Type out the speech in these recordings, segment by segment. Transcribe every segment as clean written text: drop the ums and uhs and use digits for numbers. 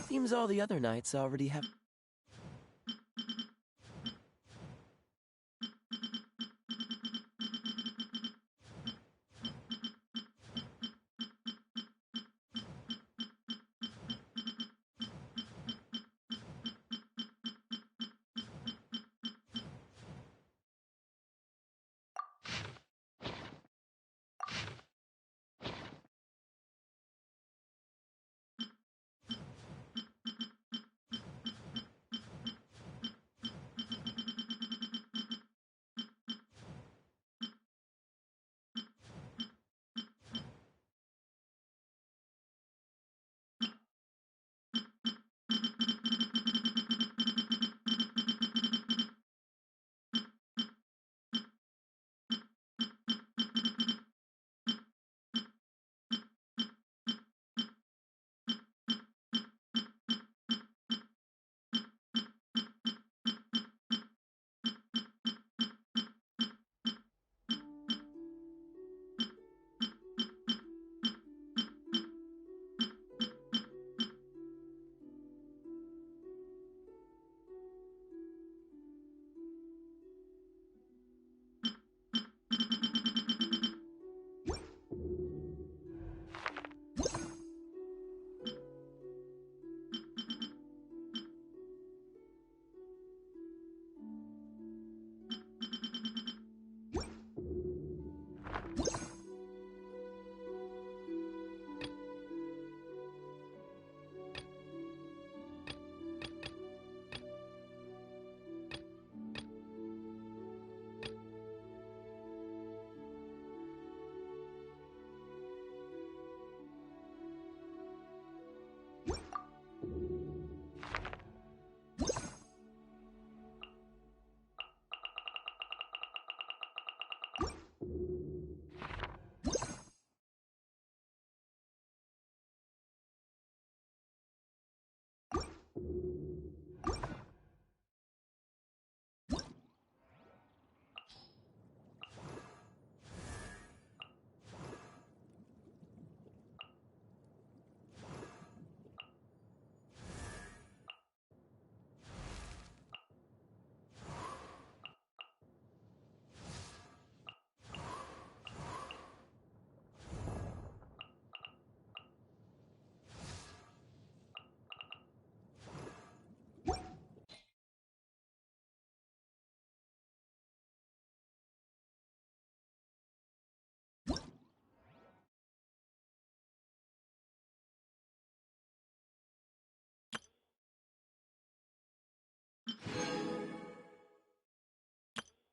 Seems all the other knights already have...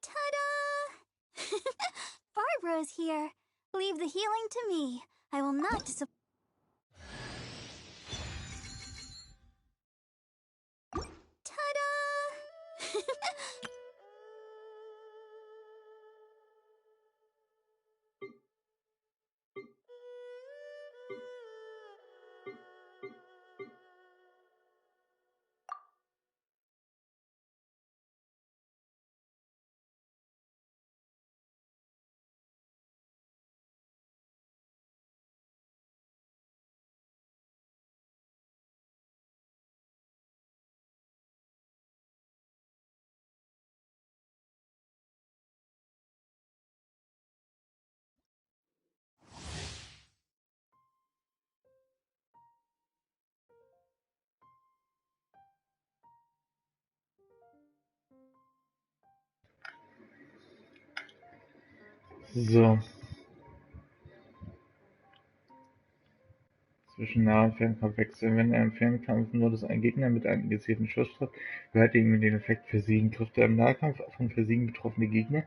Ta-da! Barbara's here. Leave the healing to me. I will not disappoint. Ta-da! So. Zwischen Nah- und Fernkampf wechseln. Wenn er im Fernkampfmodus einen Gegner mit einem gezielten Schuss trifft, behalten ihn den Effekt Versiegen. Trifft er im Nahkampf von Versiegen betroffene Gegner,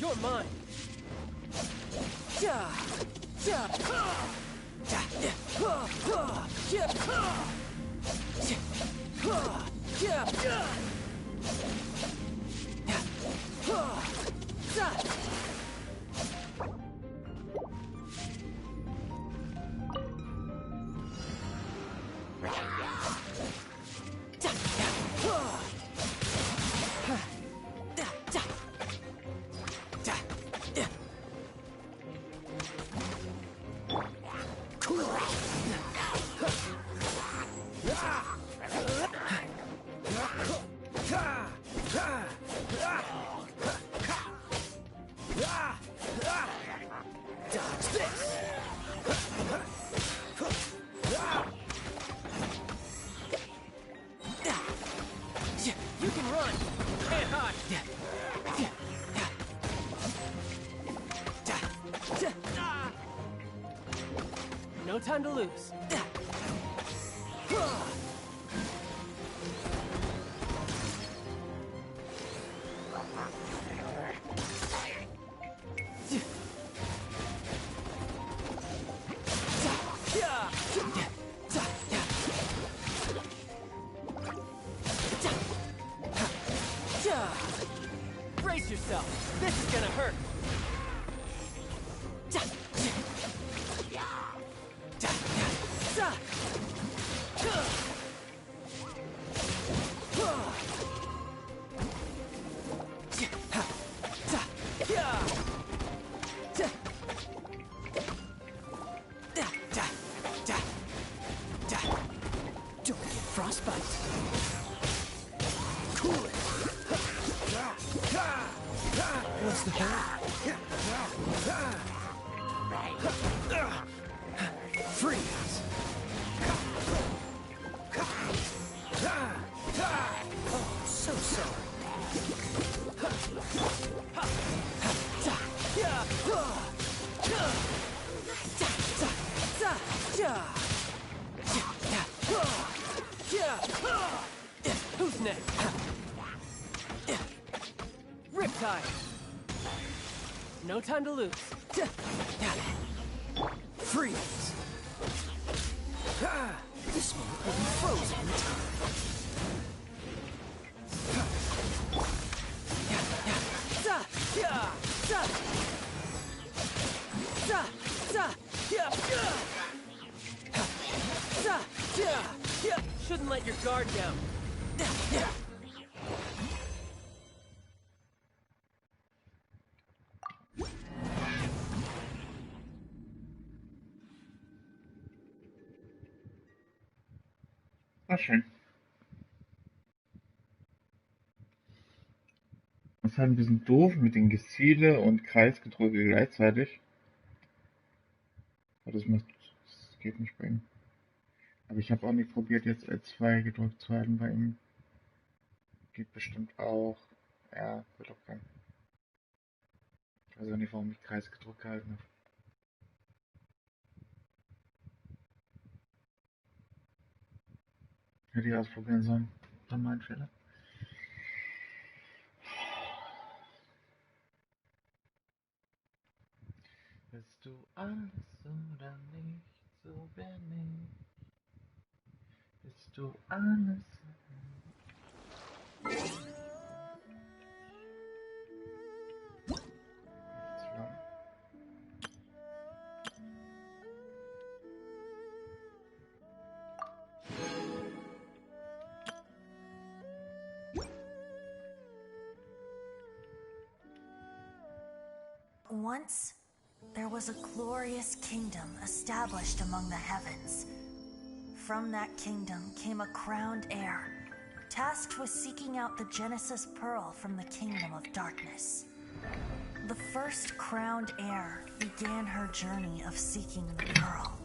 You're mine. Yeah. Yeah. You can run. Can't hide. No time to lose. Brace yourself. This is gonna hurt. Don't get frostbite. Cool it. What's the hurry? Freeze. Oh, so sorry. Who's next? Riptide. No time to lose. Freeze. This moment will be frozen in time. Shouldn't let your guard down. War schön. Das ist halt ein bisschen doof mit den Geziele und Kreisgedrücke gleichzeitig. Aber das geht nicht bei ihm. Aber ich habe auch nicht probiert, jetzt L2 gedrückt zu halten bei ihm. Geht bestimmt auch. Ja, wird auch gehen. Ich weiß auch nicht, warum ich Kreis gedrückt gehalten habe. Hätte ich ausprobieren sollen. War mein Fehler. Bist du alles oder nicht, so bin ich. Bist du alles? Zu lang. Once, there was a glorious kingdom established among the heavens. From that kingdom came a crowned heir, tasked with seeking out the Genesis Pearl from the Kingdom of Darkness. The first crowned heir began her journey of seeking the pearl.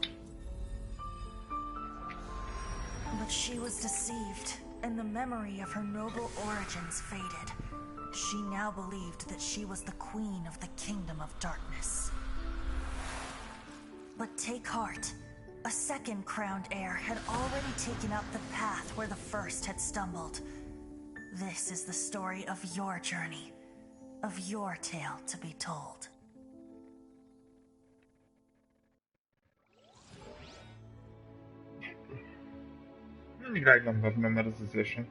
But she was deceived, and the memory of her noble origins faded. She now believed that she was the queen of the Kingdom of Darkness. But take heart. A second crowned heir had already taken up the path where the first had stumbled. This is the story of your journey. of your tale to be told. Die gleichen am Waffenmember, das ist sehr schön.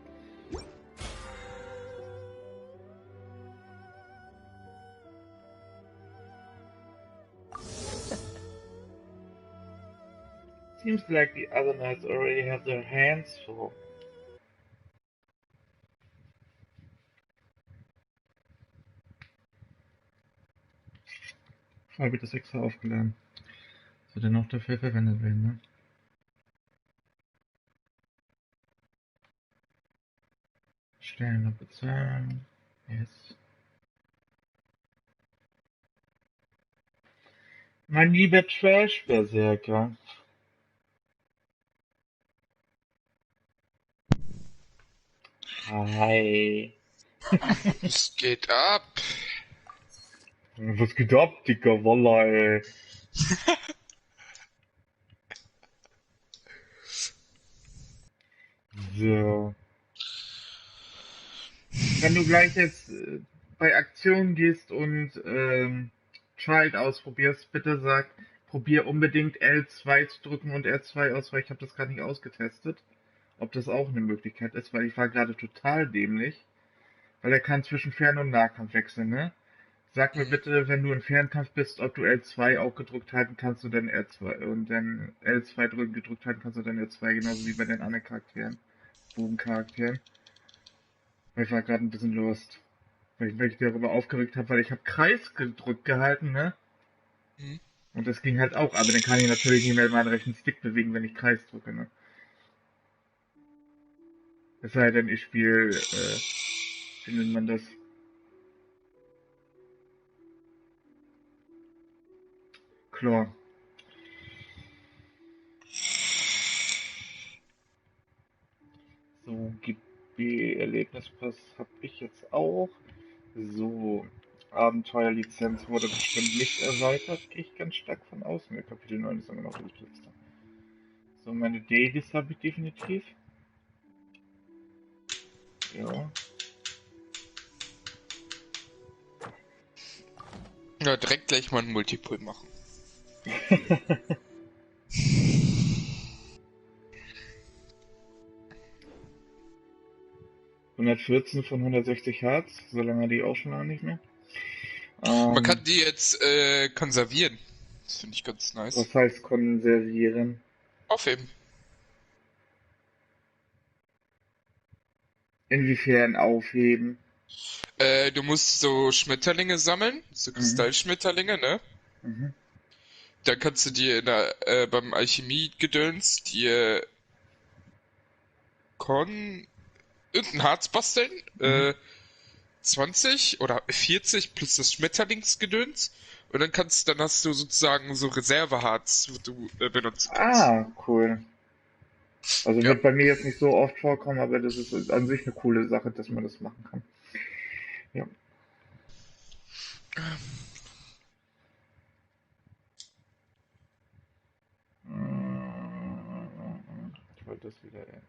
Seems like the other knights already have their hands full. Voll wird das extra aufgeladen. So, der noch dafür verwendet werden, ne? Stellen und bezahlen. Yes. Mein lieber Trash-Berserker. Hi. Es geht ab. Was geht ab, Dicker? Wallah, ey. So. Wenn du gleich jetzt bei Aktionen gehst und Child ausprobierst, bitte sag, probier unbedingt L2 zu drücken und R2 aus, weil ich habe das gerade nicht ausgetestet. Ob das auch eine Möglichkeit ist, weil ich war gerade total dämlich. Weil er kann zwischen Fern- und Nahkampf wechseln, ne? Sag mir bitte, wenn du im Fernkampf bist, ob du L2 auch gedrückt halten kannst und dann R2 und dann L2 drücken gedrückt halten kannst und dann R2, genauso wie bei den anderen Charakteren. Bogencharakteren. Weil ich war gerade ein bisschen lost. Weil ich darüber aufgeregt habe, weil ich habe Kreis gedrückt gehalten, ne? Hm. Und das ging halt auch, aber dann kann ich natürlich nicht mehr meinen rechten Stick bewegen, wenn ich Kreis drücke, ne? Es sei denn, ich spiele, wie nennt man das? Chlor. So, GB-Erlebnispass habe ich jetzt auch. So, Abenteuerlizenz wurde bestimmt nicht erweitert, gehe ich ganz stark von aus. Ne, Kapitel 9 ist immer noch das letzte. So, meine Dailies habe ich definitiv. Ja. Ja, direkt gleich mal ein Multipull machen. 114 von 160 Hertz, so lange die auch schon lange nicht mehr. Man kann die jetzt konservieren. Das finde ich ganz nice. Was heißt konservieren? Aufheben. Inwiefern aufheben? Du musst so Schmetterlinge sammeln, so Kristallschmetterlinge, ne? Mhm. Dann kannst du dir beim Alchemie-Gedöns dir irgendein Harz basteln. 20 oder 40 plus das Schmetterlingsgedöns. Und dann hast du sozusagen so Reserveharz, wo du benutzen kannst. Ah, cool. Also Ja. wird bei mir jetzt nicht so oft vorkommen, aber das ist an sich eine coole Sache, dass man das machen kann. Ja. Ich wollte das wieder ändern.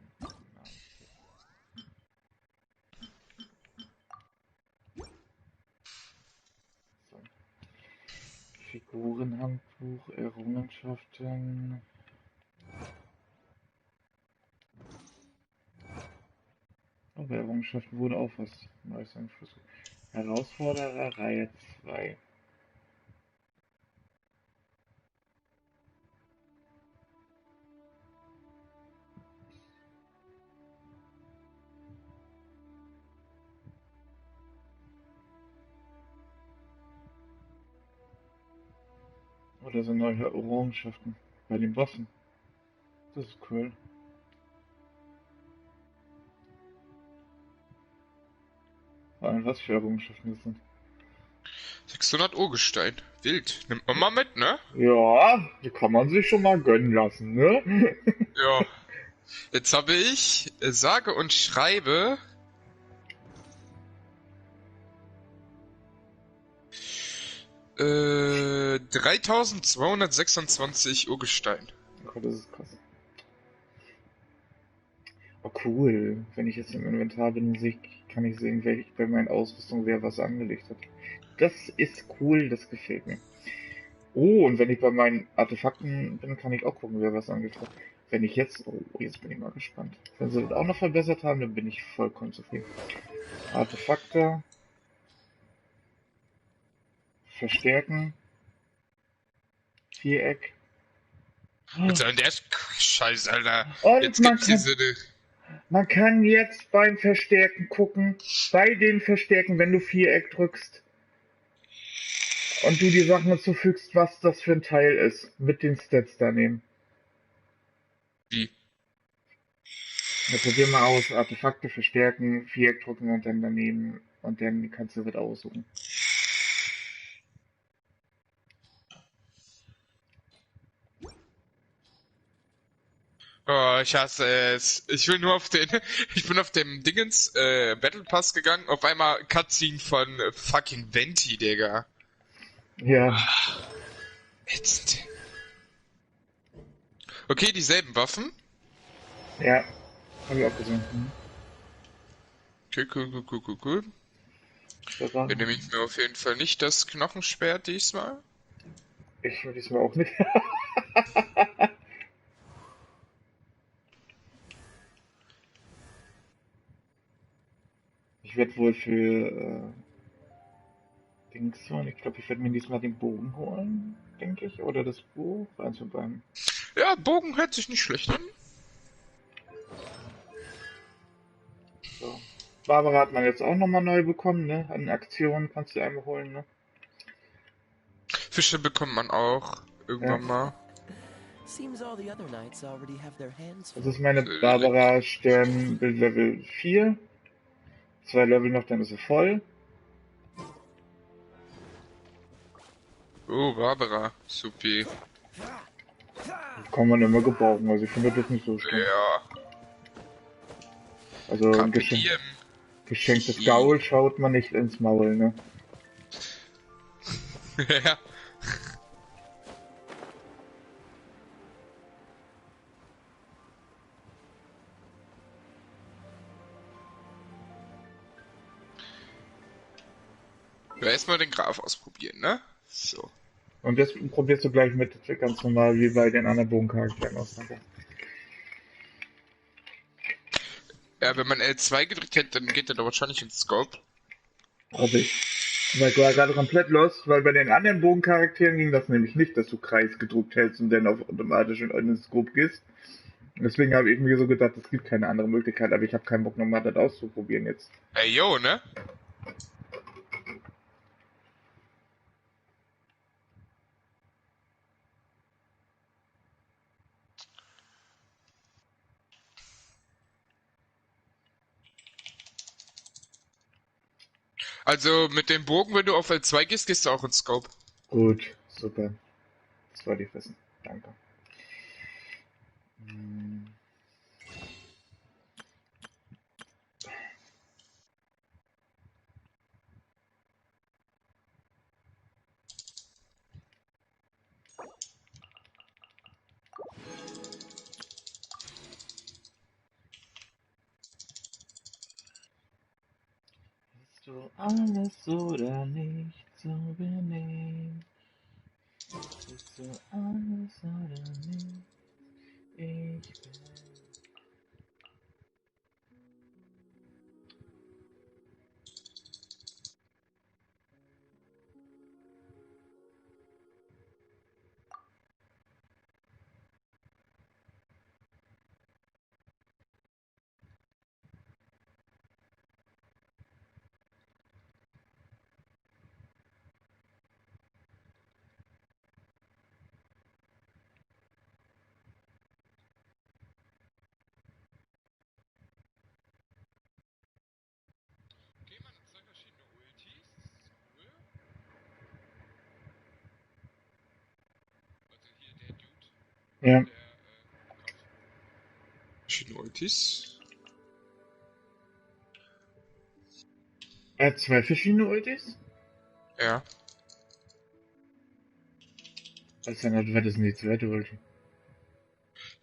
So. Figurenhandbuch, Errungenschaften. Oh, bei Errungenschaften wurde auch was Neues angeschlossen. Herausforderer Reihe 2. Oder so neue Errungenschaften bei den Bossen. Das ist cool. Vor allem was für Errungenschaften das sind. 600 Urgestein. Wild. Nimmt man mal mit, ne? Ja, die kann man sich schon mal gönnen lassen, ne? Ja. Jetzt habe ich, sage und schreibe, 3226 Urgestein. Oh, das ist krass. Oh, cool. Wenn ich jetzt im Inventar bin, kann ich sehen, welche bei meinen Ausrüstung wer was angelegt hat. Das ist cool, das gefällt mir. Oh, und wenn ich bei meinen Artefakten bin, kann ich auch gucken, wer was angelegt hat. Wenn ich jetzt, oh, jetzt bin ich mal gespannt. Wenn sie das auch noch verbessert haben, dann bin ich vollkommen zufrieden. Artefakte. Verstärken. Viereck. Was soll denn der Scheiß, Alter? Und Jetzt gibt's hier so eine... Man kann jetzt beim Verstärken gucken, bei den Verstärken, wenn du Viereck drückst und du die Sachen hinzufügst, was das für ein Teil ist, mit den Stats daneben. Wie? Ja, probier mal aus, Artefakte verstärken, Viereck drücken und dann daneben und dann kannst du das aussuchen. Oh, ich hasse es. Ich will nur auf den... Ich bin auf dem Dingens Battle Pass gegangen, auf einmal Cutscene von fucking Venti, Digga. Ja, Ätzend. Okay, dieselben Waffen. ja, hab ich auch gesehen. Okay, cool. Dann nehme ich mir auf jeden Fall nicht das Knochenschwert diesmal. Ich will diesmal auch nicht. Ich werde wohl für Dings holen. Ich glaube, ich werde mir diesmal den Bogen holen, denke ich. Oder das Buch. Eins von beiden. Ja, Bogen hört sich nicht schlecht an. So. Barbara hat man jetzt auch nochmal neu bekommen, ne? An Aktionen kannst du einmal holen, ne? Fische bekommt man auch irgendwann mal. Seems all the other knights already have their hands Das full. ist meine Barbara Stern Level 4. 2 Level noch, dann ist sie voll. Oh, Barbara. Supi. Kann man immer gebrauchen, also ich finde das nicht so schlimm. Ja. Also ein Carpe diem. geschenktes Gaul schaut man nicht ins Maul, ne? Ja. Ja, erstmal den Graf ausprobieren, ne? So. Und das probierst du gleich mit ganz normal wie bei den anderen Bogencharakteren aus. Danke. Ja, wenn man L2 gedrückt hätte, dann geht er doch wahrscheinlich ins Scope. Hoffe ich. Weil ich war gerade komplett lost, weil bei den anderen Bogencharakteren ging das nämlich nicht, dass du Kreis gedrückt hältst und dann auf automatisch in den Scope gehst. Deswegen habe ich mir so gedacht, es gibt keine andere Möglichkeit, aber ich habe keinen Bock nochmal das auszuprobieren jetzt. Ey, yo, ne? Also mit dem Bogen, wenn du auf L2 gehst, gehst du auch ins Scope. Gut, super. Das wollte ich wissen. Danke. Bist du alles oder nicht, so bin ich. Bist du alles oder nicht, ich bin. Okay, man hat zwei verschiedene Ultis. Cool. Also hier der Dude. Ja. Der, verschiedene Ultis. Er hat 2 verschiedene Ultis? Ja. Was ist denn die zweite Ulti?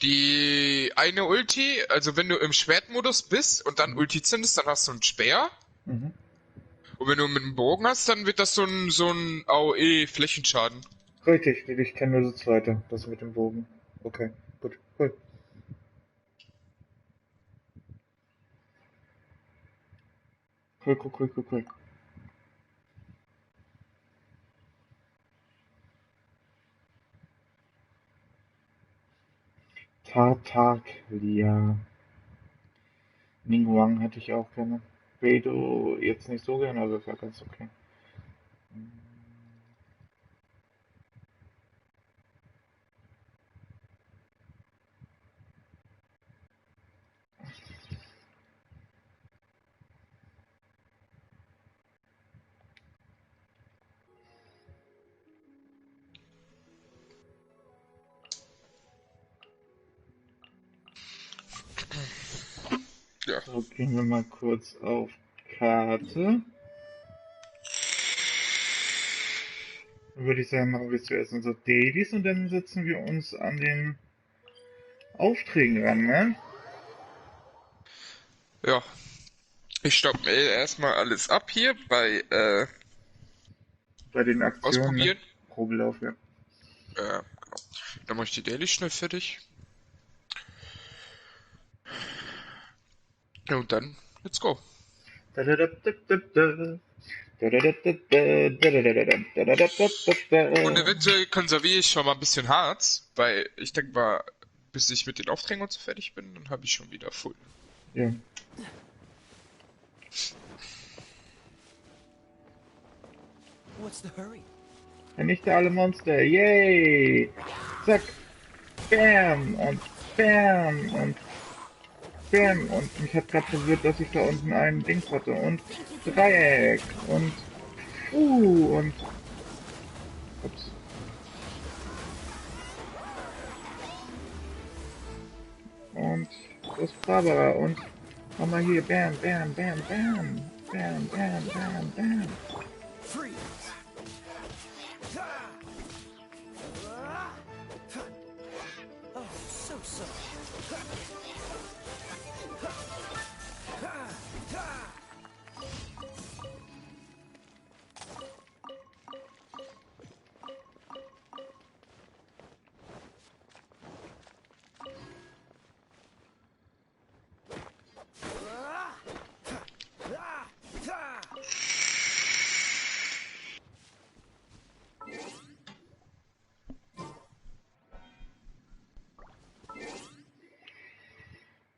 Die eine Ulti, also wenn du im Schwertmodus bist und dann Ulti zündest, dann hast du einen Speer. Mhm. Und wenn du mit einem Bogen hast, dann wird das so ein AOE-Flächenschaden. Richtig, ich kenne nur das zweite, das mit dem Bogen. Okay, gut, cool. Cool. Tartaglia. Ningguang hätte ich auch gerne. Beidou jetzt nicht so gerne, aber war ganz okay. Ja. So, gehen wir mal kurz auf Karte. Dann würde ich sagen, machen wir zuerst unsere Dailies und dann setzen wir uns an den Aufträgen ran, ne? Ja. Ich stopp mir erstmal alles ab hier bei Bei den Aktionen, ne? Ausprobieren. Probelauf, ja. Genau. Dann mache ich die Daily schnell fertig. Ja, und dann, let's go. Und eventuell konserviere ich schon mal ein bisschen Harz, weil ich denke mal, bis ich mit den Aufträgen und so fertig bin, dann habe ich schon wieder full. Ja. What's the hurry? Vernichte alle Monster, yay! Zack! Bam! Und Bam! Und Bam! Und mich hat gerade verwirrt, dass ich da unten ein Dings hatte. Und Dreieck! Und und ups. Und das Barbara und mach mal hier Bam! Bam! Bam! Bam! Bam! Bam! Bam! Bam! Freeze! Oh, so sorry.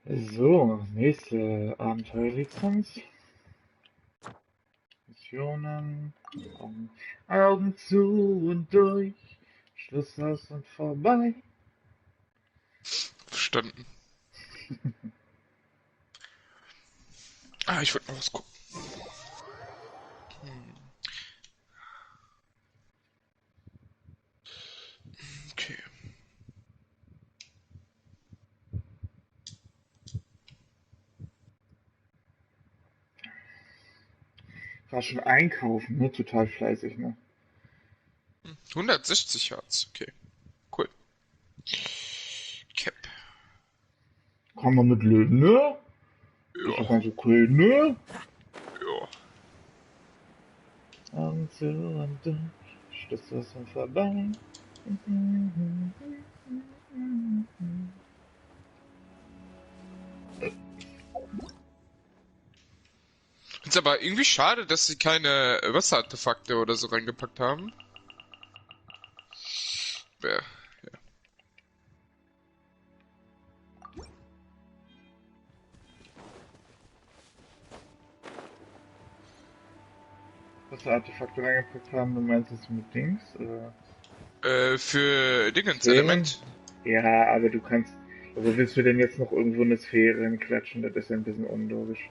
So, nächste Abenteuerlizenz. Missionen. Augen zu und durch. Schluss aus und vorbei. Verstanden. Ich wollte noch was gucken. Okay. War schon einkaufen, ne? Total fleißig, ne? 160 Hertz, okay. Cool. Cap. Kann man mit leben, ne? Ist doch Ja. ganz okay, ne? Ja. Augen zu und durch. Schluss aus und vorbei. Ist aber irgendwie schade, dass sie keine Wasserartefakte oder so reingepackt haben. Ja. Was für Artefakte reingepackt haben, du meinst es mit Dings? Für Dingens, Sphären? Element. Ja, aber du kannst. Wo willst du denn jetzt noch irgendwo eine Sphäre hinklatschen? Das ist ja ein bisschen unlogisch.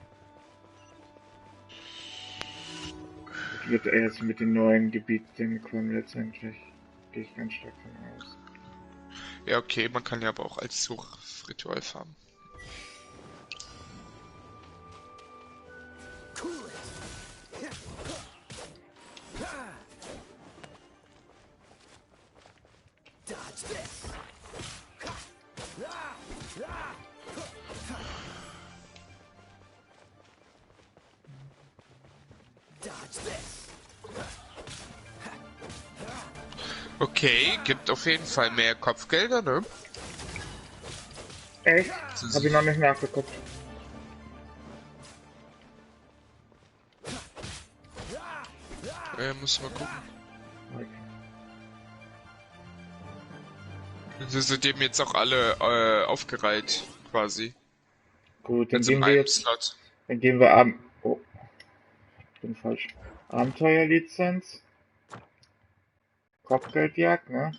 Das wird erst mit den neuen Gebieten kommen letztendlich. Gehe ich ganz stark von aus. Ja, okay, man kann ja aber auch als Suchritual farmen. Cool it! Dodge this! Okay, gibt auf jeden Fall mehr Kopfgelder, ne? Echt? So, Hab ich noch nicht nachgeguckt. muss mal gucken. Okay. Sie sind eben jetzt auch alle aufgereiht, quasi. Gut, dann Jetzt im gehen wir einen jetzt. Slot. Dann gehen wir ab. Oh, bin falsch. Abenteuerlizenz. Kopfgeldjagd, ne?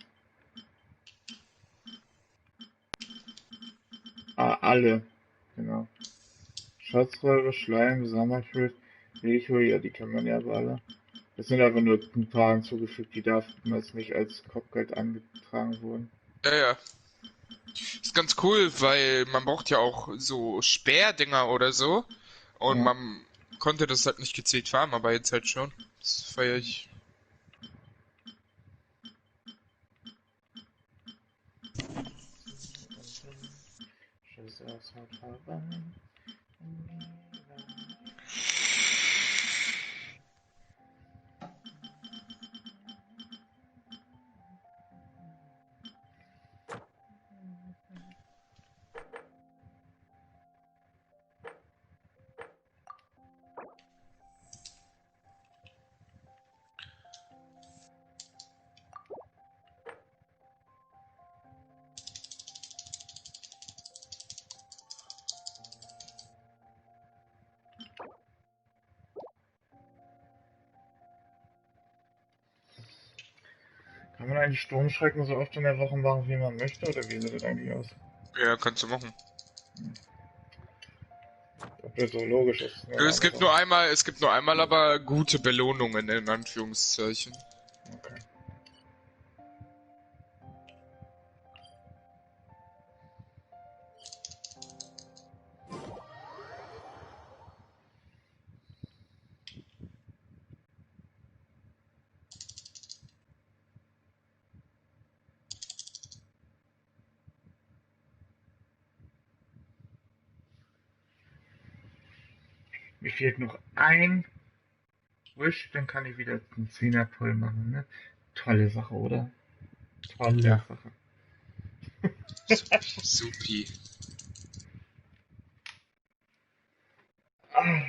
Ah, alle. Genau. Schatzräuber, Schleim, Sommerfried, Echo, ja, die kann man ja aber alle. Das sind einfach nur ein paar hinzugefügt, die damals nicht als Kopfgeld angetragen wurden. Ja, ja. Ist ganz cool, weil man braucht ja auch so Speerdinger oder so. Und Ja. man konnte das halt nicht gezielt farmen, aber jetzt halt schon. Das feiere ich. Kann man eigentlich Sturmschrecken so oft in der Woche machen, wie man möchte, oder wie sieht das eigentlich aus? Ja, kannst du machen. Ob das so logisch ist, ne? Es gibt nur einmal aber gute Belohnungen in Anführungszeichen. Okay. Mir fehlt noch ein Wish, dann kann ich wieder einen 10er-Pull machen, ne? Tolle Sache, oder? Tolle Ja. Sache. Supi. Ah,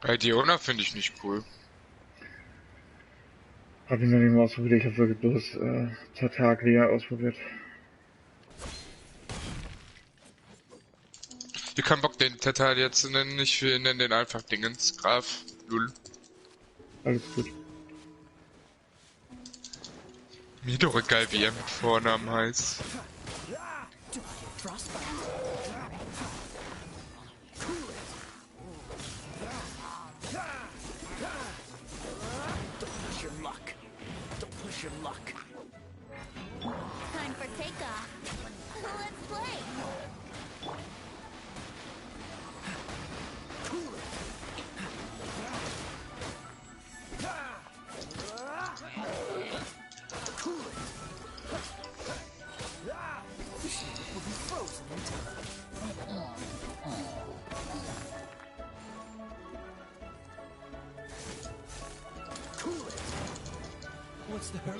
Bei Diona finde ich nicht cool. hab ich noch nicht mal ausprobiert, ich habe wirklich bloß Tartaglia ausprobiert. Ich kann Bock den Tetal jetzt zu nennen, ich nenne den einfach Dingens, Graf, Lull. Alles gut. Mir doch egal, wie er mit Vornamen heißt. Time for takeoff. Let's play. What's the hurry?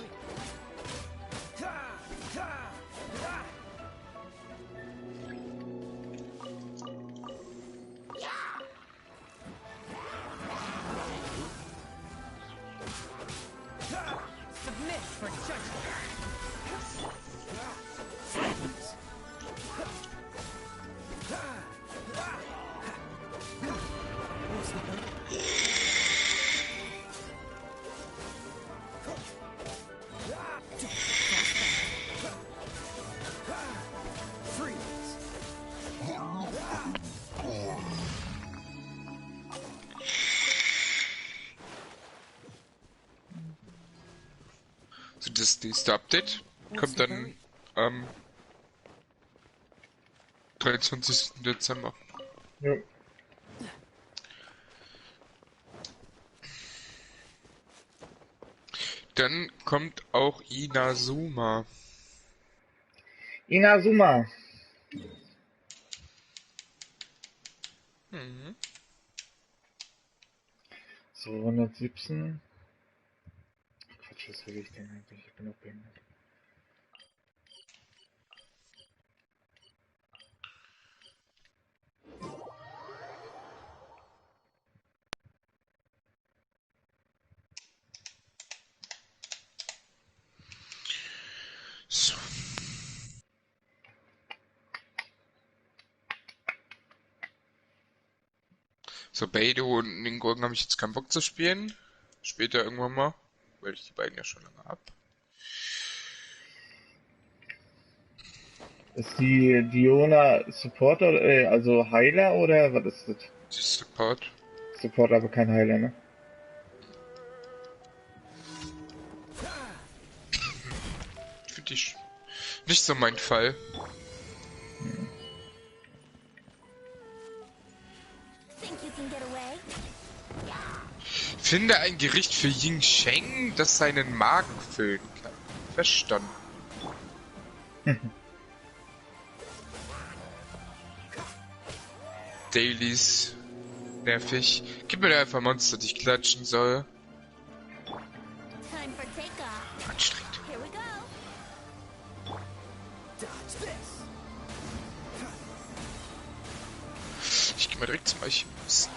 Submit for judgment. Silence. What's the hurry? Freeze. So, das nächste Update kommt dann am 23. Dezember. Jo. Dann kommt auch Inazuma. Inazuma. Mhm. So, 117. Quatsch, was will ich denn eigentlich? Ich bin noch behindert. So. So, Beidou und Ninguang habe ich jetzt keinen Bock zu spielen. Später irgendwann mal, weil ich die beiden ja schon lange hab. Ist die Diona Supporter, also Heiler oder was ist das? Die Support. Supporter, aber kein Heiler, ne? Finde ich nicht so mein Fall. Think you can get away? Finde ein Gericht für Ying Sheng, das seinen Magen füllen kann. Verstanden. Dailies. Nervig. Gib mir da einfach Monster, die ich klatschen soll. Time for takeoff. Anstrengend. Here we go. Ich geh mal direkt zum Alchemisten.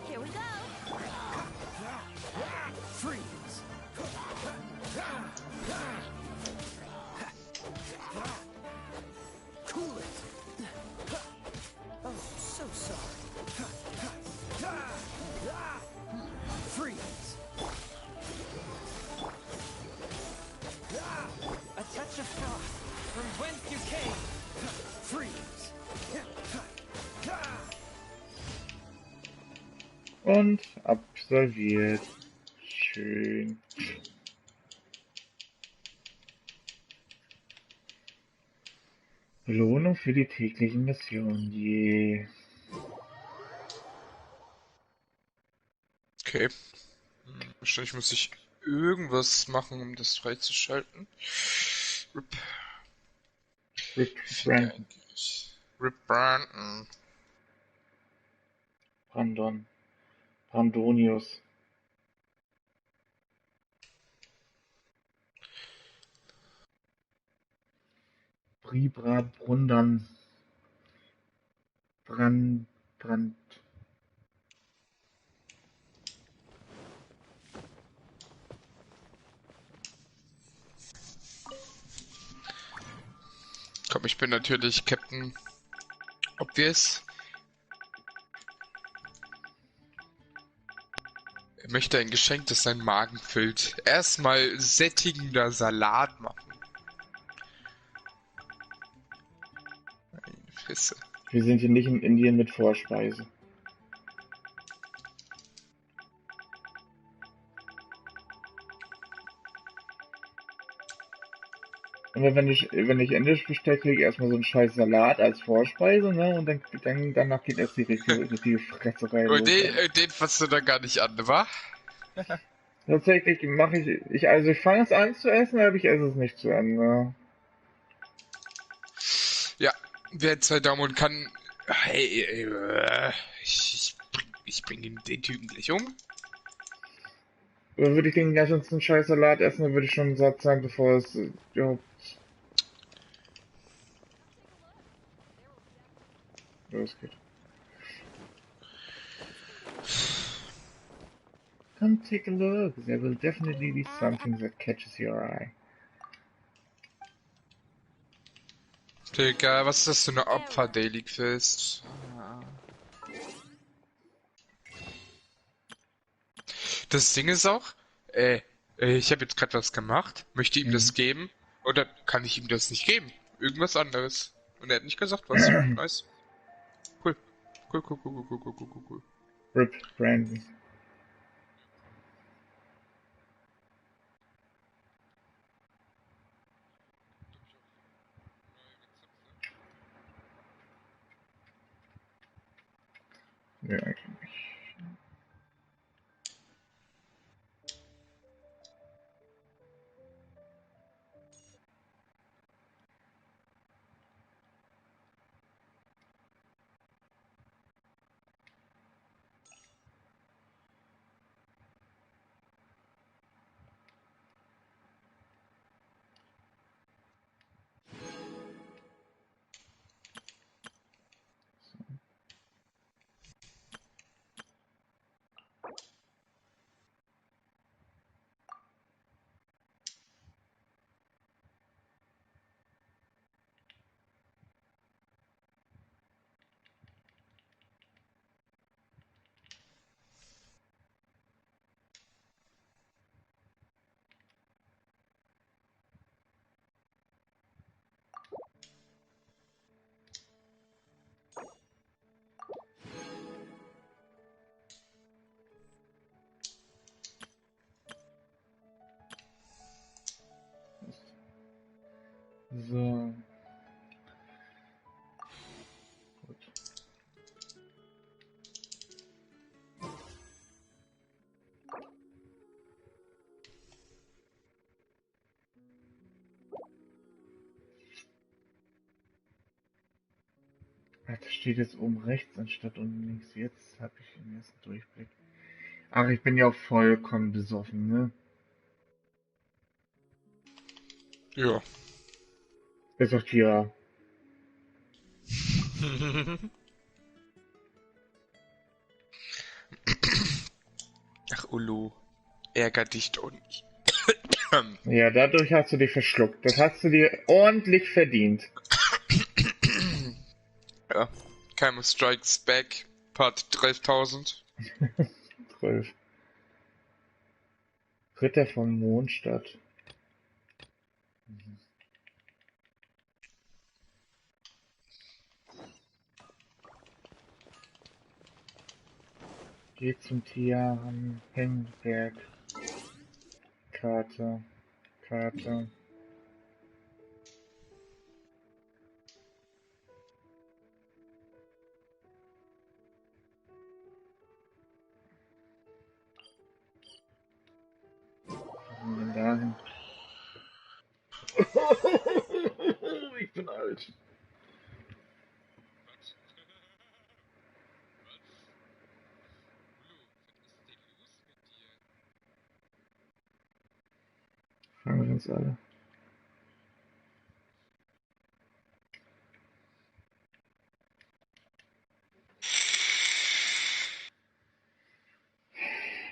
Here we go. Freeze! Cool it! Oh, so sorry. Freeze! A touch of frost from whence you came! Freeze! Und absolviert. Schön. Belohnung für die täglichen Missionen. Je. Okay. Wahrscheinlich muss ich irgendwas machen, um das freizuschalten. Rip. Rip Finde Brandon. eigentlich. Rip Brandon. Brandon. Brandonius. Bribra Brundan. Brand. Komm, ich bin natürlich Captain Obvious. Er möchte ein Geschenk, das seinen Magen füllt. Erstmal sättigender Salat machen. Meine Fresse. Wir sind hier nicht in Indien mit Vorspeise. Aber wenn ich Indisch bestelle, kriege ich erstmal so einen scheiß Salat als Vorspeise, ne? Und danach geht erst die richtige Fresserei Und los. den fasst du da gar nicht an, wa? Tatsächlich mache ich fange es an zu essen, aber ich esse es nicht zu Ende. Ja, wer 2 Daumen und kann. Hey, ich bring den Typen gleich um. Aber würde ich den ganzen scheiß Salat essen, dann würde ich schon satt sein, bevor es losgeht. Come take a look. There will definitely be something that catches your eye. Digga, was ist das für eine Opfer-Daily-Quest? Das Ding ist auch, ich habe jetzt gerade was gemacht, möchte ihm das geben, und dann kann ich ihm das nicht geben. Irgendwas anderes. Und er hat nicht gesagt, was. Nice. Cool. Cool. Rip Brandon. Nee, eigentlich nicht. So. Gut. Ach, das steht jetzt oben rechts anstatt unten links. Jetzt habe ich den ersten Durchblick. Ach, ich bin ja auch vollkommen besoffen, ne? Ja. Bis auf Tira. Ach, Ulu. Ärger dich doch nicht. Ja, dadurch hast du dich verschluckt. Das hast du dir ordentlich verdient. Ja. Keimo Strikes Back, Part 12.000. 12. Ritter vom Mondstadt. Geh zum Tier am Hengberg. Karte. Karte. Wo denn dahin? Ich bin alt. Fragen wir uns alle.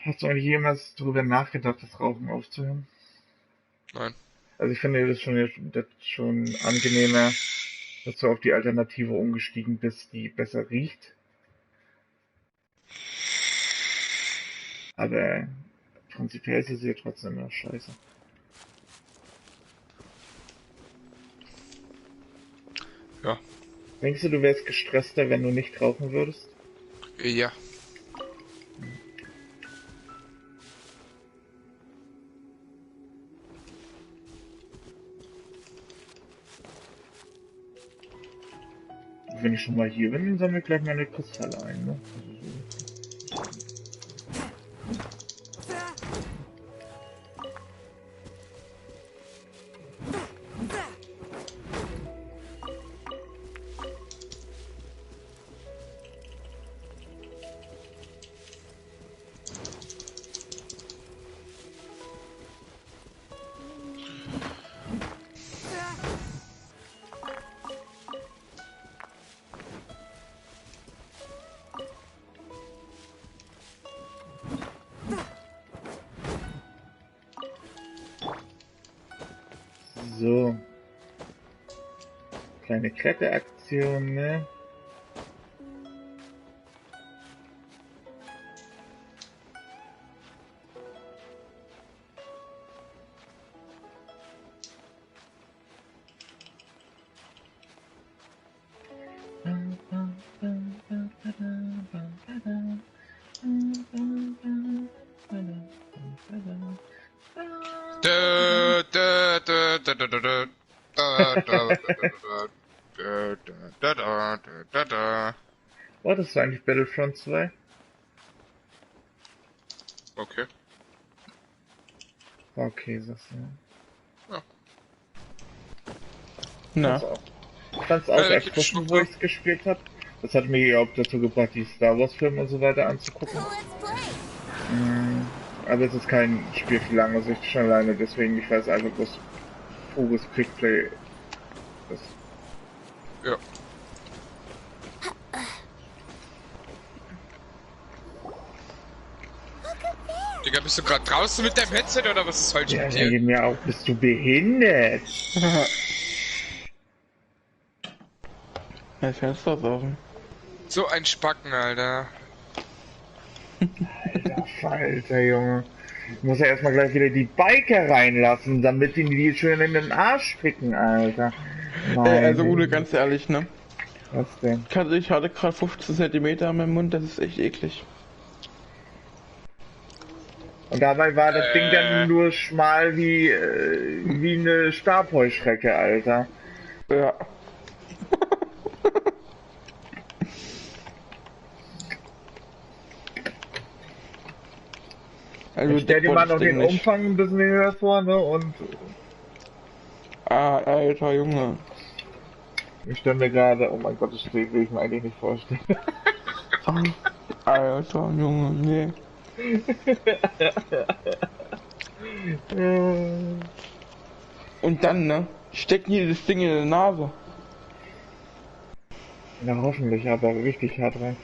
Hast du eigentlich jemals darüber nachgedacht, das Rauchen aufzuhören? Nein. Also ich finde das schon angenehmer, dass du auf die Alternative umgestiegen bist, die besser riecht. Aber prinzipiell ist es ja trotzdem immer scheiße. Ja. Denkst du wärst gestresster, wenn du nicht rauchen würdest? Ja. Wenn ich schon mal hier bin, dann sammle ich gleich meine Kristalle ein, ne? So. Kleine Kletteraktion, ne? Da, da, da, da, da, da, da. Da, da, da, da, da, da, da, da, da, da, da. Oh, das war eigentlich Battlefront 2. Okay. War okay, sagst du. Ja. Fand's Na, auch, fand's auch Da gibt's erfrischend, wo Schnuppe. ich's gespielt habe. Das hat mich auch dazu gebracht, die Star Wars Filme und so weiter anzugucken. Let's play. Aber es ist kein Spiel für lange Sicht schon alleine, deswegen ich weiß einfach, was pures Quickplay ist. Ja. Digga, bist du gerade draußen mit deinem Headset oder was ist falsch Ja, mit dir? denke mir auch, bist du behindert? das Fenster ist offen. So ein Spacken, Alter. Alter Falter, Junge. Ich muss ja erstmal gleich wieder die Biker reinlassen, damit die schön in den Arsch ficken, Alter. Also Udo, ganz ehrlich, ne? Was denn? Ich hatte gerade 15 Zentimeter an meinem Mund, das ist echt eklig. Und dabei war das Ding dann nur schmal wie eine Stabheuschrecke, Alter. Ja. Also Stell dir mal noch den nicht. Umfang ein bisschen höher vor, ne? Und Ah, alter Junge. ich stelle mir gerade, oh mein Gott, das will ich mir eigentlich nicht vorstellen. Ah, alter Junge, nee. Und dann, ne? Stecken die das Ding in der Nase. Na hoffentlich, aber richtig hart rein.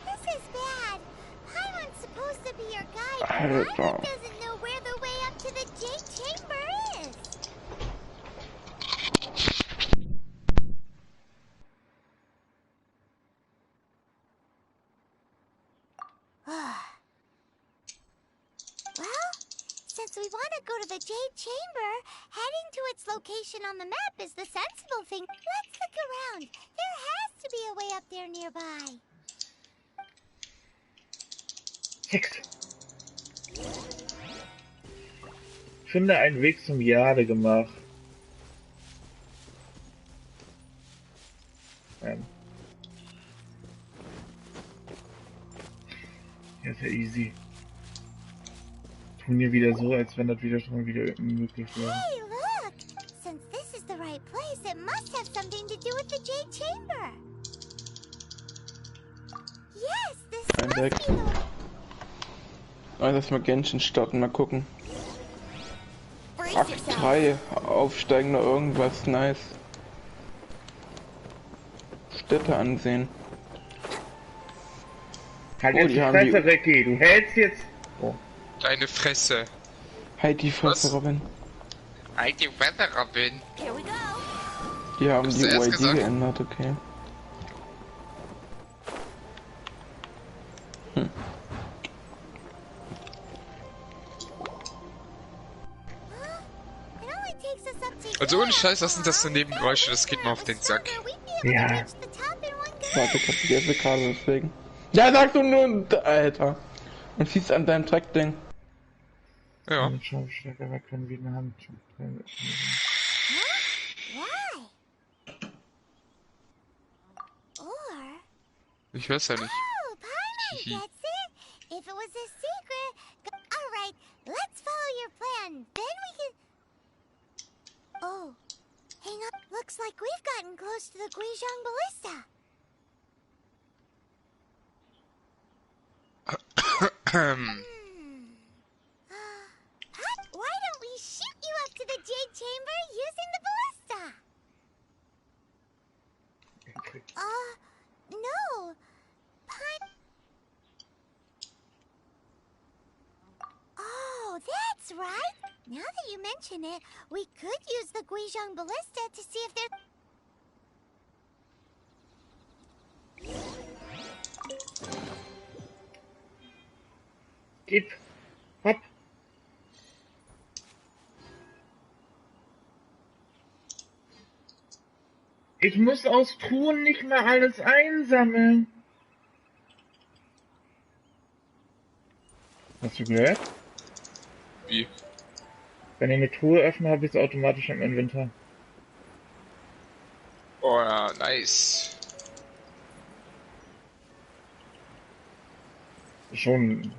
This is bad. Paimon's supposed to be your guide, but Alter. Paimon doesn't know where the way up to the Jade Chamber is. Well, since we want to go to the Jade Chamber, heading to its location on the map is the sensible thing. Let's look around. There has to be a way up there nearby. 6. Finde einen Weg zum Jadegemach. Ja, ist ja easy. Tun hier wieder so, als wenn das wieder schon wieder möglich wäre. Hey, look! Since this is the right place, it must have something to do with the Jade Chamber. Yes, this must Entdeckt. be the... Also erstmal Genshin starten, mal gucken. Brace Akt yourself. 3, aufsteigender irgendwas, nice. Städte ansehen. Halt Oh, jetzt die die haben die- Fresse, Ricky. Du hältst jetzt... Oh. Deine Fresse. Halt die Fresse, Was? Robin. Halt die Fresse, Robin. Here we go. Die haben Hast die du erst UID gesagt? geändert, okay. It only takes us up to Also here. ohne Scheiß, was sind das für Nebengeräusche? Das geht mir auf den Sack. We'd be able to Ja. reach the top in one go. Warte, ich hab die erste Karte deswegen. Ja, sag du nur, Alter. Und siehst an deinem Track-Ding. Ja. Und schon stärker weg können wie eine Hand. Why? Or... Ich weiß ja nicht. Oh, Paimon Hihi. gets it. If it was a secret... Alright, let's follow your plan. Then we can... Oh, hang up. Looks like we've gotten close to the Guizhong Ballista. Why don't we shoot you up to the Jade Chamber using the ballista? No. Oh, that's right. Now that you mention it, we could use the Guizhong Ballista to see if there... Gib. Hopp. Ich muss aus Truhen nicht mehr alles einsammeln. Hast du gehört? Wie? Wenn ich eine Truhe öffne, habe ich es automatisch im Inventar. Oh ja, nice. Schon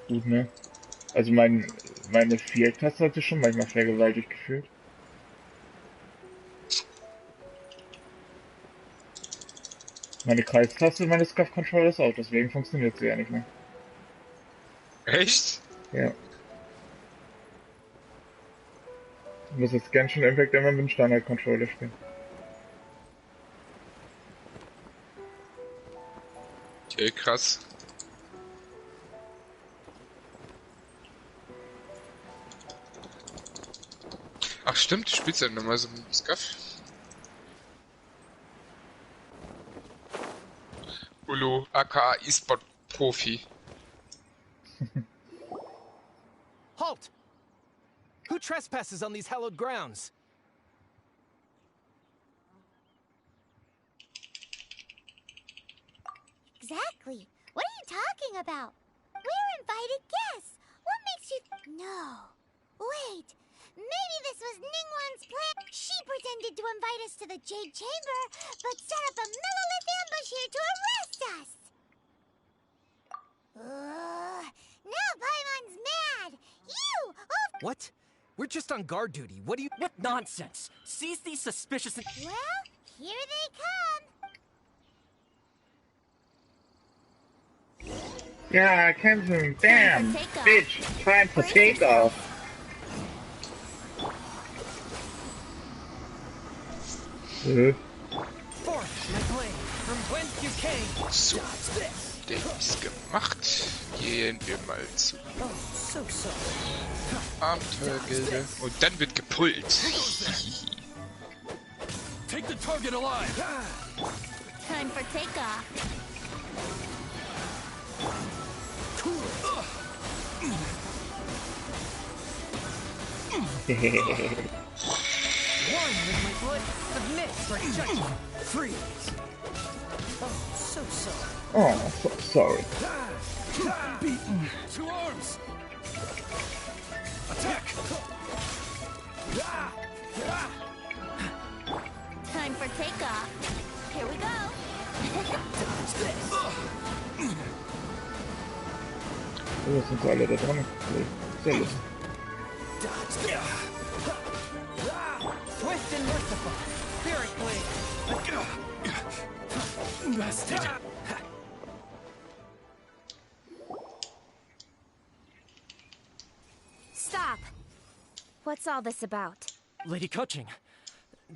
gut, ne? Also meine Viereck-Taste hat sich schon manchmal vergewaltigt gefühlt. Meine Kreistaste meines Scuff-Controllers auch, deswegen funktioniert sie ja nicht mehr. Echt? Ja. Ich muss jetzt Genshin Impact immer mit dem Standard-Controller spielen. Okay, krass. Ach stimmt, du spielst ja nochmal so mit Scuff. Ulu, aka E-Sport-Profi. Halt! Who trespasses on these hallowed grounds? Exactly. What are you talking about? We're invited guests. What makes you... No. Wait. Maybe this was Ningguang's plan. She pretended to invite us to the Jade Chamber, but set up a Millilith ambush here to arrest us. Now Paimon's mad. You! Oh... What? We're just on guard duty. What do you... What nonsense! Seize these suspicious... Well, here they come. Ja, kämpfen! Bam! Bitch! Time for takeoff! Forth, my plane, from whence you came. So, Dodge this. der ist gemacht. Gehen wir mal zu Oh, so sorry. Abenteuergilde. Und dann wird gepullt. Take the target alive. Time for takeoff. One with my foot. Submit for judgment. Freeze. Oh, so sorry. Oh, so sorry. Beaten. To arms. Attack. Time for takeoff. Here we go. Dodge this. Oh, sind sie alle da dran? Sehr lustig. Dodge this. Swift and merciful. Spirit blade. Bested. Stop. What's all this about? Lady Coaching.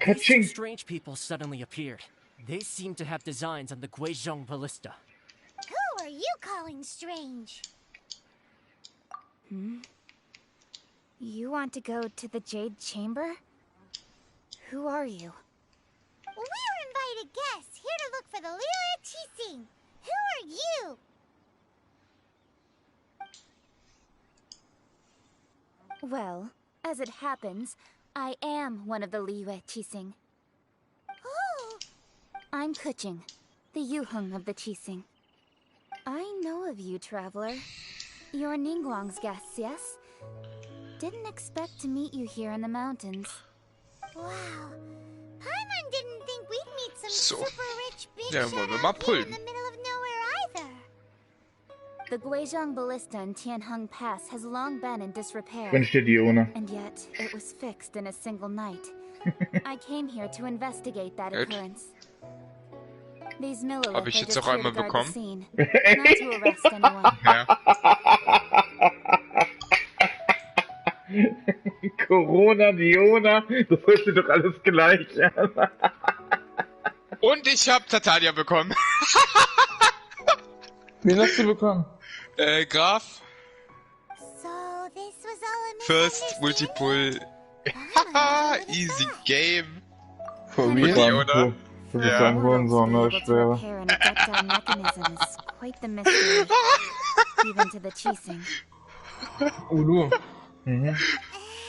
Coaching. These strange people suddenly appeared. They seem to have designs on the Guizhong Ballista. Who are you calling strange? You want to go to the Jade Chamber? Who are you? We're invited guests here to look for the Lira Qixing. Who are you? Well, as it happens, I am one of the Liyue Qixing. Oh, I'm Kuching, the Yuheng of the Qixing. I know of you, traveler. You're Ningguang's guests, yes? Didn't expect to meet you here in the mountains. wow. Paimon didn't think we'd meet some So. super rich big Ja, shot wollen wir mal out here in pullen. the middle of nowhere either. The Guizhong Ballista in Tianheng Pass has long been in disrepair. Wünscht dir Diona. And yet, it was fixed in a single night. I came here to investigate that Gut. occurrence. These Millilith Hab ich are jetzt just auch here to einmal guard the bekommen? scene, not to arrest anyone. Ja. Corona, Diona, das hört sich doch alles gleich an. Und ich hab Tatalia bekommen. Wen hast du bekommen? Graf. So this was all a First misunderstanding? Multipull. Haha, easy game. For Und real? Diona. Du bist Ja. ein Hurensohn, ne? Being Ich able to schwöre. repair an ejectile mechanism is quite the mystery, even to the Qixing. Ulu, Mhm.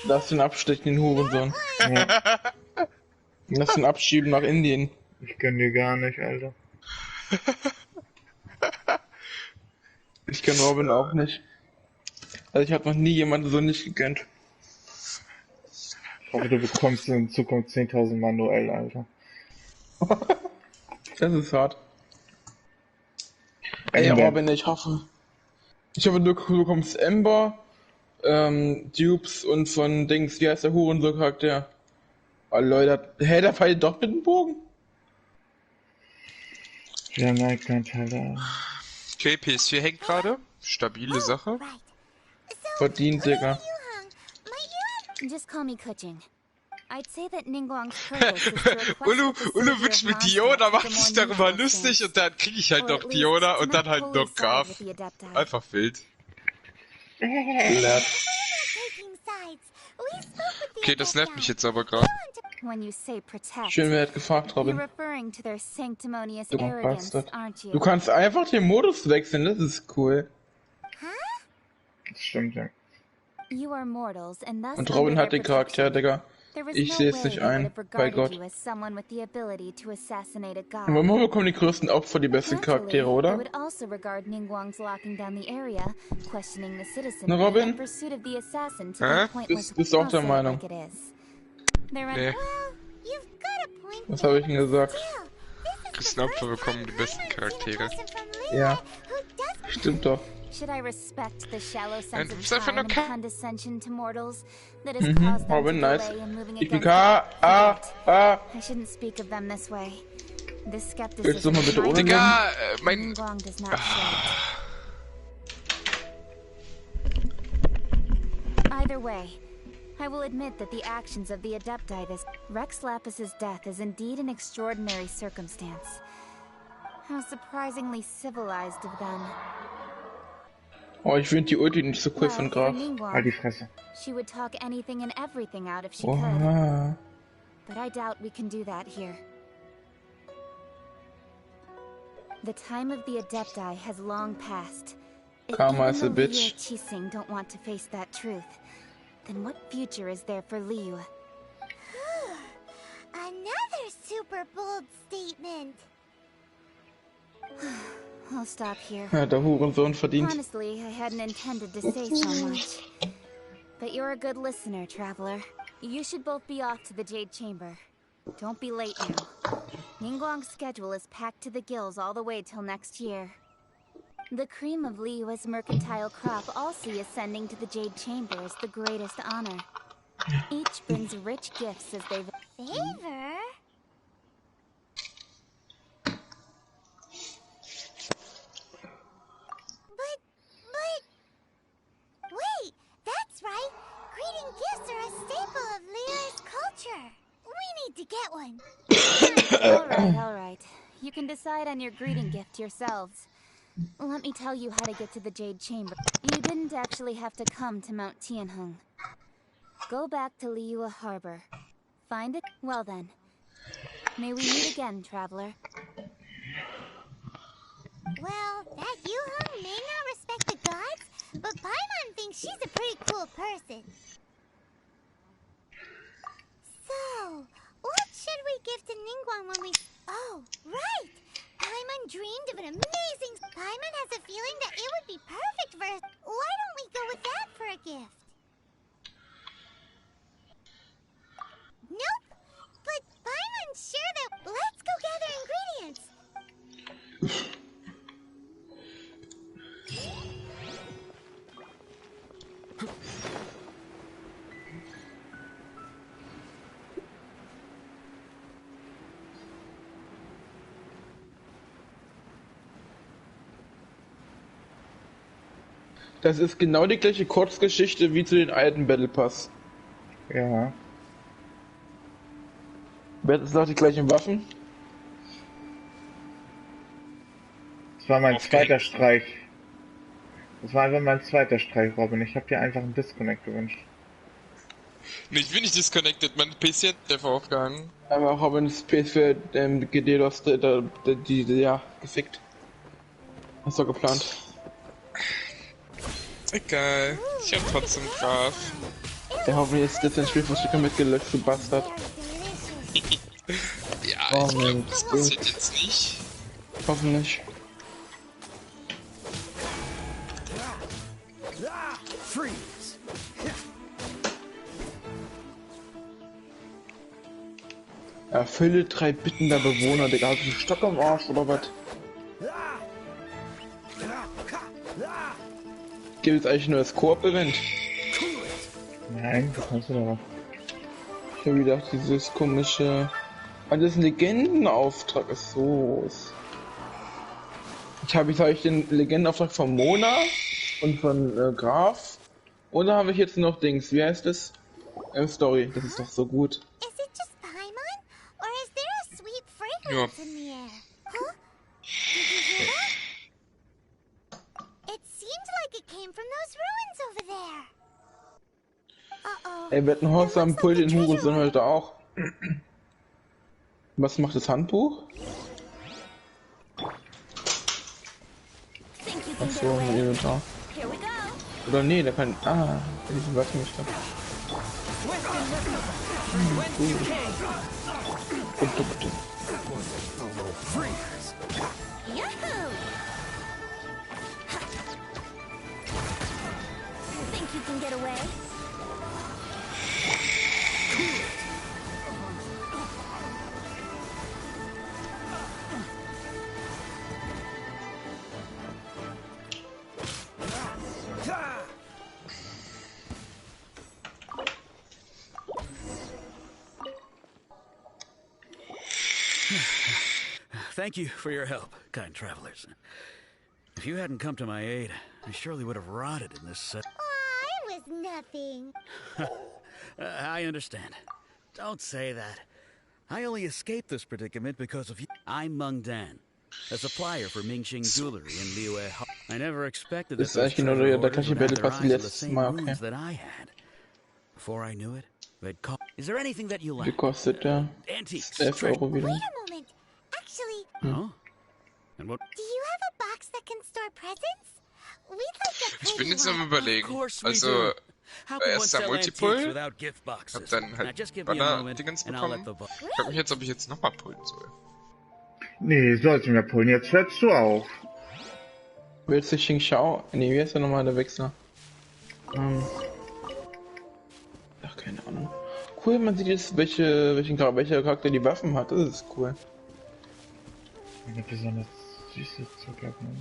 lass den abstechen, den Hurensohn. Ja, Lass den abschieben nach Indien. ich gönn dir gar nicht, Alter. Ich kenn Robin auch nicht. Also ich hab noch nie jemanden so nicht gegönnt. Ich hoffe, du bekommst in Zukunft 10.000 manuell, Alter. Das ist hart. Ey, Robin, ich hoffe, du bekommst Ember, Dupes und von Dings, wie heißt der Hurensohn-Charakter? Oh Leute, hä, der fällt doch mit dem Bogen? Ja, nein, kein Teil da. Okay, PS4 hängt gerade. Stabile Sache. Right. So, Verdient, Digga. Yuhang, might you have... Just call me Kuching. I'd say that Ningguang's purpose is to request Ulu that the Ulu savior wünscht of mir Mondstadt Diona, take a macht more sich darüber neutral lustig stance. und dann kriege ich halt Or noch at least Diona to und dann not halt fully noch side Graf. with the Adepti. Einfach wild. Lert. Taking sides. We spoke with the Okay, das nervt Adepti. mich jetzt aber gerade. When you say protect, Schön, wer hat gefragt, you're Robin. referring to their sanctimonious Du arrogance, Bastard. aren't you? Du kannst einfach den Modus wechseln, das ist cool. Das stimmt, ja. You are mortals, and thus Und Robin under hat den their Charakter, protection. Digga. There was Ich no sehe es way nicht they would ein, have bei regarded Gott. you as someone with the ability to assassinate a god. Und manchmal bekommen die größten Opfer die besten Charaktere, Naturally, they oder? would also regard Ningguang's locking down the area, questioning the citizenry, Na, Robin? and pursuit of the assassin to Hä? be pointless. Bist du auch I'll der say it Meinung? like it is. They're Nee, Well, you've got a point. Was habe ich denn gesagt? Still, this is Christen the Opfer first bekommen time die besten Paimon's seen a Charaktere. person from Ja, Liyue who doesn't stimmt doch. Should I respect the shallow sense du of bist einfach time nur and K. condescension to mortals that has caused them Robin, to nice. delay in moving Ich bin against K. I shouldn't speak of them this way. This Willst du skepticism mal bitte of mine ohne Digga, mein... Ningguang does not share. Either way, I will admit that the actions of the Adepti this Rex Lapis's death is indeed an extraordinary circumstance. How surprisingly civilized of them. Oh, ich finde die Ulti nicht so cool Well, von for Graf. Halt die Ningguang, Fresse. she would talk anything and everything out if she could. Oha. But I doubt we can do that here. The time of the Adepti has long passed. If Karma even is a the bitch. Liyue Qixing don't want to face that truth, then what future is there for Liyue? Another super bold statement. I'll stop here. Ja, der Hurensohn verdient. Honestly, I hadn't intended to say so much. But you're a good listener, traveler. You should both be off to the Jade Chamber. Don't be late now. Ningguang's schedule is packed to the gills all the way till next year. The cream of Liyue's mercantile crop also ascending to the Jade Chamber is the greatest honor. Each brings rich gifts as they... Favor? But... Wait, that's right. Greeting gifts are a staple of Liyue's culture. We need to get one. All right. You can decide on your greeting gift yourselves. Let me tell you how to get to the Jade Chamber. You didn't actually have to come to Mount Tianheng. Go back to Liyue Harbor. Find it? Well then. May we meet again, traveler. Well, that Yuhang may not respect the gods, but Paimon thinks she's a pretty cool person. So, what should we give to Ningguang when we... Oh, right! Paimon dreamed of an amazing... Paimon has a feeling that it would be perfect for us. Why don't we go with that for a gift? Nope! But Paimon's sure that... Let's go gather ingredients! Das ist genau die gleiche Kurzgeschichte wie zu den alten Battle Pass. Ja. Wer hat jetzt noch die gleichen Waffen? Das war mein Okay. zweiter Streich. Das war einfach mein zweiter Streich, Robin. Ich habe dir einfach einen Disconnect gewünscht. Nee, ich bin nicht disconnected, mein PC hat einfach aufgehangen. Aber Robin ist PS4 GD-Lost, ja, gefickt. Hast du geplant? Egal, ich hab trotzdem Graf. Ja, hoffentlich ist das ein Spielverstücker mitgelöscht, du Bastard. Ja, Oh, ich glaube, Mann. das passiert jetzt nicht. Hoffentlich. Freeze! Erfülle 3 Bitten der Bewohner, Digga. Hast du einen Stock am Arsch oder was? Gibt es eigentlich nur das Koop-Event? Nein, das kannst du doch. Ich habe gedacht, dieses komische... Ah, das ist ein Legendenauftrag. Ist so. Hab ich den Legendenauftrag von Mona und von Graf. Oder habe ich jetzt noch Dings? Wie heißt das? Story. Das ist doch so gut. Is it just Paimon? Or is there a sweet fragrance in the air? Huh? Did you hear that? It seemed like it came from those ruins over there. Uh-oh. Ey, wird ein Horst am Pult in Hurensohn heute auch. Was macht das Handbuch? Achso, ein Inventar. Oder nee, der kann... Ah, diesen Waffen nicht da. Gut. Produkte. Think you can get away? Thank you for your help, kind travelers. If you hadn't come to my aid, I surely would have rotted in this set. Aw, it was nothing. I understand. Don't say that. I only escaped this predicament because of you. I'm Meng Dan, a supplier for Mingxing jewelry in Liyue. I never expected that those treasure hoarders would have their eyes on the same wounds that I had. Before I knew it, they'd call. Is there anything that you like? Gekostet, ja. Antiques. 11 Euro wieder. Wait a moment. Actually, Oh? And what? do you have a box that can store presents? We'd like a Ich bin pretty jetzt am one. überlegen. Of course we Also, do. How can one erster sell antiques Multipull, without gift boxes? hab dann Now halt just give me a moment Banner-Dingens and I'll let bekommen. the Ich frag mich jetzt, ob ich jetzt nochmal pullen soll. Nee, sollst du mir pullen. Jetzt hörst du auf. Willst du Xing Shao? Nee, wie ist der nochmal der Wechsler? Ach, keine Ahnung. Cool, man sieht jetzt, welcher Charakter die Waffen hat. Das ist cool. Eine besonders süße Zuckerblume.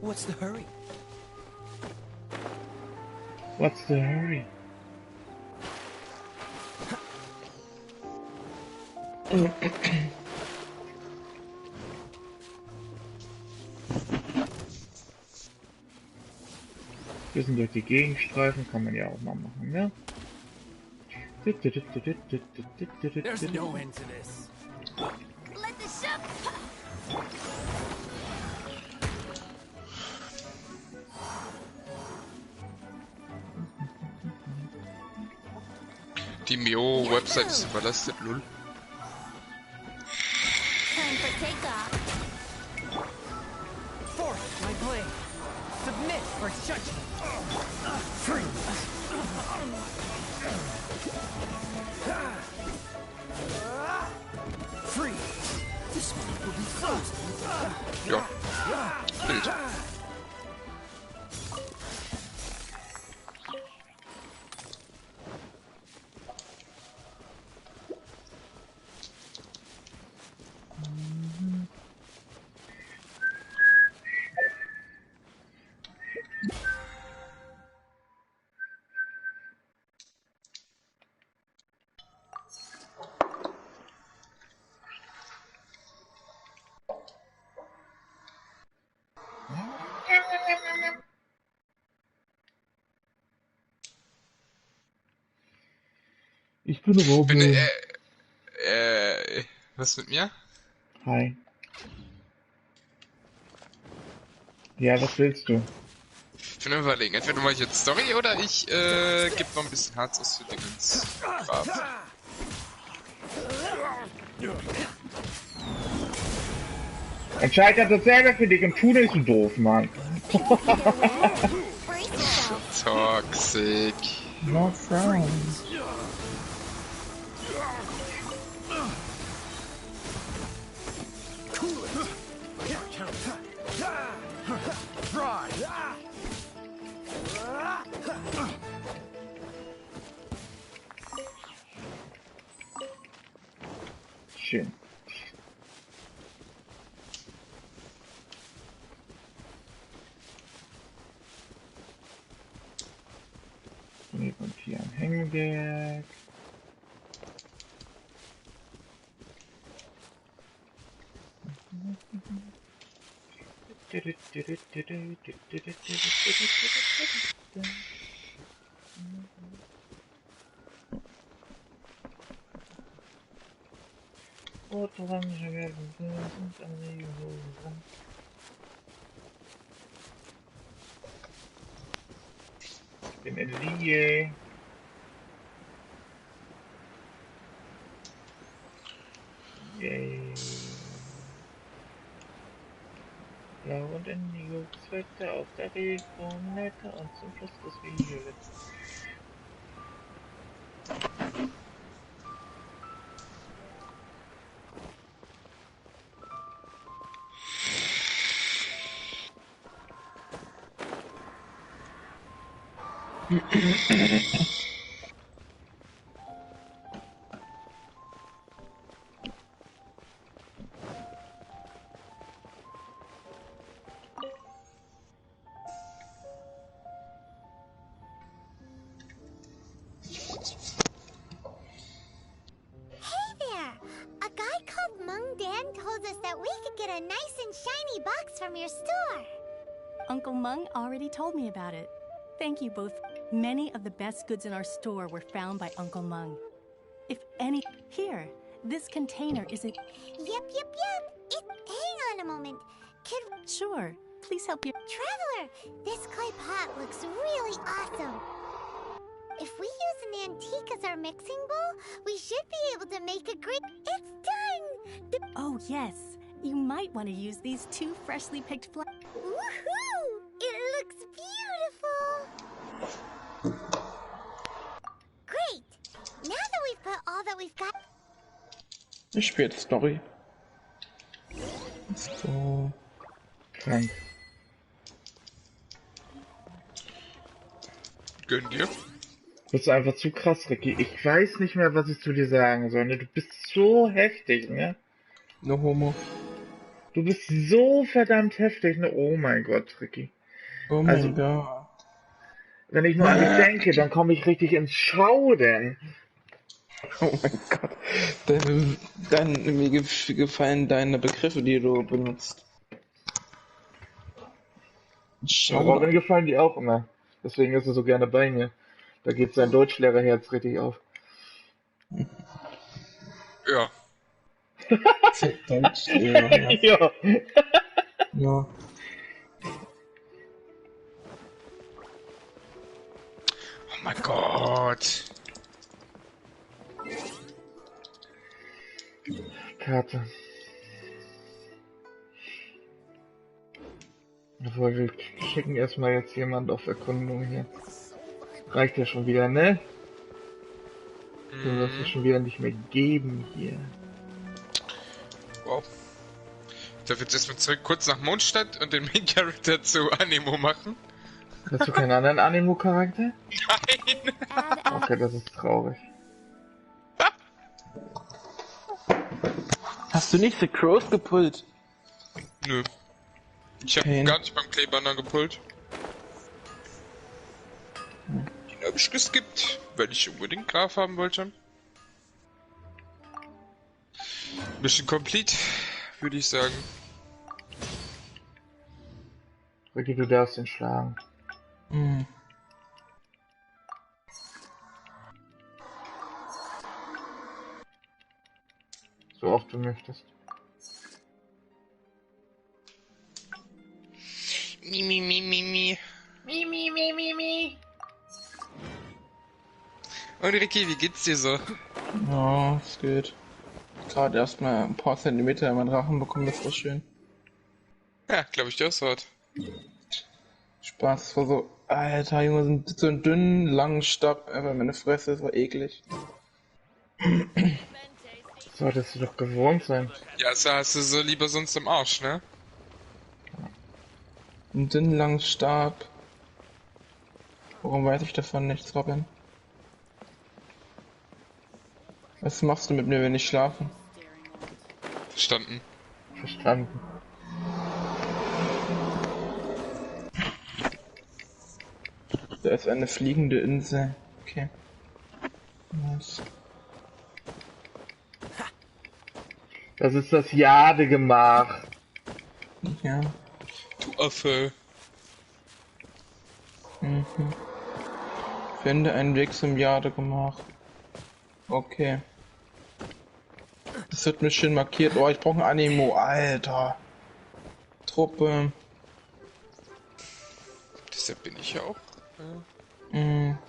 What's the hurry? What's the hurry? Bisschen durch die Gegend streifen kann man ja auch mal machen, ne? There's no end to this. Let the ship. Die Mio-Website ist überlastet, lul. Time for takeoff. Force my blade. Submit for judgment. Freeze. This one will be frozen. Ja. Bild. Ich bin Robin. Was mit mir? Hi. Ja, was willst du? Ich bin am überlegen, entweder mache ich jetzt Story oder ich gebe noch ein bisschen Harz aus für Dingens. Grab. Entscheid das selber für dich und tu nicht so doof, Mann. Toxic. No frowns. Schön. Und hier ein Hängeberg. Orange werden sind an die Hosen. Ich bin in Liege. Yay. Blau und Indigo, Zweite auf der Regenbogenleiter und zum Schluss das Violett. told us that we could get a nice and shiny box from your store. Uncle Mung already told me about it. Thank you both. Many of the best goods in our store were found by Uncle Mung. If any... Here, this container isn't... Yep. Hang on a moment. Could... Sure. Please help your... Traveler, this clay pot looks really awesome. If we use an antique as our mixing bowl, we should be able to make a great... It's done! Oh, yes. You might want to use these 2 freshly picked flowers. Woohoo! It looks beautiful! Great! Now that we've put all that we've got... Ich spiele jetzt Story. So. Krank. Gönn dir. Du bist einfach zu krass, Ricky. Ich weiß nicht mehr, was ich zu dir sagen soll. Ne? Du bist so heftig, ne? No homo. Du bist so verdammt heftig, ne? Oh mein Gott, Ricky. Oh mein Gott. Wenn ich nur an dich denke, dann komme ich richtig ins Schaudern. Oh mein Gott. Mir gefallen deine Begriffe, die du benutzt. Robin gefallen die auch immer. Deswegen ist er so gerne bei mir. Da geht sein Deutschlehrerherz richtig auf. Ja. Deutschlehrerherz. Ja. Ja. Oh mein Gott. Karte. Obwohl, wir schicken erstmal jetzt jemand auf Erkundung hier. Reicht ja schon wieder, ne? Du wirst es schon wieder nicht mehr geben hier. Wow. Ich darf jetzt erstmal zurück kurz nach Mondstadt und den Main Character zu Anemo machen. Hast du keinen anderen Anemo-Charakter? Nein! Okay, das ist traurig. Hast du nicht The Crows gepullt? Nö. Ich hab gar nicht beim Kleebanner gepullt. Den hab ich geskippt, weil ich unbedingt Graf haben wollte. Mission complete, würde ich sagen. Ricky, du darfst ihn schlagen. Mhm. So oft du möchtest. Mi. Und Ricky, wie geht's dir so? Ja, es geht. Gerade erstmal ein paar Zentimeter in meinen Rachen bekommen, das war schön. Ja, glaube ich, das hat. Spaß, das war so, alter Junge, so einen dünnen, langen Stab, einfach meine Fresse, das war eklig. Solltest du doch gewohnt sein. Ja, so hast du so lieber sonst im Arsch, ne? Einen dünnen, langen Stab. Warum weiß ich davon nichts, Robin? Was machst du mit mir, wenn ich schlafe? Verstanden. Verstanden. Da ist eine fliegende Insel. Okay. Nice. Das ist das Jadegemach. Ja. Du Affe. Mhm. Finde einen Weg zum Jadegemach. Okay. Das wird mir schön markiert. Oh, ich brauche ein Animo. Alter. Truppe. Deshalb bin ich ja auch.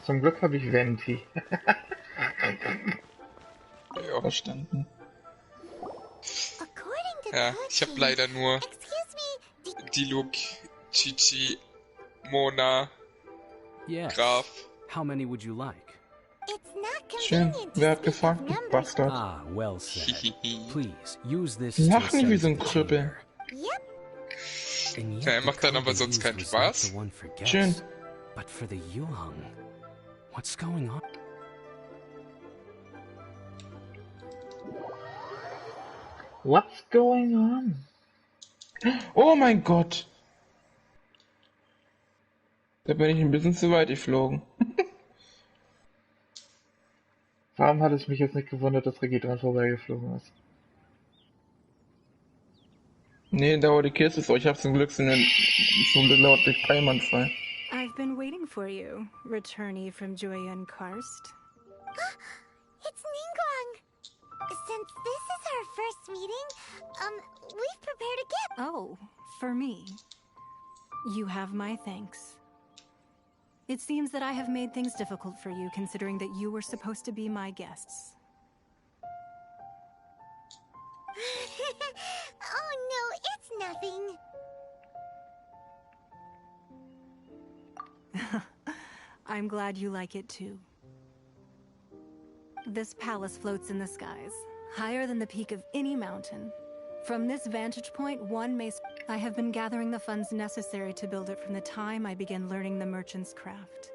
Zum Glück habe ich Venti. Ja. Verstanden. According to Ja, ich habe leider nur Excuse me, Diluk, Chichi, Mona, Yes. Graf. How many would you like? it's not Schön. convenient to Wer hat speak of gefragt, du numbers. Bastard? Ah, well said. Hihihi. Please, use this Lach to nicht wie ascend so ein to the Krüppel. chamber. Yep. And Ja, yet the macht dann code aber they sonst used keinen was not Spaß. the one for guests, Schön. but for the Yuhong. What's going on? What's going on? Oh mein Gott. Da bin ich ein bisschen zu weit geflogen. Warum hat es mich jetzt nicht gewundert, dass Regie dran vorbeigeflogen ist? Nee, da wo die Kiste ist, ich hab zum Glück so laut durch Peimann-Fall. I've been waiting for you, returnee from Joyun Karst. It's Ningguang. Since this is our first meeting, we've prepared a gift. Oh, for me. You have my thanks. It seems that I have made things difficult for you, considering that you were supposed to be my guests. Oh no, it's nothing. I'm glad you like it too. This palace floats in the skies, higher than the peak of any mountain. From this vantage point, one may... I have been gathering the funds necessary to build it from the time I began learning the merchant's craft.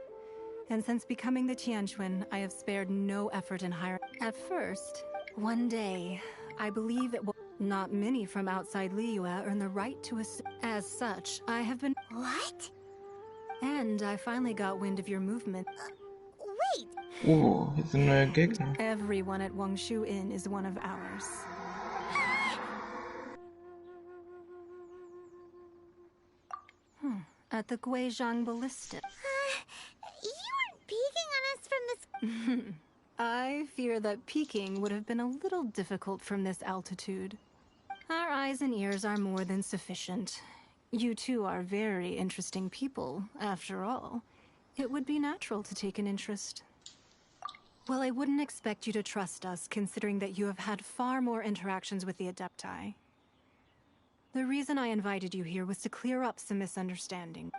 And since becoming the Tianquan, I have spared no effort in hiring... At first, one day, I believe it will... Not many from outside Liyue earn the right to as such, I have been... What? And I finally got wind of your movement. Wait! Oh, hier sind neue Gegner. Everyone at Wangshu Inn is one of ours. At the Guizhang Ballistic. You weren't peeking on us from this... I fear that peeking would have been a little difficult from this altitude. Our eyes and ears are more than sufficient. You two are very interesting people, after all. It would be natural to take an interest. Well, I wouldn't expect you to trust us, considering that you have had far more interactions with the Adepti. The reason I invited you here was to clear up some misunderstanding.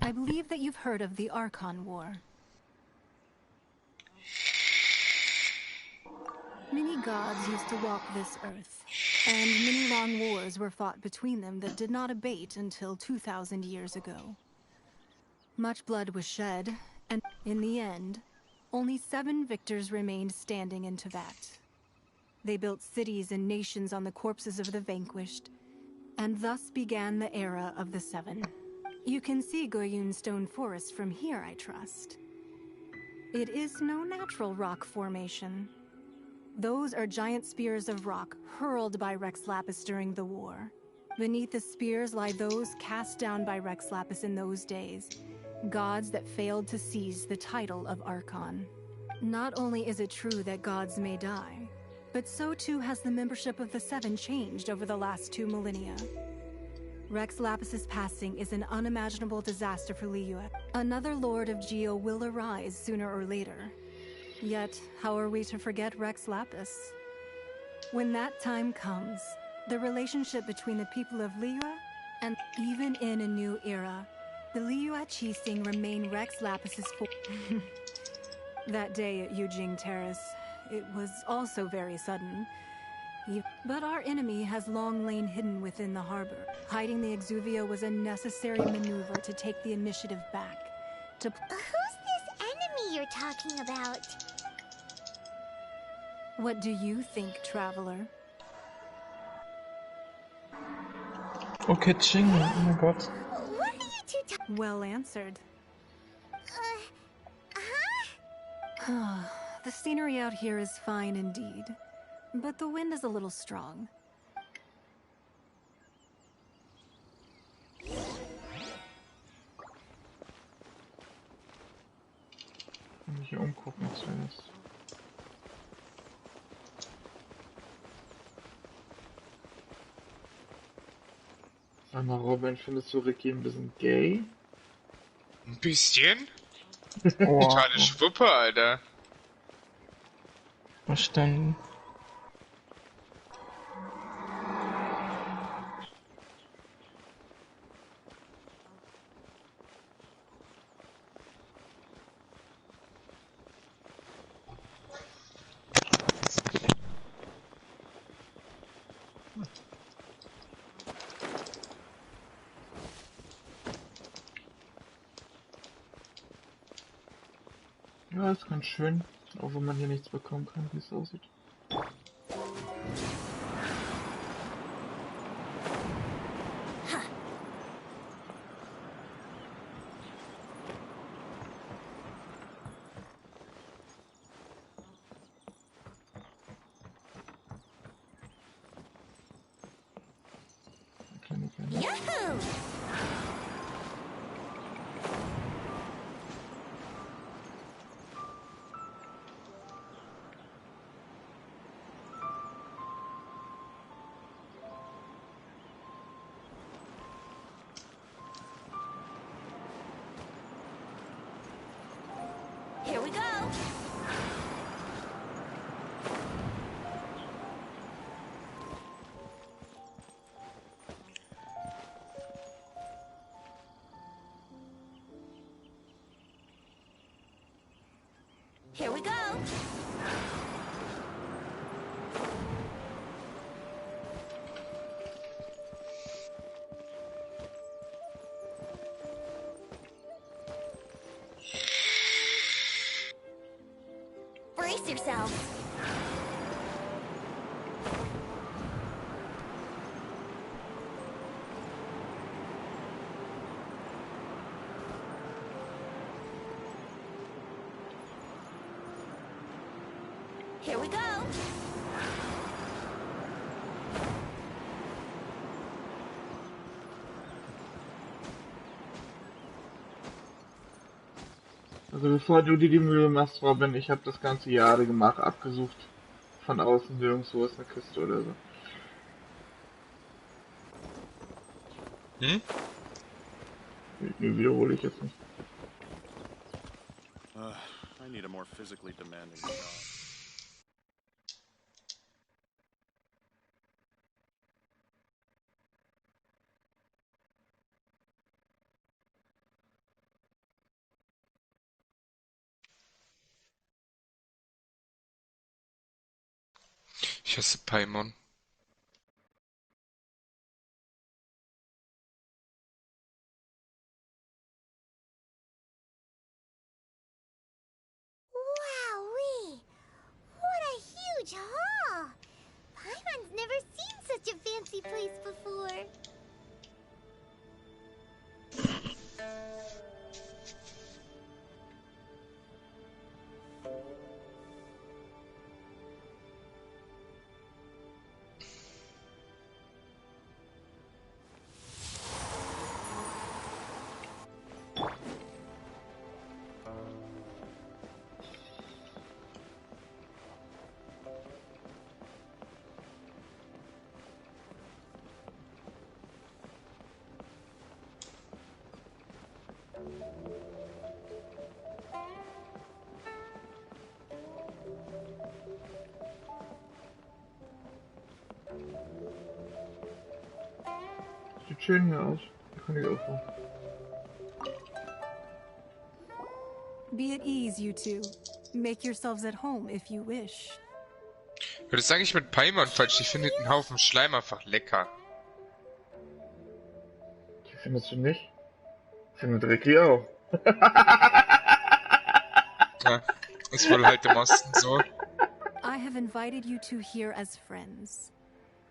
I believe that you've heard of the Archon War. Many gods used to walk this earth, and many long wars were fought between them that did not abate until 2,000 years ago. Much blood was shed, and in the end, only 7 victors remained standing in Tibet. They built cities and nations on the corpses of the vanquished, and thus began the era of the 7. You can see Goyun Stone Forest from here, I trust. It is no natural rock formation. Those are giant spears of rock hurled by Rex Lapis during the war. Beneath the spears lie those cast down by Rex Lapis in those days, gods that failed to seize the title of Archon. Not only is it true that gods may die, but so too has the membership of the 7 changed over the last 2 millennia. Rex Lapis's passing is an unimaginable disaster for Liyue. Another Lord of Geo will arise sooner or later. Yet, how are we to forget Rex Lapis? When that time comes, the relationship between the people of Liyue and even in a new era, the Liyue Qixing remain Rex Lapis's That day at Yujing Terrace, it was also very sudden. But our enemy has long lain hidden within the harbor. Hiding the Exuvia was a necessary maneuver to take the initiative back. Who's this enemy you're talking about? What do you think, Traveler? Okay, Ching, oh mein Gott. What are you two Well answered. The scenery out here is fine indeed, but the wind is a little strong. Ich muss hier umgucken zuerst. Sag mal, Robin, findest du Ricky ein bisschen gay? Ein bisschen? Oh, Totale Schwuppe, Alter. verstanden. Ja, ist ganz schön. Auch wenn man hier nichts bekommen kann, wie es aussieht. Yahoo! Here we go. Here we go. Brace yourselves. Here we go. Also bevor du dir die Mühe machst, Robin, ich habe das ganze Jade gemacht, abgesucht. Von außen nirgendwo ist eine Kiste oder so. Hm? Nee, wiederhole ich jetzt nicht. I need a more physically demanding job. Ich hasse Paimon. Wowee! What a huge hall! Paimon's never seen such a fancy place before. Sieht schön hier aus. Kann ich auch so. Be at ease, you two. Make yourselves at home if you wish. Ja, das sage ich mit Paimon falsch. Ich finde den Haufen Schleim einfach lecker. Die findest du nicht? Findet Ricky auch. Ja, ist wohl halt im Osten so. I have invited you two here as friends.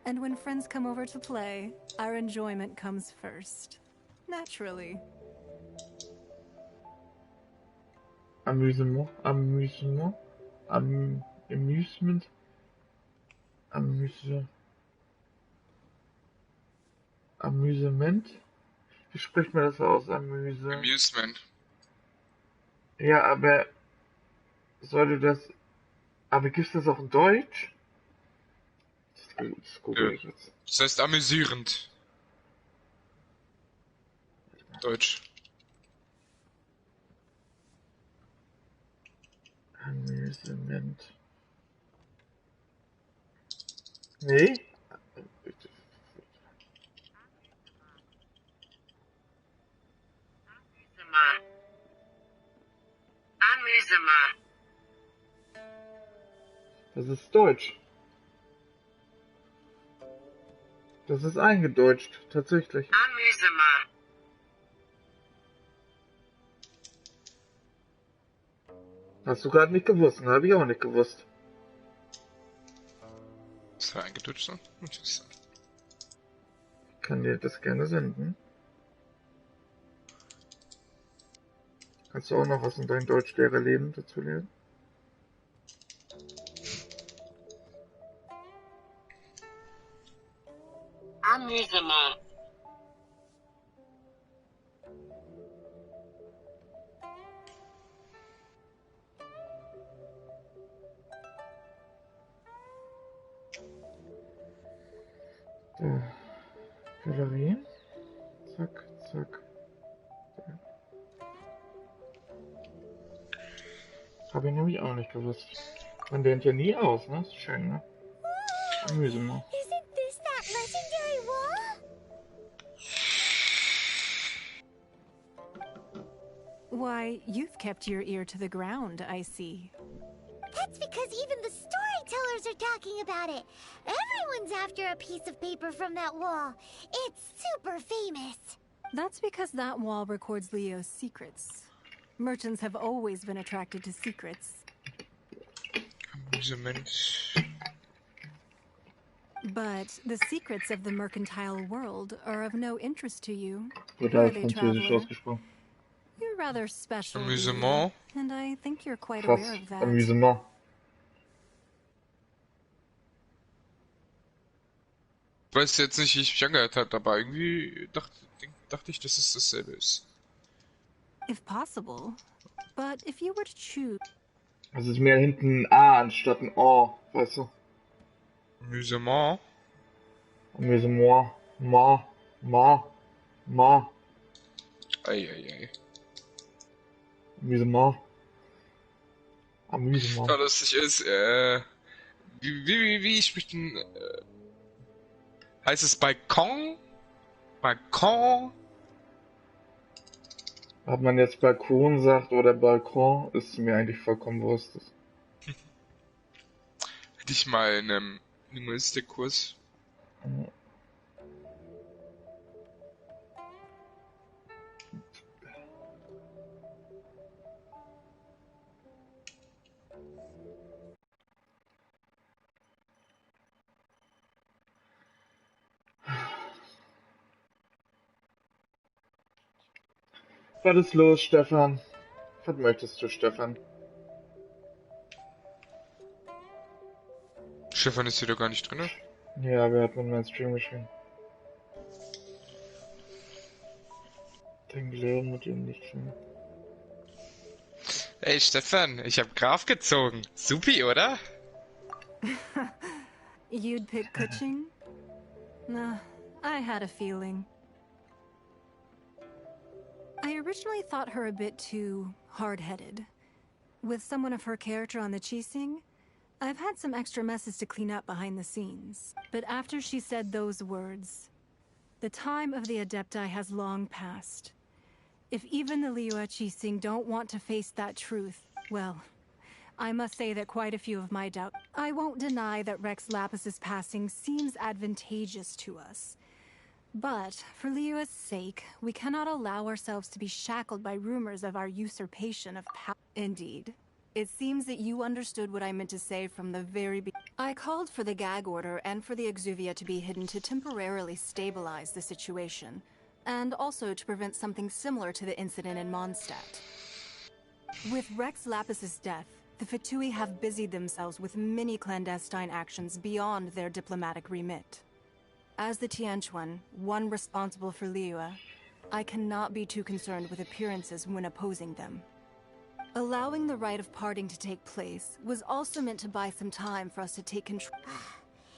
And when friends come over to play, our enjoyment comes first. Naturally. Amusement. Amüsement? Wie spricht man das aus? Amusement. Ja, aber sollte das... Aber gibt's das auch in Deutsch? Das google ich jetzt. Das heißt amüsierend. Deutsch. Amüsement. Nee? Amüsement. Das ist Deutsch. Das ist eingedeutscht, tatsächlich. Amüsement. Hast du gerade nicht gewusst, ne? Habe ich auch nicht gewusst. Ist er eingedeutscht so? Interessant. Ich kann dir das gerne senden. Kannst du auch noch was in deinem Deutschlehrerleben dazu lernen? Amüsement. Galerie. Zack, zack. Habe ich nämlich auch nicht gewusst. Man lernt ja nie aus, ne? Ist schön, ne? Amüsement. Isn't this that legendary wall? Why, you've kept your ear to the ground, I see. That's because even the storytellers are talking about it. Everyone's after a piece of paper from that wall. It's super famous. That's because that wall records Leo's secrets. Merchants have always been attracted to secrets. Amüsement. But the secrets of the mercantile world are of no interest to you. Wird Are auf they, Französisch traveler? ausgesprochen. You're rather special, Amüsement. Leo, and I think you're quite Krass. aware of that. Amüsement. Ich weiß jetzt nicht, wie ich mich angehört habe, aber irgendwie dachte ich, dass es dasselbe ist. If possible. But if you were to choose... Es ist mehr hinten ein A anstatt ein O, weißt du? Amüsement. Amüsement. Ma. Eieiei. Amüsement. Da lustig ist, wie spricht denn, heißt es Balkon? Balkon? Ob man jetzt Balkon sagt oder Balkon, ist mir eigentlich vollkommen wurscht. Hätte ich mal in einem Linguistikkurs. Was ist los, Stefan? Was möchtest du, Stefan? Stefan ist hier doch gar nicht drin. Ja, wer hat mit meinem Stream geschrieben? Den Glauben mit ihm nicht schön. Ey Stefan, ich hab Graf gezogen. Supi, oder? You'd pick Kuching? Nah, I had a feeling. I originally thought her a bit too hard-headed. With someone of her character on the Qixing, I've had some extra messes to clean up behind the scenes. But after she said those words, the time of the Adepti has long passed. If even the Liyue Qixing don't want to face that truth, well, I must say that quite a few of my doubts. I won't deny that Rex Lapis's passing seems advantageous to us. But, for Liyue's sake, we cannot allow ourselves to be shackled by rumors of our usurpation of power. Indeed. It seems that you understood what I meant to say from the very beginning. I called for the gag order and for the Exuvia to be hidden to temporarily stabilize the situation, and also to prevent something similar to the incident in Mondstadt. With Rex Lapis's death, the Fatui have busied themselves with many clandestine actions beyond their diplomatic remit. As the Tianquan, one responsible for Liyue, I cannot be too concerned with appearances when opposing them. Allowing the rite of parting to take place was also meant to buy some time for us to take control.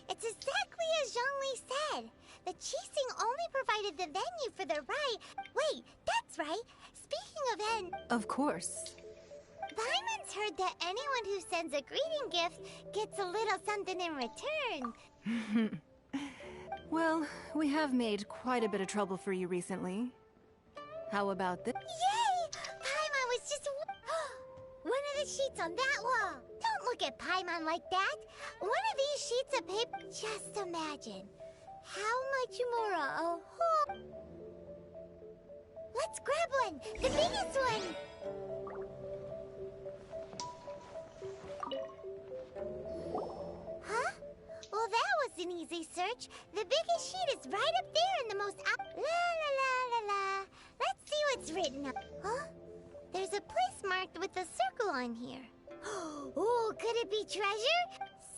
It's exactly as Zhongli said. The Qixing only provided the venue for the rite. Wait, that's right. Speaking of end... Of course. Paimon's heard that anyone who sends a greeting gift gets a little something in return. Well, we have made quite a bit of trouble for you recently. How about this? Yay! Paimon was just... One of the sheets on that wall. Don't look at Paimon like that. One of these sheets of paper... Just imagine. How much more a whole... Let's grab one! The biggest one! Huh? Well, that was an easy search. The biggest sheet is right up there in the most... La la la la la. Let's see what's written up. Huh? There's a place marked with a circle on here. Oh, could it be treasure?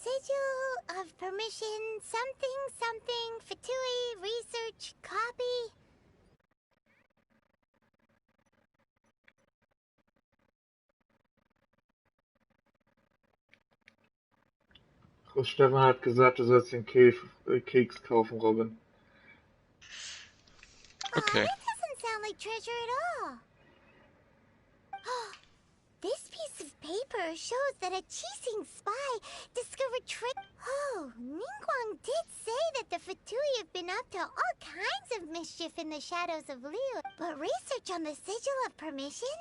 Sigil of permission, something, something, Fatui, research, copy. Groß Stefan hat gesagt, du sollst den Keks kaufen, Robin. Okay. That doesn't sound like treasure at all. This piece of paper shows that a Qixing spy discovered Oh, Ningguang did say that the Fatui have been up to all kinds of mischief in the shadows of Liyue. But research on the Sigil of Permission?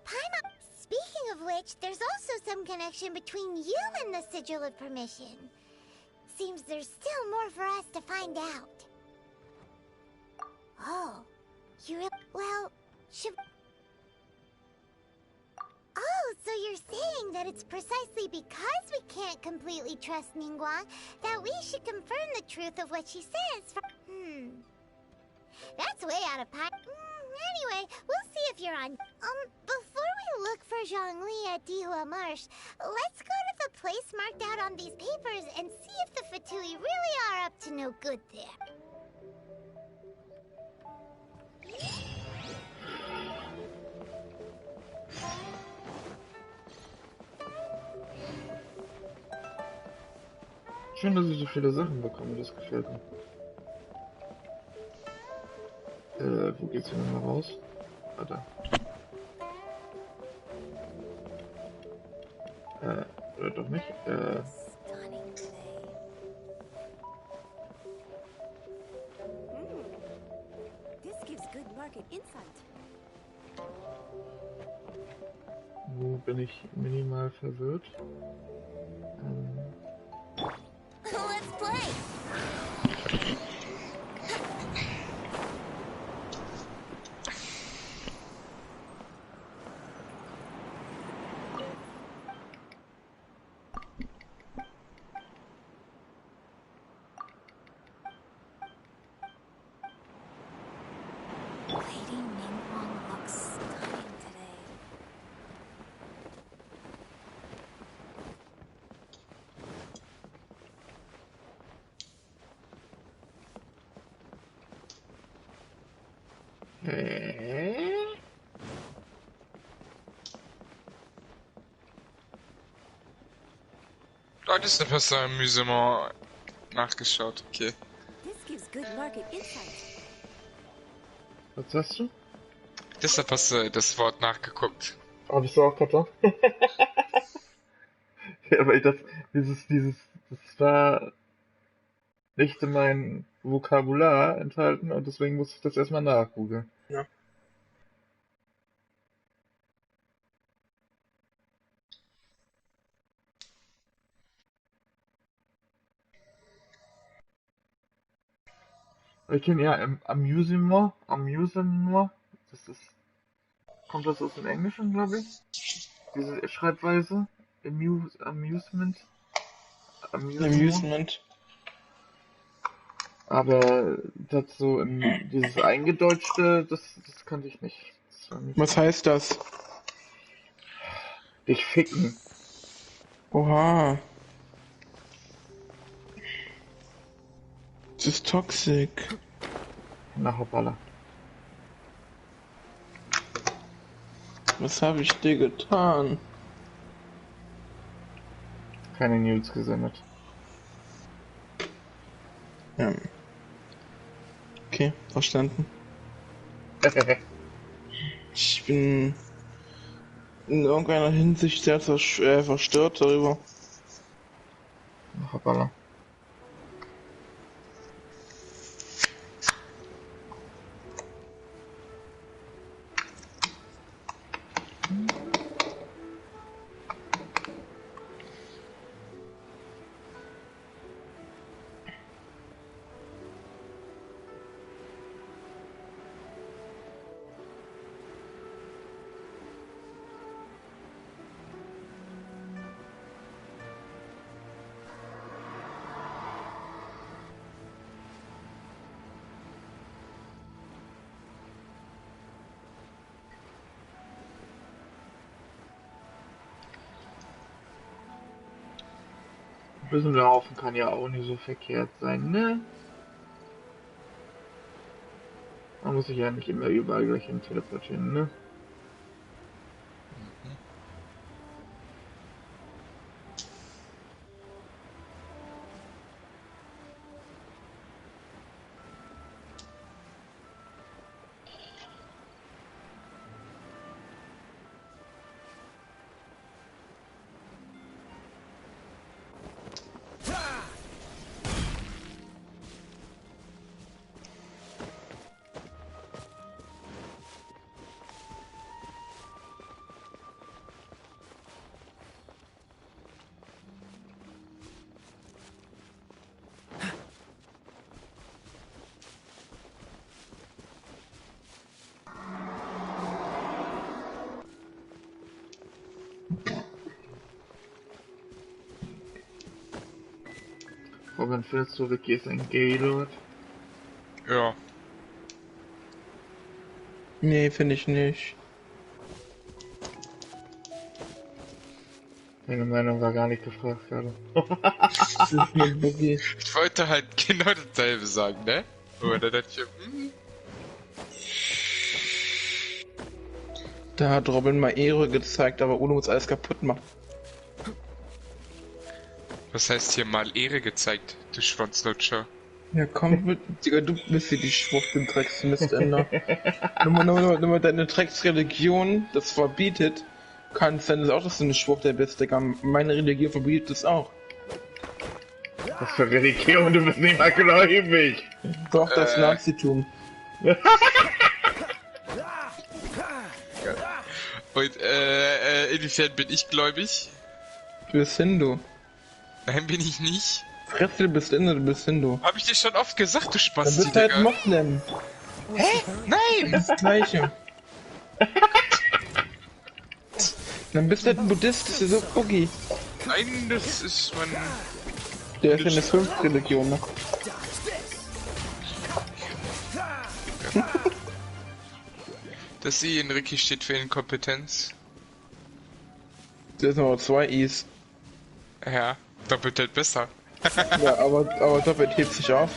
Paimon... Speaking of which, there's also some connection between you and the Sigil of Permission. Seems there's still more for us to find out. Oh, well, should... Oh, so you're saying that it's precisely because we can't completely trust Ningguang that we should confirm the truth of what she says. That's way out of pocket. Anyway, we'll see if you're on. Before we look for Zhongli at Dihua Marsh, let's go to the place marked out on these papers and see if the Fatui really are up to no good there. Schön, dass ich so viele Sachen bekomme, das gefällt mir. Wo geht's hier nochmal raus? Ah, da. Oder doch nicht? This gives good market insight. Wo bin ich minimal verwirrt? Let's play! Lady Ningguang looks stunning today. Dort ist der Pastor Amüsement nachgeschaut, okay. This gives good market insight. Was sagst du? Deshalb hast du das Wort nachgeguckt. Hab ich so auch Karton? Ja, weil das war nicht in meinem Vokabular enthalten und deswegen musste ich das erstmal nachgoogeln. Ja. Ich kenne ja Amusement. Das ist, kommt das aus dem Englischen, glaube ich? Diese Schreibweise. Amusement. Amusement. Aber dazu dieses Eingedeutschte, das kannte ich nicht. Was heißt das? Dich ficken. Oha. Das ist toxisch. Na hoppala. Was habe ich dir getan? Keine News gesendet. Ja. Okay, verstanden. Ich bin in irgendeiner Hinsicht sehr verstört darüber. Na hoppala. Müssen wir laufen kann ja auch nicht so verkehrt sein, ne? Man muss sich ja nicht immer überall gleich hin teleportieren, ne? Robin, findest du, Ricky ist ein Gaylord? Ja. Nee, finde ich nicht. Deine Meinung war gar nicht gefragt gerade. Ich wollte halt genau dasselbe sagen, ne? Aber dann dachte ich, Da hat Robin mal Ehre gezeigt, aber Uno muss alles kaputt machen. Was heißt hier mal Ehre gezeigt, du Schwanzlutscher? Ja komm, Digga, du bist hier die Schwuchtel Drecksmistender. Nur deine Drecksreligion das verbietet, kann es sein, dass auch, dass du eine Schwuchtel bist, Digga. Meine Religion verbietet es auch. Was für Religion? Du bist nicht mal gläubig. Doch, das Nazitum. Und, inwiefern bin ich gläubig? Du bist Hindu. Nein, bin ich nicht. Fresse, du bist Hindu, du bist Hindu. Hab ich dir schon oft gesagt, du Spasti, Dann bist du halt Moslem. Hä? Nein! Das Gleiche. Dann bist du halt ein Buddhist, das ist so Boogie. Nein, das ist mein... Der ist ja eine 5. Religion, ne? Das I in Ricky steht für Inkompetenz. Das sind aber 2 Is. Ja, doppelt halt besser. Ja, aber doppelt hebt sich auf.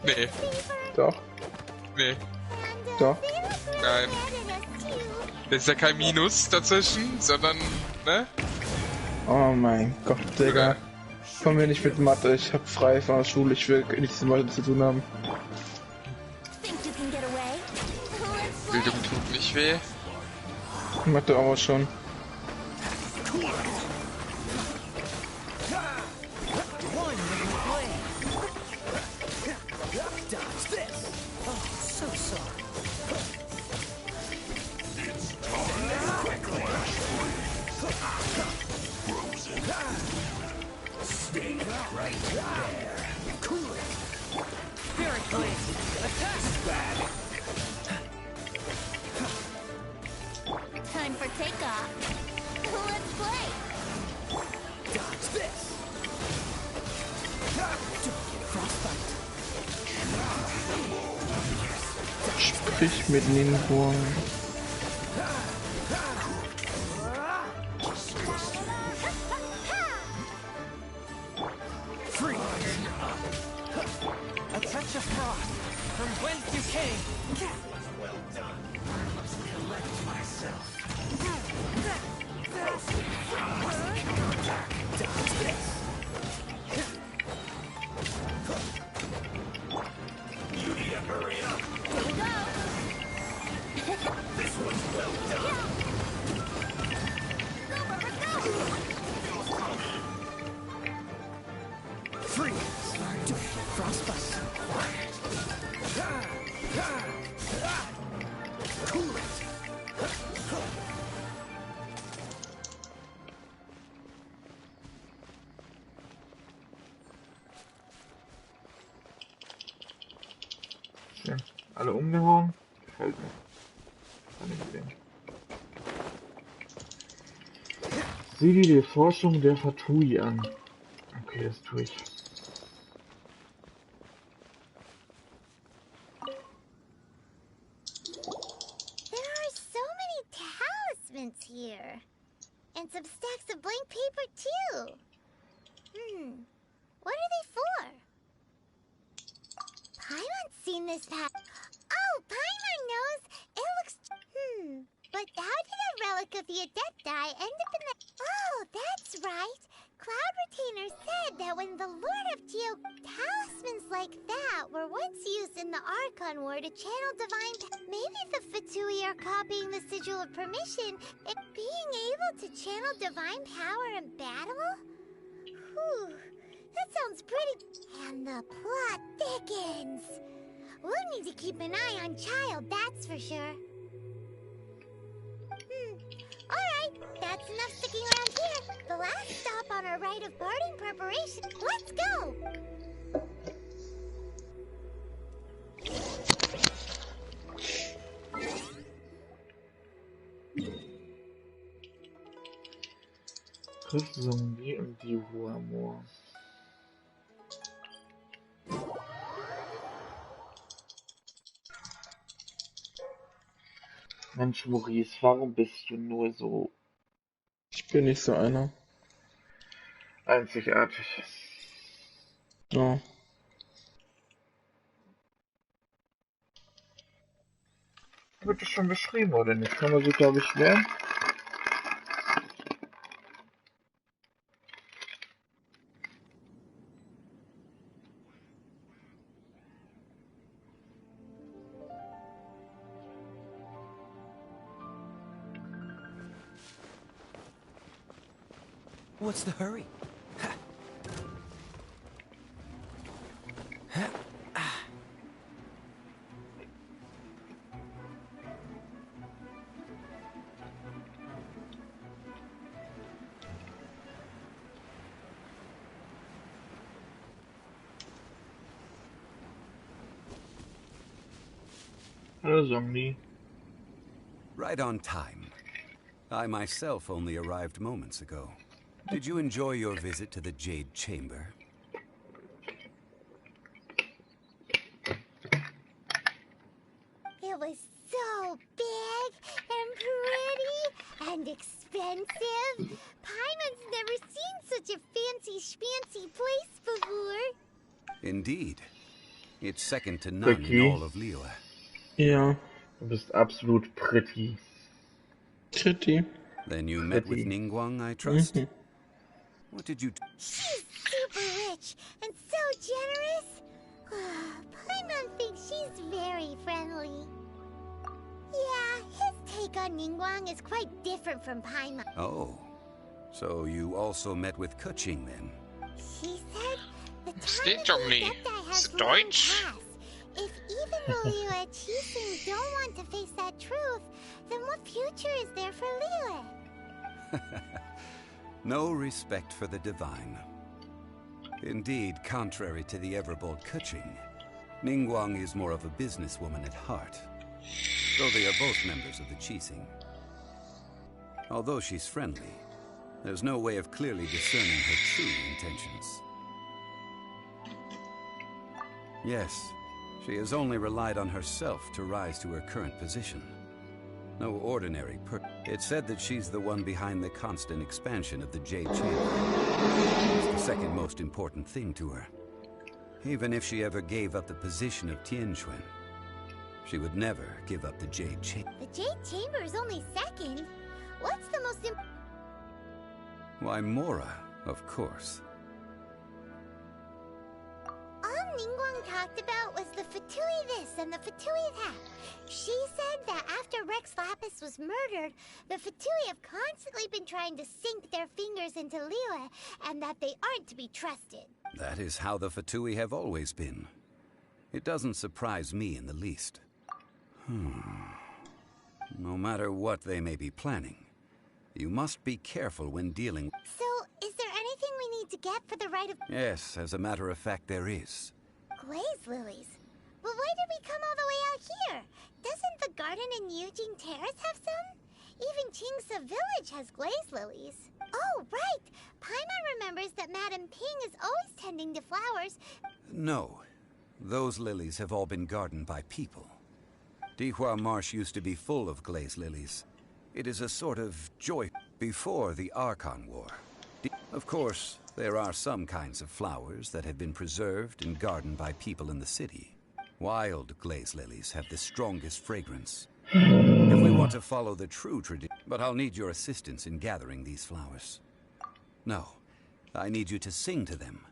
Nee. Doch. Nee. Doch. Nein. Das ist ja kein Minus dazwischen, sondern, ne? Oh mein Gott, Digga. Komm mir nicht mit Mathe, ich hab frei von der Schule, ich will nichts mit Mathe zu tun haben. Bildung tut nicht weh. Mathe aber schon. Spirit Blade! Attack! Bad! Time for takeoff. Let's play. Dodge this! Don't get frostbite. Sprich mit Ningguang. Freeze! A touch of frost from whence you came. Well done. I must collect myself. Dodge this. You need to hurry up. Here we go. This one's well done. Go, Bubba, go. Freeze! Don't get frostbite. Cool it. Ja, alle umgehauen. Gefällt mir. Kann ich sehen. Sieh dir die Forschung der Fatui an. Okay, das tue ich. There are so many talismans here. And some stacks of blank paper, too. What are they for? Paimon's seen this pack. Oh, Paimon knows. It looks... But how did a relic of the Adepti end up in the... Oh, that's right. Cloud Retainer said that when the Lord of Geo... Talismans like that were once used in the Archon War to channel divine... Maybe the Fatui are copying the Sigil of Permission and being able to channel divine power in battle? Whew. That sounds pretty... And the plot thickens. We'll need to keep an eye on Child, that's for sure. Alright, that's enough sticking around here. The last stop on our rite of parting preparation. Let's go! Triff Zombie und die Huamor. Mensch, Maurice, warum bist du nur so Ich bin nicht so einer. einzigartig? Ja. Wird das schon beschrieben, oder nicht? Kann man sich, glaube ich, lernen. What's the hurry? Ha. Ha. Ah. Hallo, Zombie. Right on time. I myself only arrived moments ago. Did you enjoy your visit to the Jade Chamber? It was so big and pretty and expensive. Paimon's never seen such a fancy place before. Indeed. It's second to none in all of Liyue. Ja. Du bist absolut pretty. Pretty. Then you met with Ningguang, I trust? What did you... She's super rich and so generous. Paimon thinks she's very friendly. Yeah, his take on Ningguang is quite different from Paimon. Oh. So you also met with Keqing then? She said the Steht time doch of the nicht. Adepti Ist has long Deutsch. passed. If even the Liyue Qixing don't want to face that truth, then what future is there for Liyue? No respect for the divine. Indeed, contrary to the ever-bold Keqing, Ningguang is more of a businesswoman at heart, though they are both members of the Qixing. Although she's friendly, there's no way of clearly discerning her true intentions. Yes, she has only relied on herself to rise to her current position. No ordinary It's said that she's the one behind the constant expansion of the Jade Chamber. It's the second most important thing to her. Even if she ever gave up the position of Tianquan, she would never give up the Jade Chamber. The Jade Chamber is only second. What's the most Why, Mora, of course. All Ningguang talked about was the Fatui this and the Fatui that. She said that after Rex Lapis was murdered, the Fatui have constantly been trying to sink their fingers into Liyue, and that they aren't to be trusted. That is how the Fatui have always been. It doesn't surprise me in the least. No matter what they may be planning, you must be careful when dealing. So, is there anything we need to get for the right of... Yes, as a matter of fact, there is. Glaze lilies? But why did we come all the way out here? Doesn't the garden in Yujing Terrace have some? Even Qingse Village has glaze lilies. Oh, right! Paimon remembers that Madame Ping is always tending to flowers. No. Those lilies have all been gardened by people. Dihua Marsh used to be full of glaze lilies. It is a sort of joy before the Archon War. Of course, there are some kinds of flowers that have been preserved and gardened by people in the city. Wild glaze lilies have the strongest fragrance. If we want to follow the true tradition... But I'll need your assistance in gathering these flowers. No, I need you to sing to them.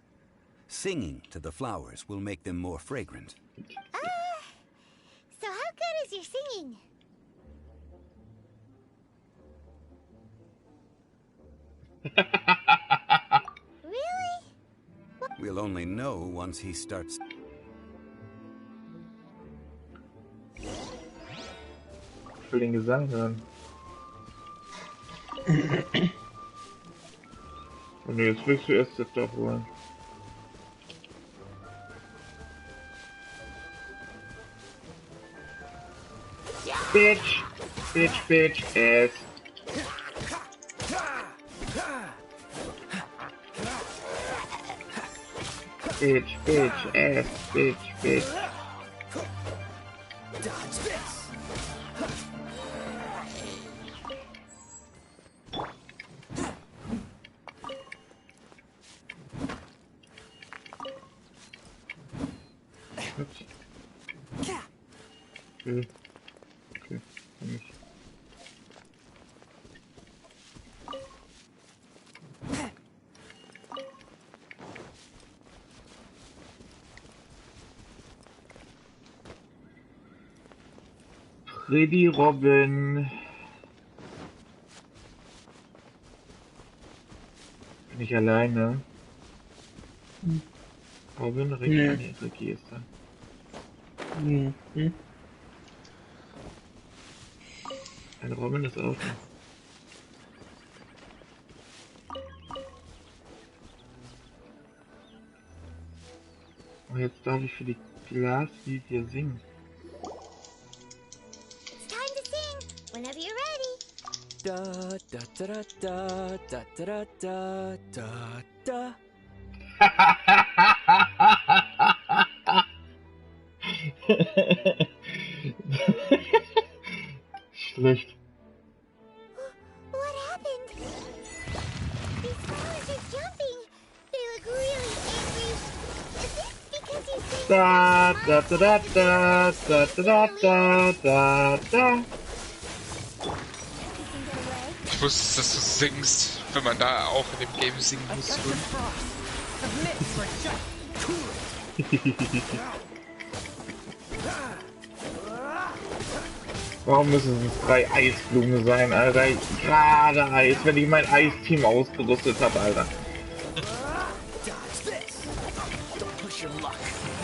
Singing to the flowers will make them more fragrant. So how good is your singing? Really? We'll only know once he starts... Ich will den Gesang hören. Und jetzt willst du erst das doch holen. Bitch! Bitch, bitch, ass. Bitch, bitch, ass, bitch, bitch. Dodge this. Ups. Okay. Okay, kann ich. Freddy Robin. Bin ich alleine? Robin, Ricky ist da. Ein Robin ist auch da. Und jetzt darf ich für die Glaslilie singen. It's time to sing, whenever you're ready. Da da da da da da da da da. Schlecht. What happened? These flowers are jumping. They look really angry. Is this because you sang Da da da da da da da da da. Ich wusste, dass du singst, wenn man da auch in dem Game singen muss. Warum müssen es 3 Eisblumen sein, Alter? Gerade Eis, wenn ich mein Eisteam ausgerüstet habe, Alter.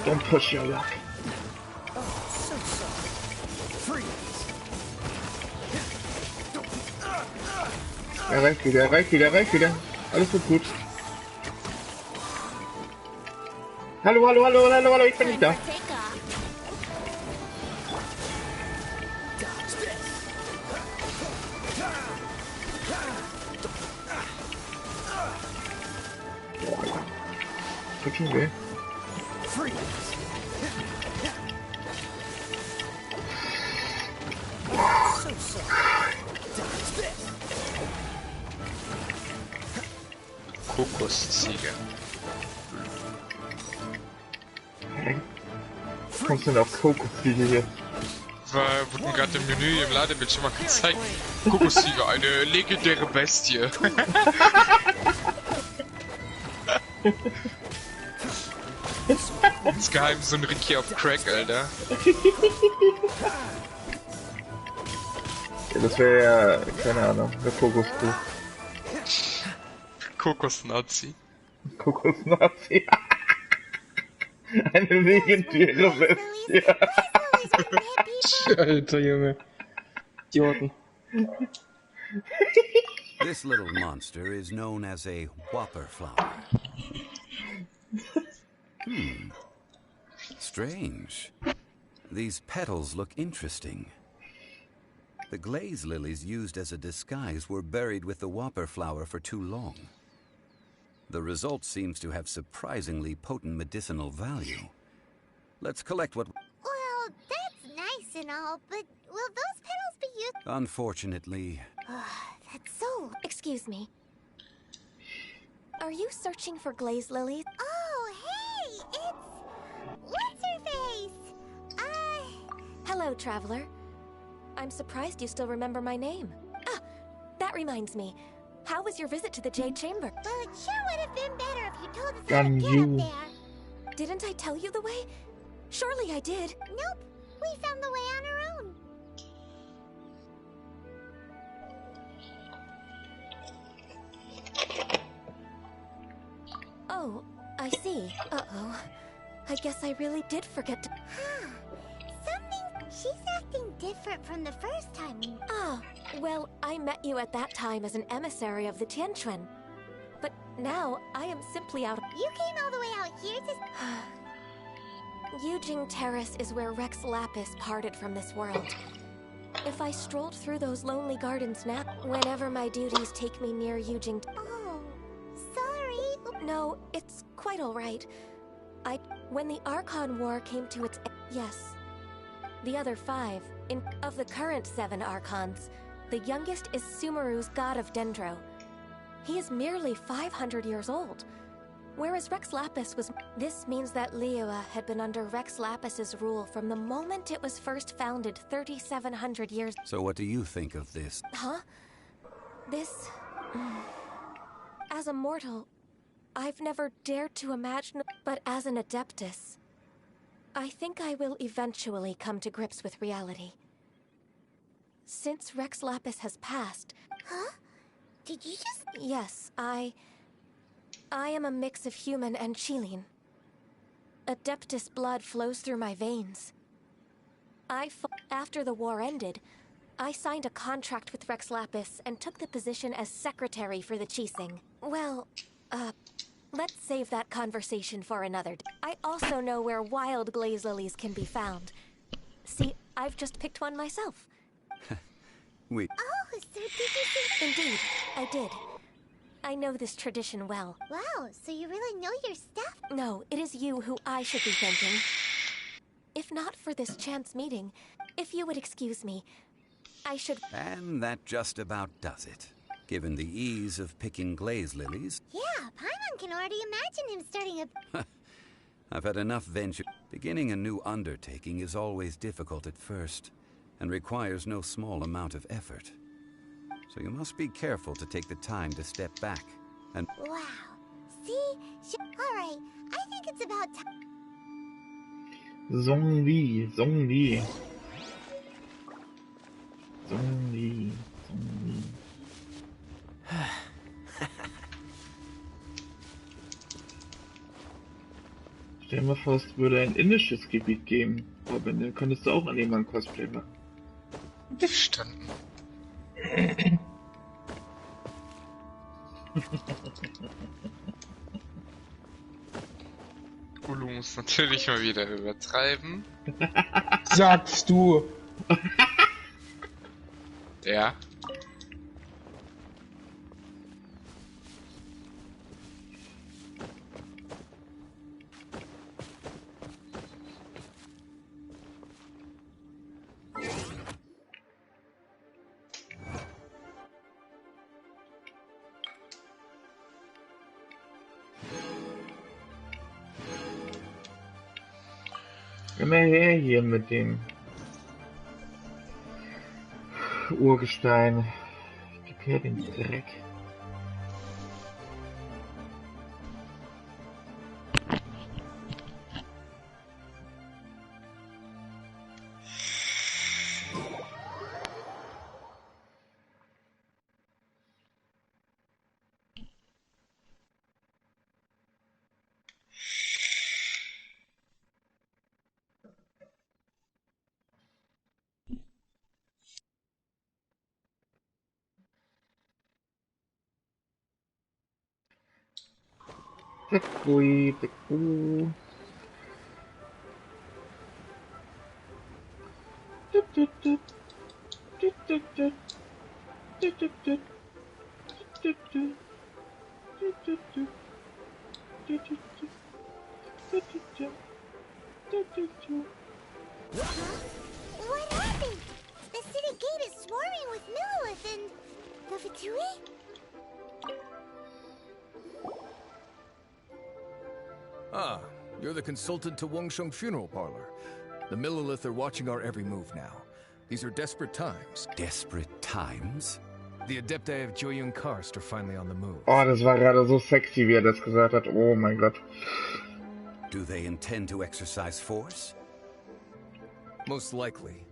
Don't push your luck. Er reicht wieder, er reicht wieder, er reicht wieder. Alles wird gut. Hallo, hallo, hallo, hallo, hallo, ich bin nicht da. Tut schon weh. Kokosziege. Kommst du denn auf Kokosziege hier? Wurden gerade im Menü im Ladebildschirm mal gezeigt. Kokosziege, eine legendäre Bestie. Insgeheim so ein Ricky auf Crack, Alter. Ja, das wäre ja, keine Ahnung, eine Kokoskuh. Kokosnazi. Kokosnazi. Eine legendäre Bestie. Alter Junge. Idioten. This little monster is known as a whopper flower. Strange. These petals look interesting. The glaze lilies used as a disguise were buried with the whopper flower for too long. The result seems to have surprisingly potent medicinal value. Let's collect what... Well, that's nice and all, but will those petals be used? Unfortunately... That's so... Excuse me. Are you searching for glaze lilies? Oh, hey! It's... What's-her-face? Hello, traveler. I'm surprised you still remember my name. Ah, that reminds me. How was your visit to the Jade Chamber? Well, it sure would have been better if you told us Damn how to get you. up there. Didn't I tell you the way? Surely I did. Nope. We found the way on our own. Oh, I see. Uh-oh. I guess I really did forget to... She's acting different from the first time. Ah, well, I met you at that time as an emissary of the Tianquan. But now, I am simply out of... You came all the way out here to... Yujing Terrace is where Rex Lapis parted from this world. If I strolled through those lonely gardens now, whenever my duties take me near Yujing... Oh, sorry. No, it's quite all right. When the Archon War came to its... Yes. The other 5, of the current 7 Archons, the youngest is Sumeru's god of Dendro. He is merely 500 years old, whereas Rex Lapis was... This means that Liyue had been under Rex Lapis's rule from the moment it was first founded 3,700 years... So what do you think of this? Huh? This... As a mortal, I've never dared to imagine... But as an Adeptus... I think I will eventually come to grips with reality. Since Rex Lapis has passed... Huh? Did you just... Yes, I am a mix of human and Qilin. Adeptus blood flows through my veins. After the war ended, I signed a contract with Rex Lapis and took the position as secretary for the Qixing. Well, let's save that conversation for another day. I also know where wild glaze lilies can be found. See, I've just picked one myself. We... Oh, so did you see... Indeed, I did. I know this tradition well. Wow, so you really know your stuff? No, it is you who I should be thanking. If not for this chance meeting, if you would excuse me, I should... And that just about does it. Given the ease of picking glaze lilies... Yeah, Paimon can already imagine him starting a... I've had enough venture. Beginning a new undertaking is always difficult at first, and requires no small amount of effort. So you must be careful to take the time to step back, and... Wow. See? Alright, I think it's about time... Zhongli. Stell dir mal vor, es würde ein indisches Gebiet geben. Robin, dann könntest du auch an jemanden Cosplay machen. Verstanden. Ulu muss natürlich mal wieder übertreiben. Sagst du. Ja. Immer her hier mit dem Urgestein. Gib her den Dreck. The Kui, the Ku. What happened? The city gate is swarming with Millilith and... the Fatui? Ah, you're the consultant to Wangsheng Funeral Parlor. The Millilith are watching our every move now. These are desperate times. Desperate times? The Adepti of Joyun Karst are finally on the move. Oh, das war gerade so sexy, wie das gesagt hat. Oh mein Gott. Do they intend to exercise force? Most likely.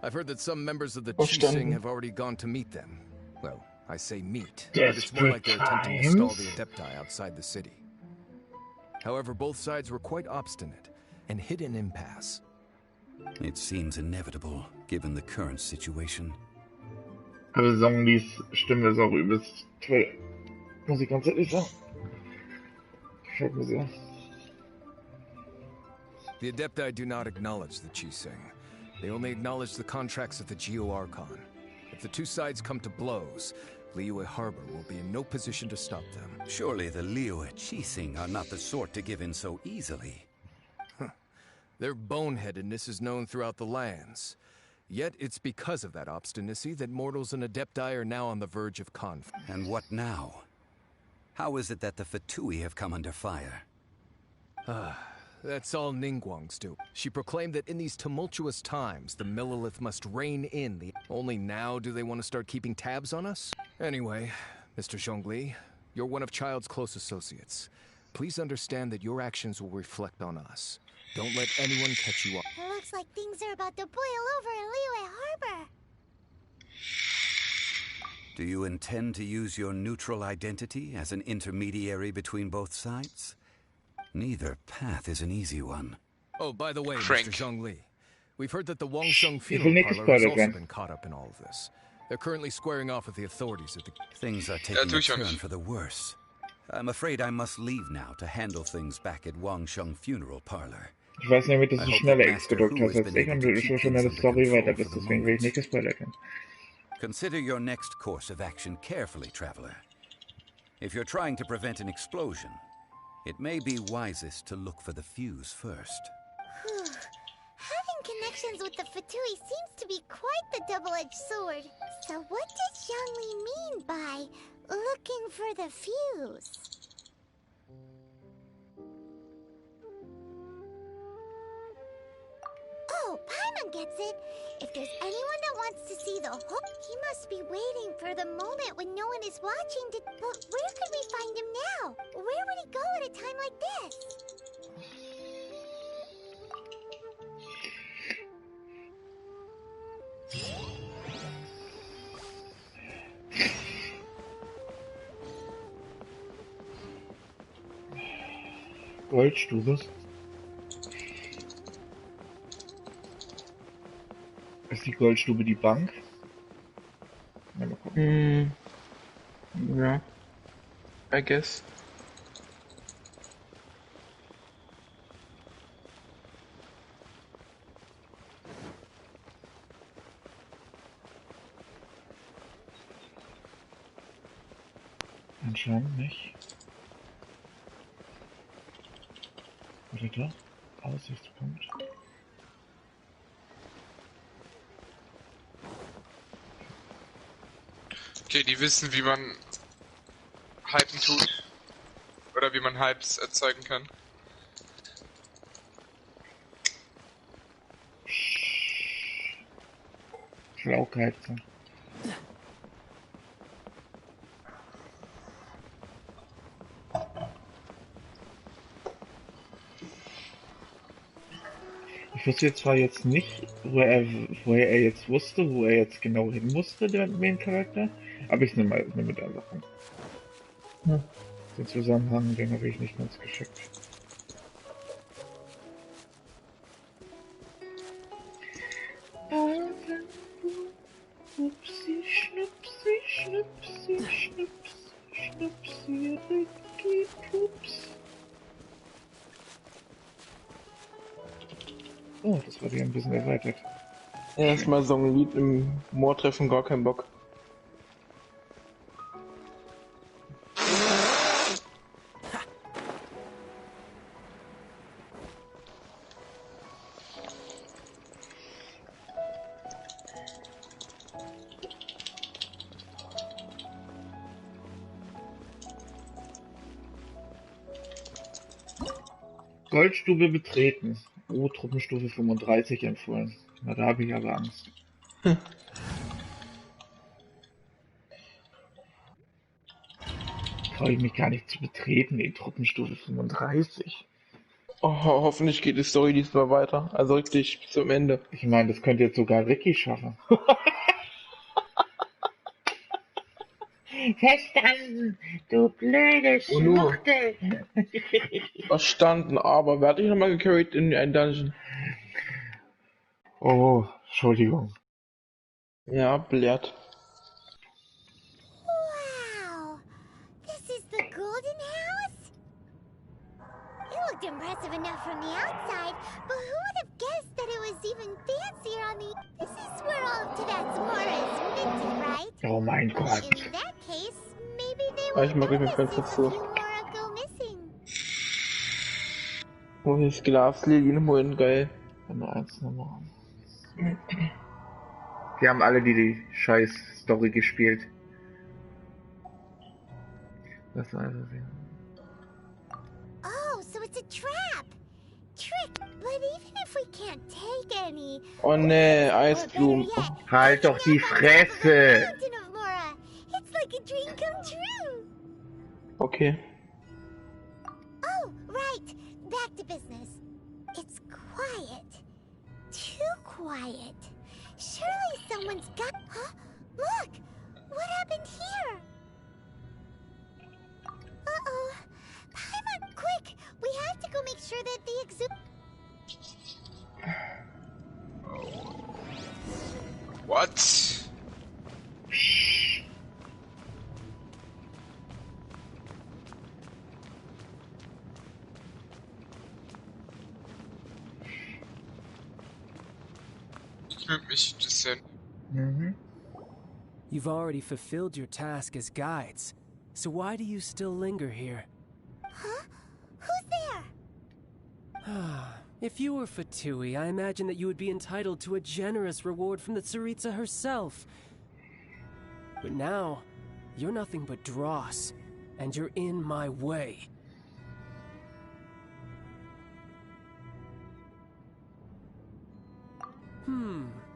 I've heard that some members of the Qixing have already gone to meet them. Well, I say meet, but it's more like they're attempting to stall the Adepti outside the city. However, both sides were quite obstinate and hit an impasse. It seems inevitable, given the current situation. Aber Songlys Stimme ist auch übelst toll. Muss ich ganz ehrlich sagen. Gefällt mir sehr. The Adepti do not acknowledge the Qixing. They only acknowledge the contracts of the Geo Archon. If the two sides come to blows, Liyue Harbor will be in no position to stop them. Surely the Liyue Qixing are not the sort to give in so easily. Their boneheadedness is known throughout the lands. Yet it's because of that obstinacy that mortals and Adepti are now on the verge of conflict. And what now? How is it that the Fatui have come under fire? That's all Ningguang's do. She proclaimed that in these tumultuous times, the Millilith must rein in the... Only now do they want to start keeping tabs on us? Anyway, Mr. Zhongli, you're one of Child's close associates. Please understand that your actions will reflect on us. Don't let anyone catch you up. It looks like things are about to boil over in Liyue Harbor. Do you intend to use your neutral identity as an intermediary between both sides? Neither path is an easy one. Oh, by the way, Frank. Mr. Zhongli, we've heard that the Wangsheng Funeral Parlor has also been caught up in all of this. They're currently squaring off with the authorities at the... Things are taking a turn for the worse. I'm afraid I must leave now to handle things back at Wangsheng Funeral Parlor. Ich weiß nämlich, dass du schneller X gedrückt hast als ich und du so schnell eine Story weiter bist, deswegen will ich nicht gespoilert werden. Consider your next course of action carefully, Traveler. If you're trying to prevent an explosion, it may be wisest to look for the fuse first. Having connections with the Fatui seems to be quite the double-edged sword. So what does Zhongli mean by looking for the fuse? Oh, Paimon gets it. If there's anyone that wants to see the whole... He must be waiting for the moment when no one is watching to... But where could we find him now? Where would he go at a time like this? Goldstube. Ist die Goldstube die Bank? Ja, mal gucken. Ja. I guess. Anscheinend nicht. Oder doch? Aussichtspunkt. Okay, die wissen, wie man Hypen tut. Oder wie man Hypes erzeugen kann. Flaukheit. Ich wusste zwar jetzt nicht, woher er jetzt wusste, wo er jetzt genau hin musste, der Main-Charakter, aber ich nehme mit einfach an. Hm. Den Zusammenhang, den habe ich nicht ganz geschickt. Upsi, schnupsi, schnupsi, schnupsi, schnupsi, Ricky, pups. Oh, das war hier ein bisschen erweitert. Erstmal so ein Lied im Moortreffen, gar keinen Bock. Goldstube betreten. Oh, Truppenstufe 35 empfohlen. Na, da habe ich aber Angst. Traue ich mich gar nicht zu betreten, die Truppenstufe 35. Oh, hoffentlich geht die Story diesmal weiter. Also richtig bis zum Ende. Ich meine, das könnte jetzt sogar Ricky schaffen. Verstanden, du blöde Schwuchtel. Verstanden, aber werde ich nochmal gecarried in einen Dungeon? Oh, Entschuldigung. Ja, blärt. Wow! This is the Golden House? It looked impressive enough from the outside, but who would have guessed that it was even fancier on the... This is where all of Tibet's Mora is minted, right? Oh mein Gott. In that case, maybe they Ah, will ich mag nicht mehr notice ganz if a dazu. few Mora go missing. Oh, hier ist Glaslilien holen, geil. Nummer 1, Nummer 1. Die haben alle die scheiß Story gespielt. Das war also sehr... Oh, so it's a trap! Trick! But even if we can't take any... Oh ne, Eisblumen. Halt doch die Fresse! Mountain of Mora! It's like a dream come true! Okay. Oh, right! Back to business. It's quiet. Too quiet. Surely someone's got... Huh? Look! What happened here? Uh-oh. Paimon, quick! We have to go make sure that the What? Ich würde mich interessieren. You've already fulfilled your task as guides, so why do you still linger here? Huh? Who's there? If you were Fatui, I imagine that you would be entitled to a generous reward from the Tsaritsa herself. But now, you're nothing but dross, and you're in my way.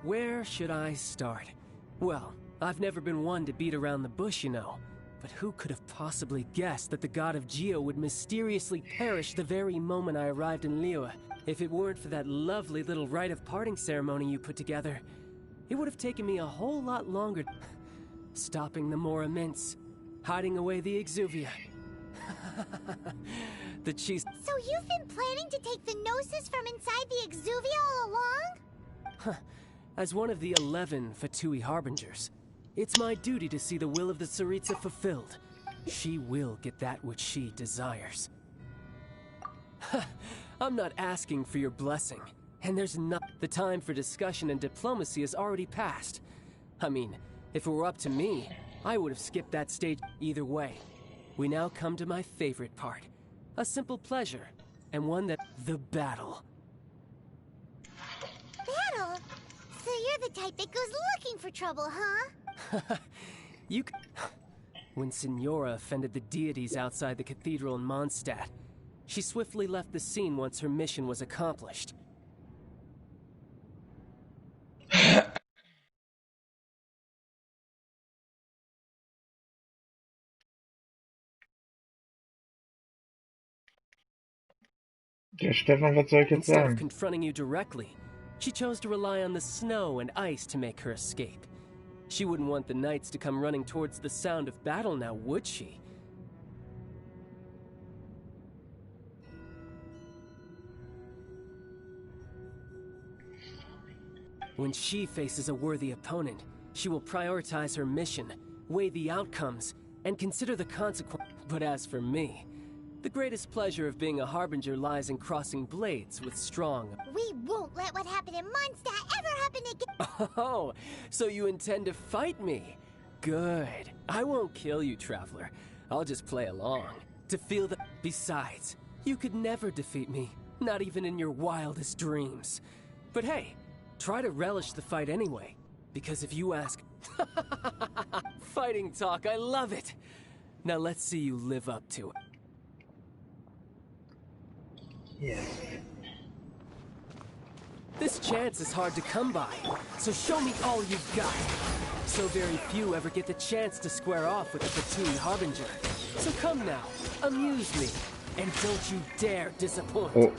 Where should I start? Well, I've never been one to beat around the bush, you know. But who could have possibly guessed that the god of Geo would mysteriously perish the very moment I arrived in Liyue? If it weren't for that lovely little rite of parting ceremony you put together, it would have taken me a whole lot longer. Stopping the Mora Mints, hiding away the Exuvia. The cheese. So you've been planning to take the Gnosis from inside the Exuvia all along? As one of the 11 Fatui Harbingers, it's my duty to see the will of the Tsaritsa fulfilled. She will get that which she desires. I'm not asking for your blessing, and there's not... The time for discussion and diplomacy has already passed. I mean, if it were up to me, I would have skipped that stage either way. We now come to my favorite part. A simple pleasure, and one that... the battle. Battle? So you're the type that goes looking for trouble, huh? When Signora offended the deities outside the cathedral in Mondstadt, she swiftly left the scene once her mission was accomplished. Ja, Stefan, was soll ich jetzt Instead of sagen? confronting you directly, she chose to rely on the snow and ice to make her escape. She wouldn't want the knights to come running towards the sound of battle now, would she? When she faces a worthy opponent, she will prioritize her mission, weigh the outcomes, and consider the consequences. But as for me, the greatest pleasure of being a harbinger lies in crossing blades with strong... We won't let what happened in Mondstadt ever happen again! Oh, so you intend to fight me? Good. I won't kill you, Traveler. I'll just play along. To feel the... Besides, you could never defeat me. Not even in your wildest dreams. But hey, try to relish the fight anyway. Because if you ask... Fighting talk, I love it! Now let's see you live up to it. Yes. This chance is hard to come by, so show me all you've got. So very few ever get the chance to square off with a platoon harbinger. So come now, amuse me, and don't you dare disappoint. Oh,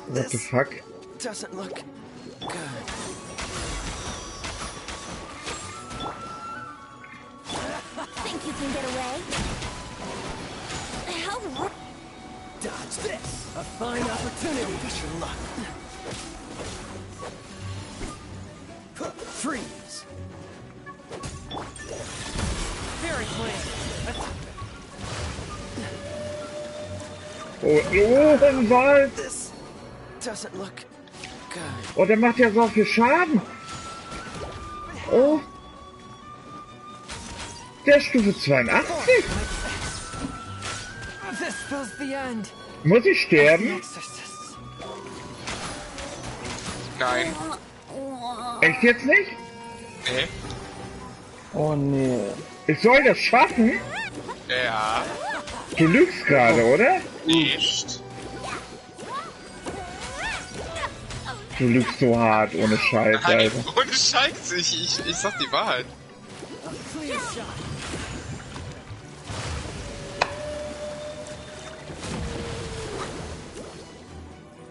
what the fuck? Doesn't look good. Think you can get away? How... Dodge this! A fine opportunity. Push your luck. Freeze. Very plain. Oh, im Wald! This doesn't look good. Oh, der macht ja so viel Schaden! Oh! Der ist Stufe 82! This spells the end. Muss ich sterben? Nein. Echt jetzt nicht? Nee. Oh nee. Ich soll das schaffen? Ja. Du lügst gerade, oder? Nicht. Du lügst so hart, ohne Scheiß, Nein, Alter. ohne Scheiß. Ich sag die Wahrheit.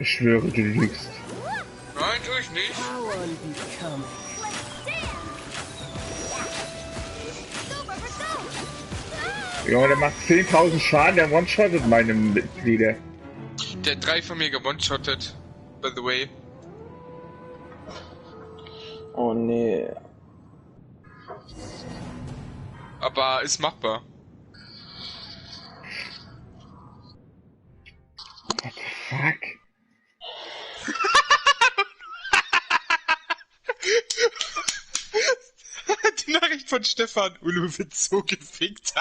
Ich schwöre, du lügst. Nein, tu ich nicht. Junge, der macht 10.000 Schaden, der one-shottet meine Mitglieder. Der hat 3 von mir gewone-shottet. By the way. Oh nee. Aber ist machbar. What the fuck? Die Nachricht von Stefan. Ulu wird so gefickt.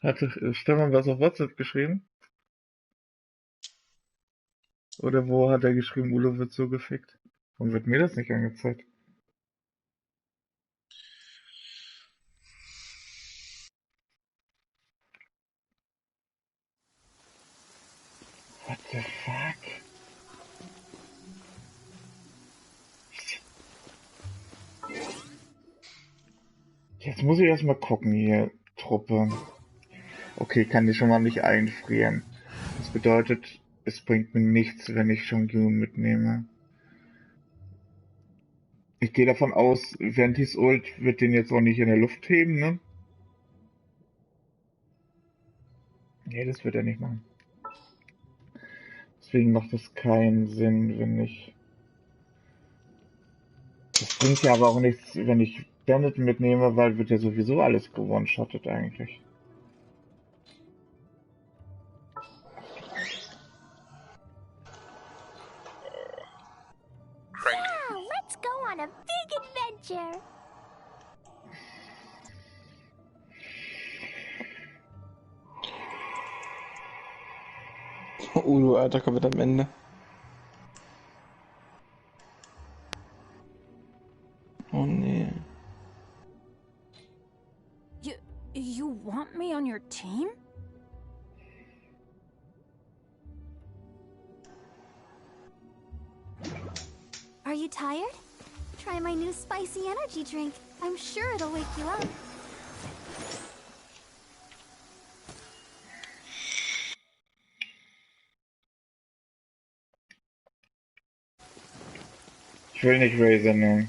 Hatte Stefan was auf WhatsApp geschrieben? Oder wo hat er geschrieben, Ulo wird so gefickt? Warum wird mir das nicht angezeigt? What the fuck? Jetzt muss ich erstmal gucken hier, Truppe. Okay, kann die schon mal nicht einfrieren. Das bedeutet, es bringt mir nichts, wenn ich schon Jun mitnehme. Ich gehe davon aus, Ventis Ult wird den jetzt auch nicht in der Luft heben, ne? Nee, das wird er nicht machen. Deswegen macht es keinen Sinn, wenn ich... Das bringt ja aber auch nichts, wenn ich Bennett mitnehme, weil wird ja sowieso alles gewone-shottet eigentlich. Wow, let's go on a big adventure! Udo, Alter, kommt am Ende. Oh nee. You want me on your team? you tired? Try my new spicy energy drink. I'm sure it'll wake you up. Ich will nicht Razor nehmen.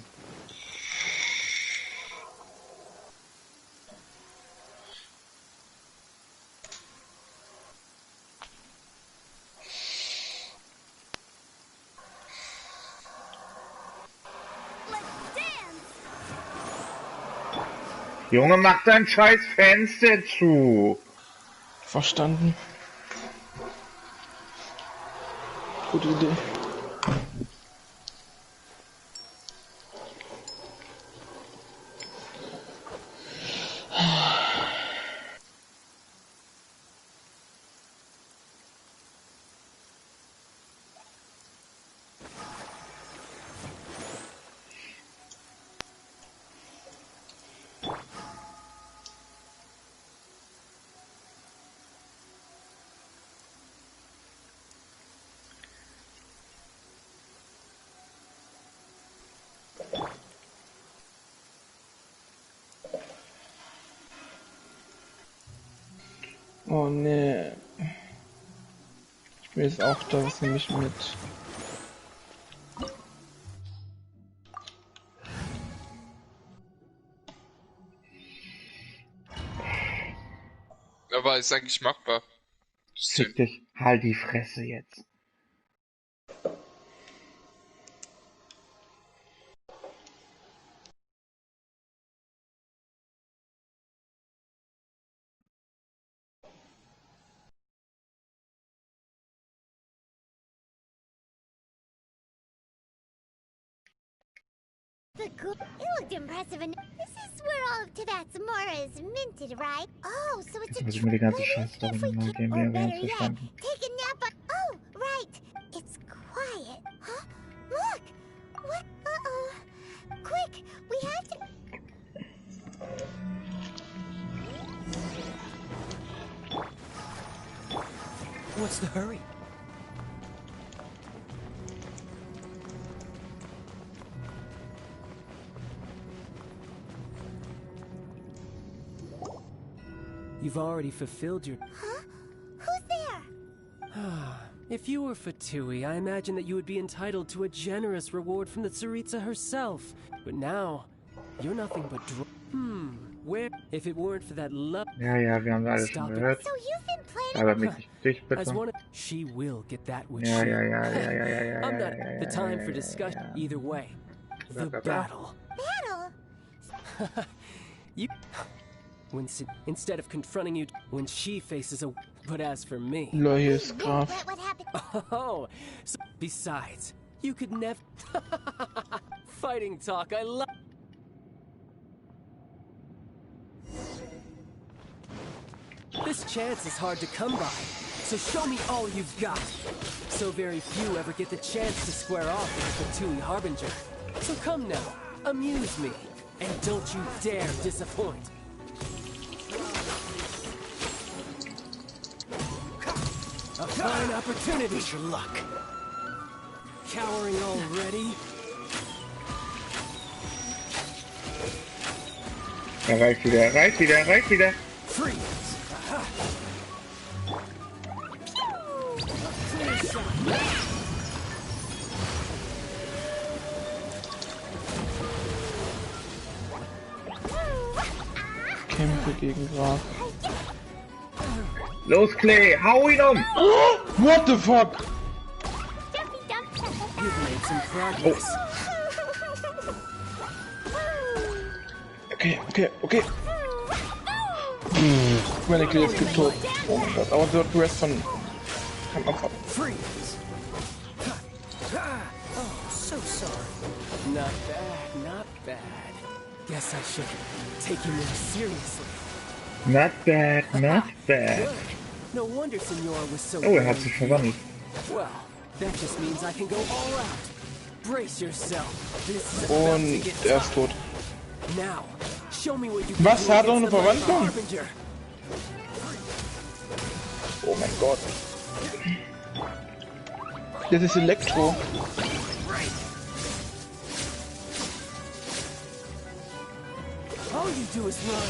Junge, mach dein scheiß Fenster zu. Verstanden. Gute Idee. Oh ne. Ich bin jetzt auch da, was nehme ich mit? Aber ist eigentlich machbar. Fick dich, halt die Fresse jetzt. The cool. It looked impressive, and this is where all of Tabatsamora is minted, right? Oh, so it's Jetzt a muss ich mir die ganze but Scheißstory if we nochmal can, geben, or wir haben better es yet, verstanden. take a nap. Oh, right. It's quiet. Huh? Look. What? Uh-oh. Quick, we have to. What's the hurry? You've already fulfilled your... Huh? Who's there? If you were Fatui, I imagine that you would be entitled to a generous reward from the Tsaritsa herself. But now, you're nothing but where... If it weren't for that love... Ja, ja, wir haben alles schon gehört. So you've been planning. Aber mich dich As bitte. one of... She will get that which Ja, she... ja, ja, ja, ja, ja, ja, I'm not ja, the ja, time ja, for ja, discussion. ja. Either way. The Blah, blah, blah. battle. Battle? You... Instead of confronting you when she faces a... But as for me... Lol, hier ist Graf. What happened? Oh, so besides, you could never... Fighting talk, I love... This chance is hard to come by, so show me all you've got. So very few ever get the chance to square off with the Fatui Harbinger. So come now, amuse me, and don't you dare disappoint. A fine opportunity. Wish your luck. Cowering already? Reicht wieder, reicht wieder, reicht wieder. Freeze. Aha. Clear shot. Kämpfe gegen Graf. Los, Clay, hau ihn um! What the fuck? You've made some progress. Okay. Meine Clay ist tot. Oh mein Gott, aber der Rest von... Kein Opfer. Freeze. Oh, so sorry. Not bad, not bad. Guess I should take you more seriously. Not bad, not bad. Good. No wonder Senora was so... Oh, hat sich verwandelt. Well, that just means I can go all out. Brace yourself. This is about to Und get er ist tot. Now, show me what you can Was, do hat doch against eine the Mighty Verwandlung? Harbinger. Oh mein Gott. Das ist Elektro. All you do is run.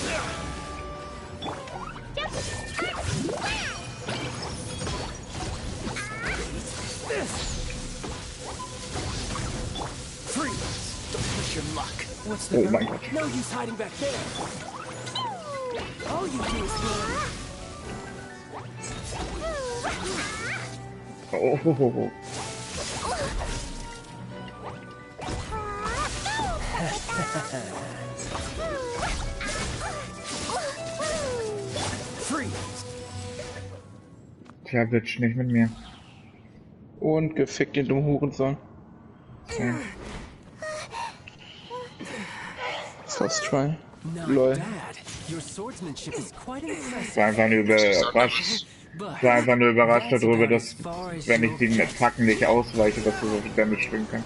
Freeze! Don't push your luck. What's the hurry? No use hiding back there. All you do is run. Oh. Tja, Bitch, nicht mit mir. Und gefickt den dummen Hurensohn. Ja. First try. Lol. Ich war einfach nur überrascht. Ich war einfach nur überrascht darüber, dass, wenn ich den Attacken nicht ausweiche, dass du so viel Damage springen kann.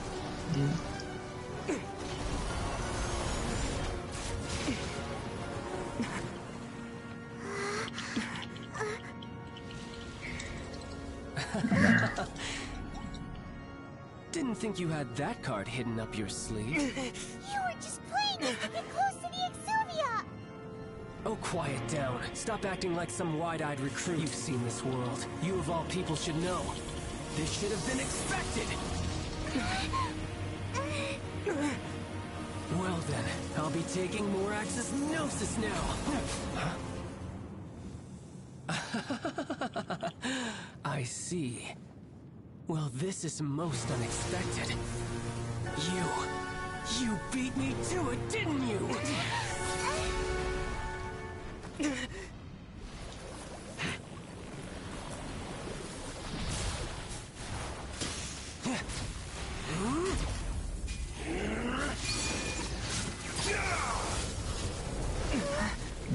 Didn't think you had that card hidden up your sleeve. You were just playing us to get close to the Exuvia! Oh, quiet down. Stop acting like some wide-eyed recruit. You've seen this world. You of all people should know. This should have been expected! Well then, I'll be taking more Axis Gnosis now! I see. Well, this is most unexpected. You beat me to it, didn't you?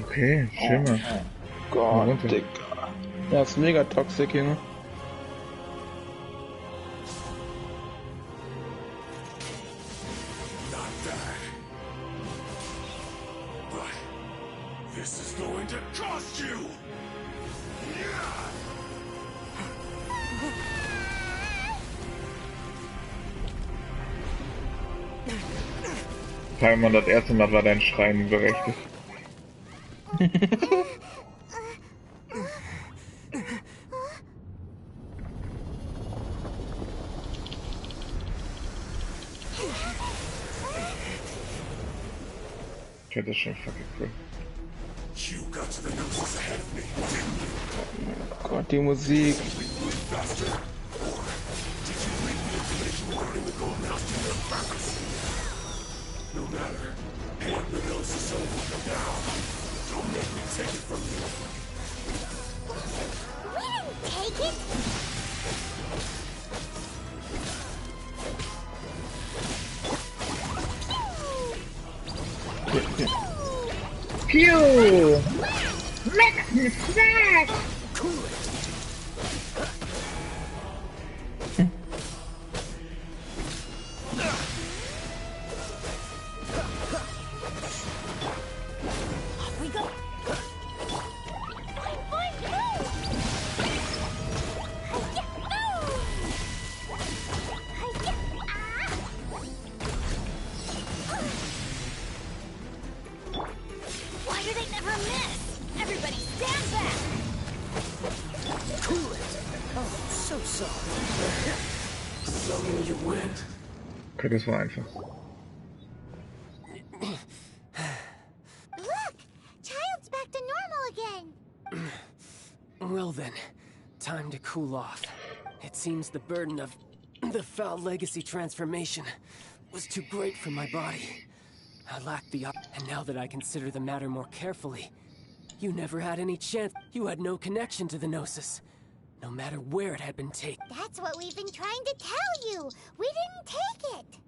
Okay, Schimmer. Gott, Digga. Das ist mega toxic, Junge. Paimon, das erste Mal war dein Schreien berechtigt. Okay, das ist schon fucking cool. Oh Gott, die Musik. No matter. Hand the gnosis over now. Don't make me take it from you. We didn't take it! Pew! Mix me snack! Cool it! Okay, das war einfach. Look! Child's back to normal again! Well then, time to cool off. It seems the burden of the foul legacy transformation was too great for my body. I lacked the and now that I consider the matter more carefully, you never had any chance. You had no connection to the Gnosis, no matter where it had been taken. That's what we've been trying to tell you! We didn't take it!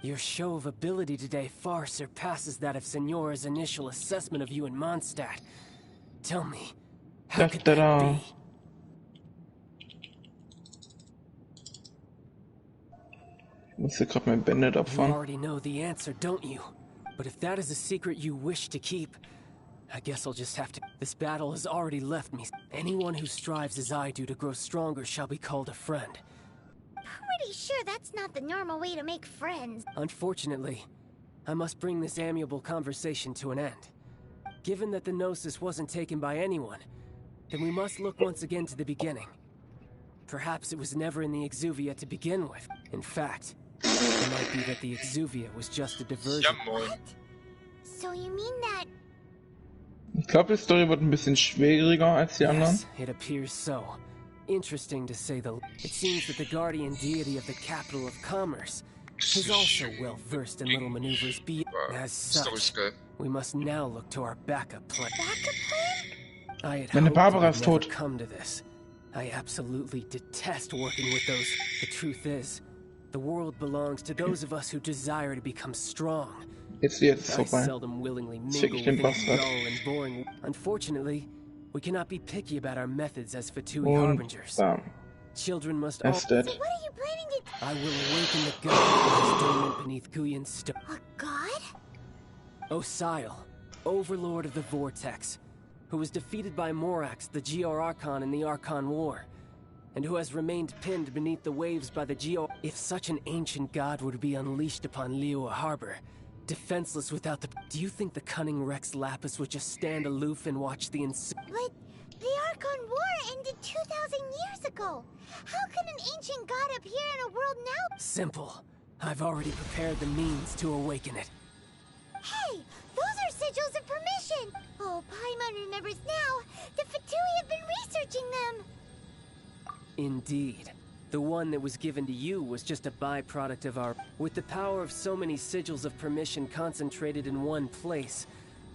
Your show of ability today far surpasses that of Signora's initial assessment of you in Mondstadt. Tell me, how could that be? Muss grad mein Bandit You abfahren. already know the answer, don't you? But if that is a secret you wish to keep, I guess I'll just have to. This battle has already left me. Anyone who strives as I do to grow stronger shall be called a friend. Pretty sure that's not the normal way to make friends. Unfortunately, I must bring this amiable conversation to an end. Given that the Gnosis wasn't taken by anyone, then we must look once again to the beginning. Perhaps it was never in the Exuvia to begin with. In fact, it might be that the Exuvia was just a diversion. What? So you mean that... Ich glaube, die Story wird ein bisschen schwieriger als die anderen. Yes, it appears so. Interesting to say the... It seems that the guardian deity of the capital of commerce is also well versed in little maneuvers. As such, we must now look to our backup plan. Backup plan? I had Meine hoped Barbara it ist would never tot. come to this. I absolutely detest working with those. The truth is, the world belongs to those of us who desire to become strong. Jetzt I vorbei. seldom willingly Schick mingle ich with den any Bastard. dull and boring. Unfortunately, we cannot be picky about our methods as Fatui Und harbingers. bam. Children must Er ist dead. So what are you planning to... I will awaken the god who is dormant beneath Guyan's stone. A god? Osile, overlord of the Vortex, who was defeated by Morax, the Geor Archon in the Archon War, and who has remained pinned beneath the waves by the Geor. If such an ancient god were to be unleashed upon Liyue Harbor, defenseless without the... Do you think the cunning Rex Lapis would just stand aloof and watch the But the Archon War ended 2,000 years ago. How can an ancient god appear in a world now? Simple. I've already prepared the means to awaken it. Hey, those are sigils of permission. Oh, Paimon remembers now. The Fatui have been researching them. Indeed. The one that was given to you was just a byproduct of our... With the power of so many sigils of permission concentrated in one place,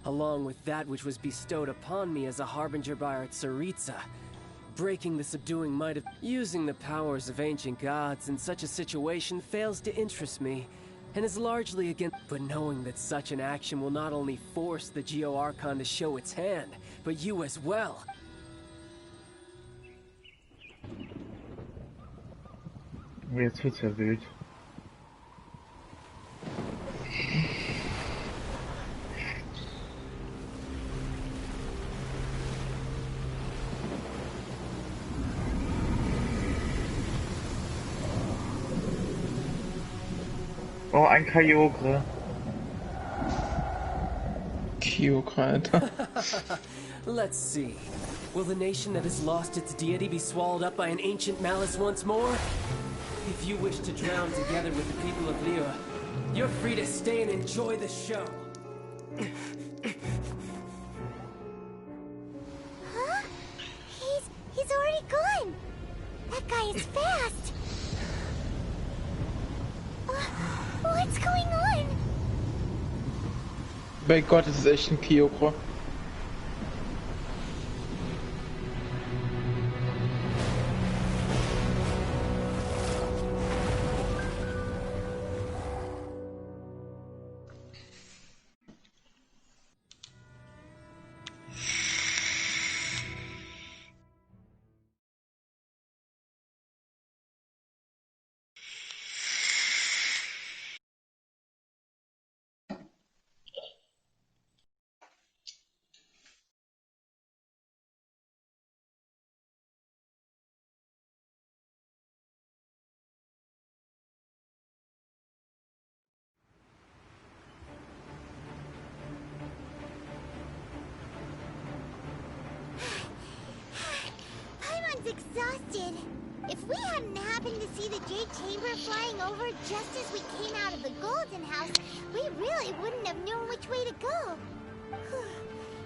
along with that which was bestowed upon me as a harbinger by our Tsaritsa, breaking the subduing might of... Using the powers of ancient gods in such a situation fails to interest me, and is largely against... But knowing that such an action will not only force the Geo Archon to show its hand, but you as well... Jetzt wird's ja wild. Oh, ein Kyogre. Kyogre, Alter. Let's see. Will the nation that has lost its deity be swallowed up by an ancient malice once more? If you wish to drown together with the people of Liyue, you're free to stay and enjoy the show. Huh? He's already gone. That guy is fast. What's going on? Bei Gott, das ist echt ein Kyogre. Paimon's exhausted. If we hadn't happened to see the Jade Chamber flying over just as we came out of the Golden House, we really wouldn't have known which way to go.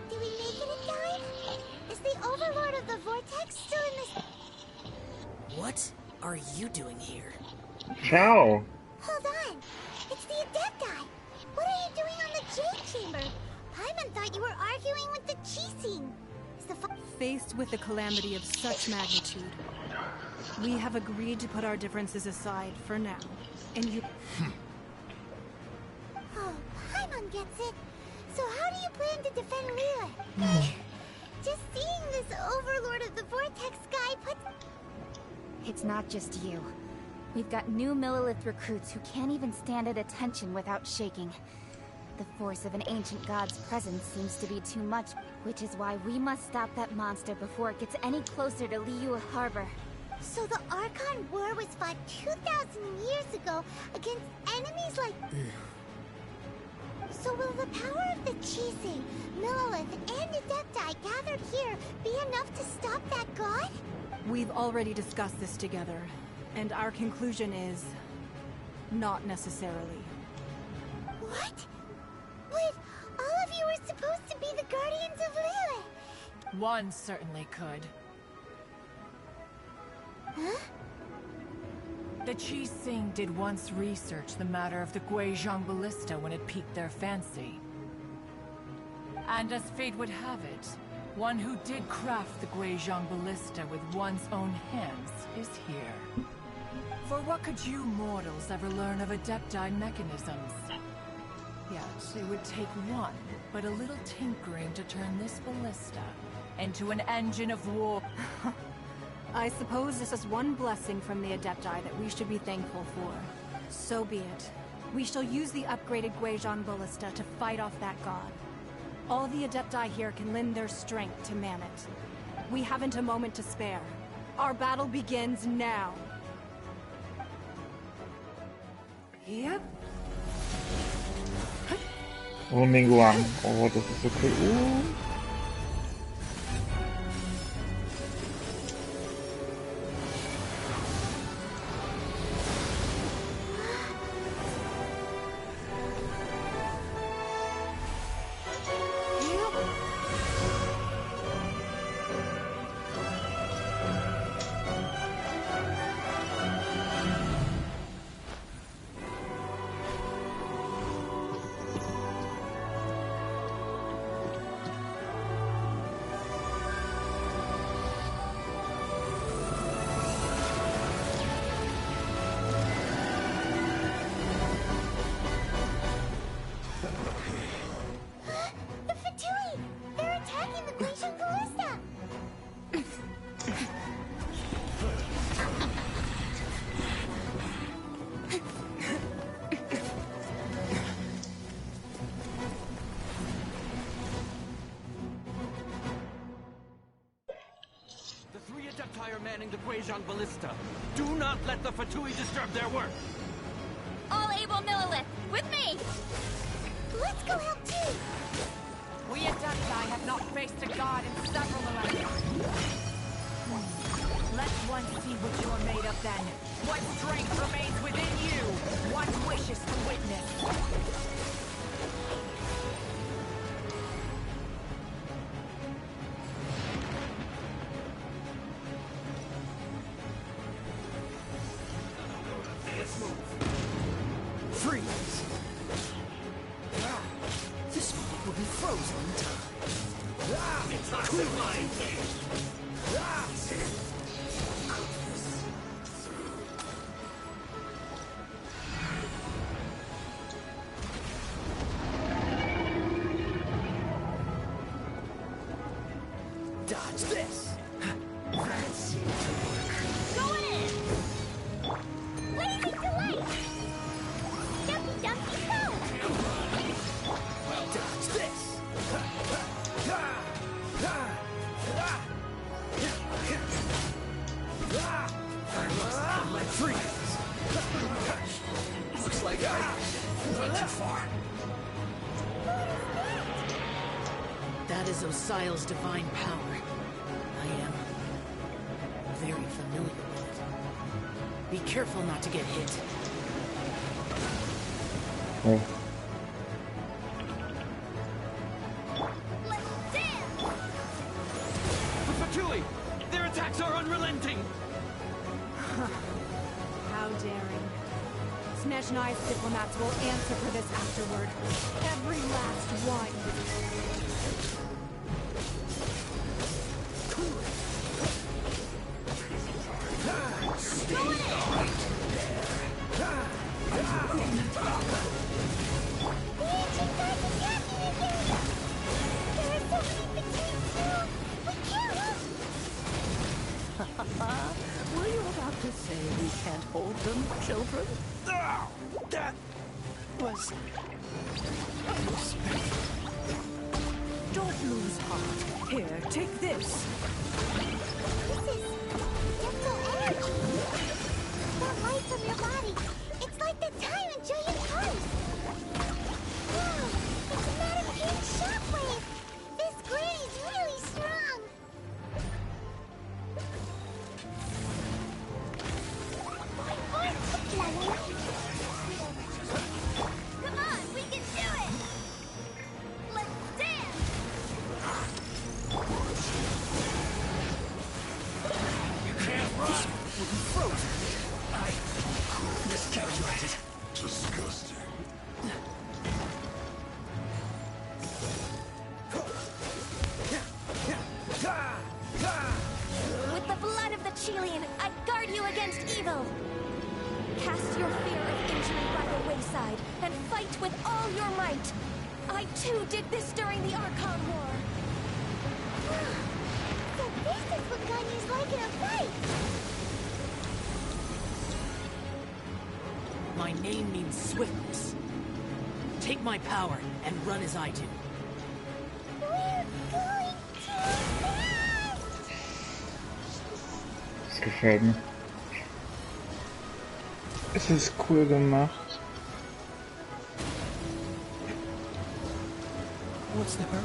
Did we make it in time? Is the Overlord of the Vortex still in this... What are you doing here? Ciao. Hold on. It's the Adepti. What are you doing on the Jade Chamber? Paimon thought you were arguing with the Chising. Is the Faced with a calamity of such magnitude, we have agreed to put our differences aside for now, and you... Oh, Paimon gets it. So how do you plan to defend Liyue? Just seeing this Overlord of the Vortex guy put... It's not just you. We've got new Millilith recruits who can't even stand at attention without shaking. The force of an ancient god's presence seems to be too much, which is why we must stop that monster before it gets any closer to Liyue Harbor. So the Archon War was fought 2,000 years ago against enemies like... power of the Chising, Millelith, and Adepti gathered here be enough to stop that god? We've already discussed this together, and our conclusion is... not necessarily. What? But all of you were supposed to be the guardians of Lilith! One certainly could. Huh? The Qi-Sing did once research the matter of the Guizhong Ballista when it piqued their fancy. And as fate would have it, one who did craft the Guizhong Ballista with one's own hands is here. For what could you mortals ever learn of Adepti mechanisms? Yes, it would take one, but a little tinkering to turn this ballista into an engine of war. I suppose this is one blessing from the Adepti that we should be thankful for. So be it. We shall use the upgraded Guizhong Ballista to fight off that god. All the Adepti here can lend their strength to man it. We haven't a moment to spare. Our battle begins now. Yep. Oh, Ningguang. Oh, das ist so cool. Manning the Guizhong Ballista. Do not let the Fatui disturb their work. All able Millelith, with me! Let's go help too! We Adepti have not faced a god in several millennia. Let one see what you're made of then. What strength remains within you? What wishes to witness? Freeze! This one will be frozen in time. It's not mine. Dodge this. That seems to work. Going in! Lazy delay! Dumpy dumpy go! Dodge this. I must let freeze. Looks like I went too far. That is Osial's divine power. I am very familiar with it. Be careful not to get hit. Oh. The Fatui! Their attacks are unrelenting! How daring. Snezhnai's diplomats will answer for this afterward. Every last one. Were you about to say we can't hold them, children? That was unexpected. Don't lose heart. Here, take this. This is gentle energy. That light from your body. It's like the time in Julian Pulse. Wow, it's skull. Cast your fear of injury by the wayside and fight with all your might. I too did this during the Archon War. So this is what Ganyu's like in a fight! My name means swiftness. Take my power and run as I do. We're going too fast! Das gefällt mir. Es ist cool gemacht. What's the hurry?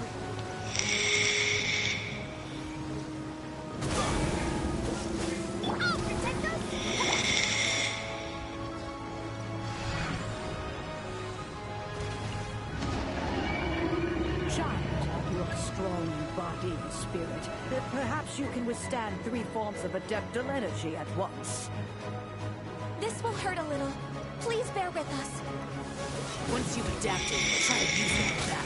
Spirit, that perhaps you can withstand 3 forms of adeptal energy at once. This will hurt a little. Please bear with us. Once you've adapted, try to use it for that.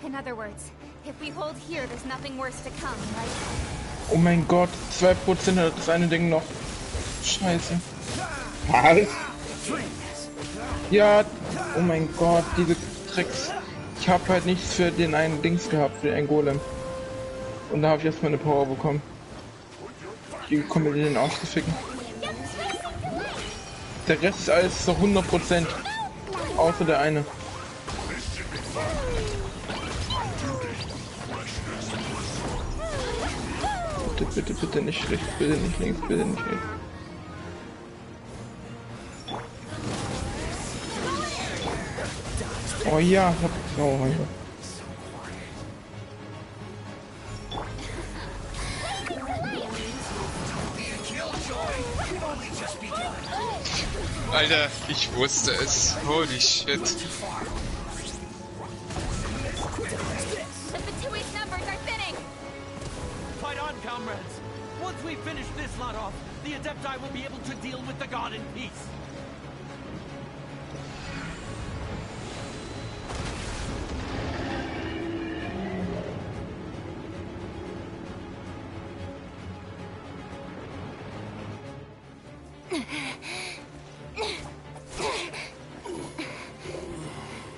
In other words, if we hold here, there's nothing worse to come, right? Oh mein Gott, 2% hat das eine Ding noch. Scheiße. Was? Ja, oh mein Gott, diese Tricks. Ich habe halt nichts für den einen Dings gehabt, für den einen Golem. Und da habe ich erstmal eine Power bekommen. Die kommen mir den Arsch zu ficken. Der Rest ist alles so 100%. Außer der eine. Bitte, bitte, bitte nicht rechts, bitte nicht links, bitte nicht rechts. Oh ja, oh ja. Alter, ich wusste es. Holy shit. Fight on, comrades! Once we finish this lot off, the Adepti will be able to deal with the god in peace.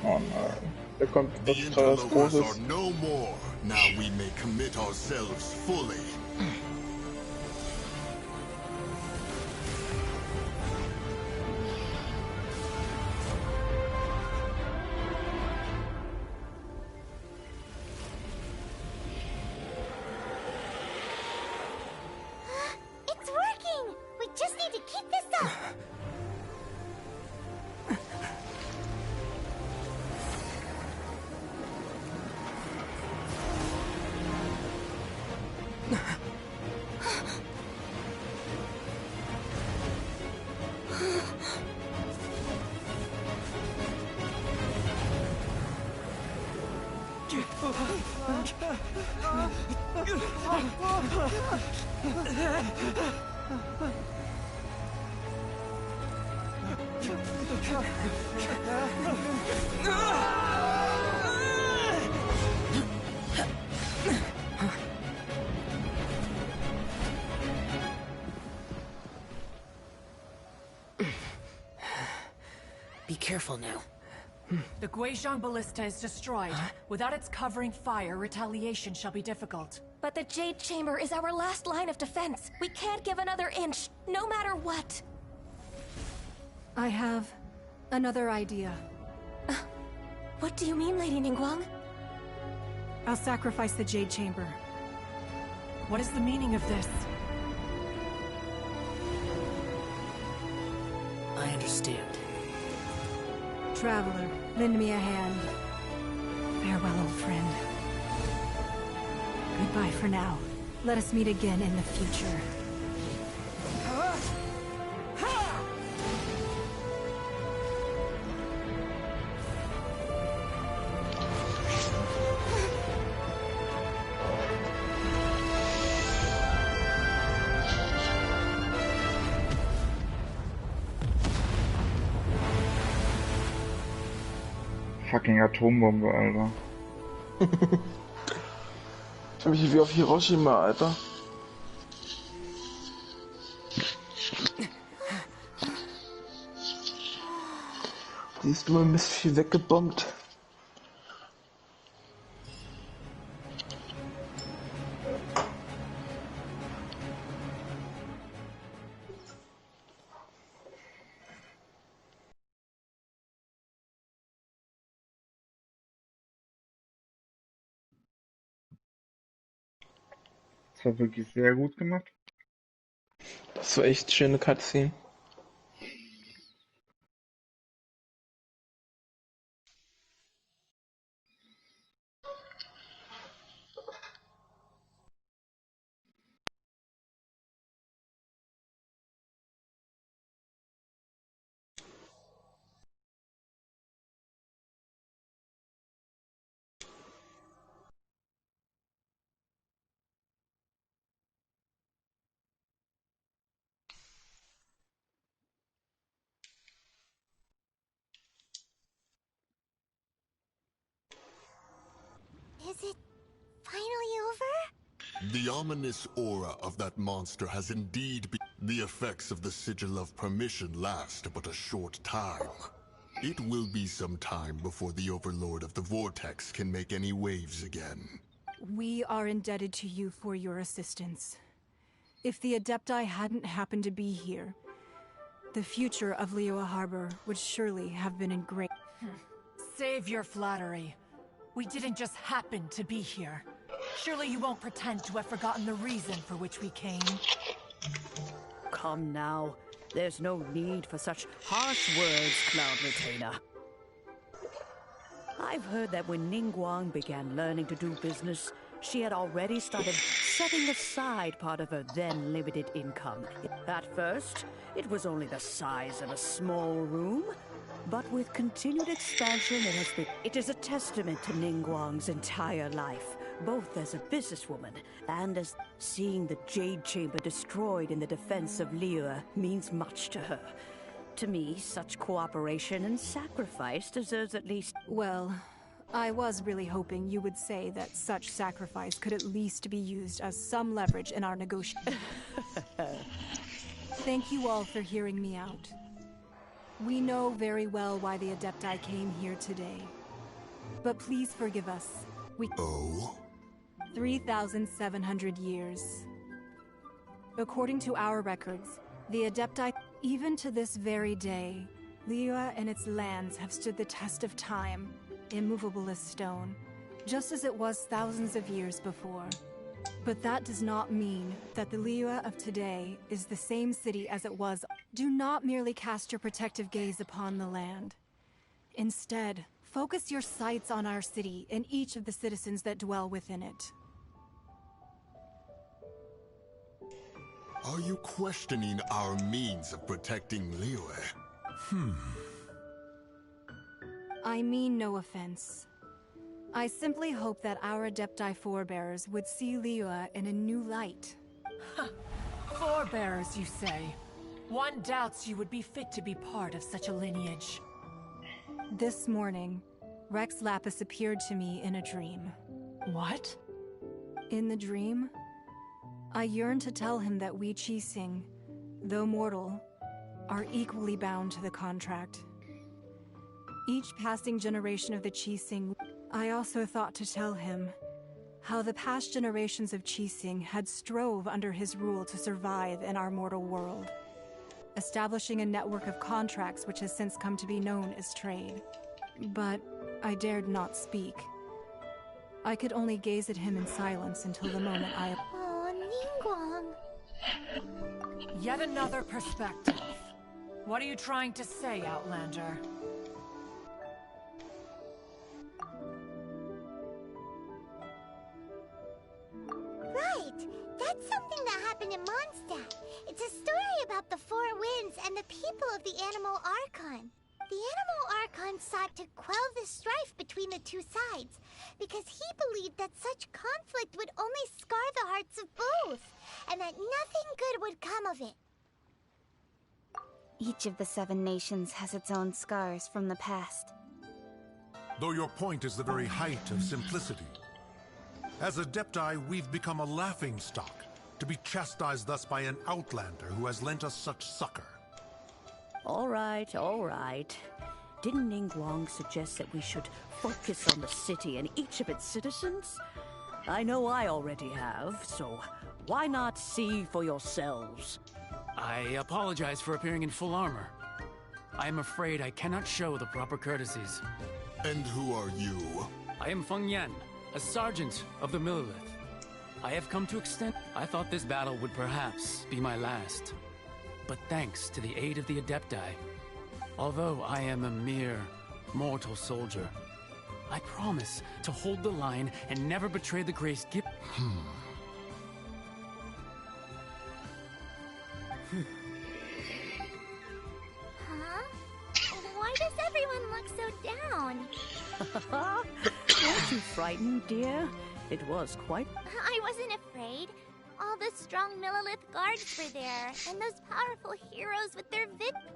Oh nein, da kommt was total Großes. No more. Now we may commit ourselves fully. It's working! We just need to keep this up! Be careful now. The Guizhong Ballista is destroyed. Without its covering fire, retaliation shall be difficult. But the Jade Chamber is our last line of defense. We can't give another inch, no matter what. I have another idea. What do you mean, Lady Ningguang? I'll sacrifice the Jade Chamber. What is the meaning of this? understand. Traveler, lend me a hand. Farewell, old friend. Goodbye for now. Let us meet again in the future. Fucking Atombombe, Alter. Für mich wie auf Hiroshima, Alter. Siehst du mal Mist viel weggebombt. Das war wirklich sehr gut gemacht. Das war echt schöne Cutscene. Is it finally over? The ominous aura of that monster has indeed been... The effects of the Sigil of Permission last but a short time. It will be some time before the Overlord of the Vortex can make any waves again. We are indebted to you for your assistance. If the Adepti hadn't happened to be here, the future of Liyue Harbor would surely have been in great... Save your flattery. We didn't just happen to be here. Surely you won't pretend to have forgotten the reason for which we came. Come now. There's no need for such harsh words, Cloud Retainer. I've heard that when Ningguang began learning to do business, she had already started setting aside part of her then limited income. At first, it was only the size of a small room, but with continued expansion, it is a testament to Ningguang's entire life, both as a businesswoman and as seeing the Jade Chamber destroyed in the defense of Liyue means much to her. To me, such cooperation and sacrifice deserves at least... Well, I was really hoping you would say that such sacrifice could at least be used as some leverage in our negotiations. Thank you all for hearing me out. We know very well why the Adepti came here today. But please forgive us. Oh? 3,700 years. According to our records, the Adepti, even to this very day, Liyue and its lands have stood the test of time, immovable as stone, just as it was thousands of years before. But that does not mean that the Liyue of today is the same city as it was. Do not merely cast your protective gaze upon the land. Instead, focus your sights on our city and each of the citizens that dwell within it. Are you questioning our means of protecting Liyue? I mean no offense. I simply hope that our Adepti forebears would see Liyue in a new light. Forebears, you say? One doubts you would be fit to be part of such a lineage. This morning, Rex Lapis appeared to me in a dream. What? In the dream, I yearned to tell him that we Qixing, though mortal, are equally bound to the contract. Each passing generation of the Qixing, I also thought to tell him how the past generations of Qixing had strove under his rule to survive in our mortal world, establishing a network of contracts which has since come to be known as trade. But I dared not speak. I could only gaze at him in silence until the moment I... Oh, Ningguang. Yet another perspective. What are you trying to say, Outlander? Right! That's something that happened in Mondstadt. It's a story about the Four Winds and the people of the Animal Archon. The Animal Archon sought to quell the strife between the two sides, because he believed that such conflict would only scar the hearts of both, and that nothing good would come of it. Each of the 7 nations has its own scars from the past. Though your point is the very height of simplicity. As Adepti, we've become a laughingstock, to be chastised thus by an outlander who has lent us such succor. All right, all right. Didn't Ningguang suggest that we should focus on the city and each of its citizens? I know I already have, so why not see for yourselves? I apologize for appearing in full armor. I am afraid I cannot show the proper courtesies. And who are you? I am Feng Yan, a sergeant of the Millilith. I have come to extend... I thought this battle would perhaps be my last. But thanks to the aid of the Adepti, although I am a mere mortal soldier, I promise to hold the line and never betray the grace given. Huh? Why does everyone look so down? Weren't you frightened, dear? It was quite... I wasn't afraid. All the strong Millilith guards were there, and those powerful heroes with their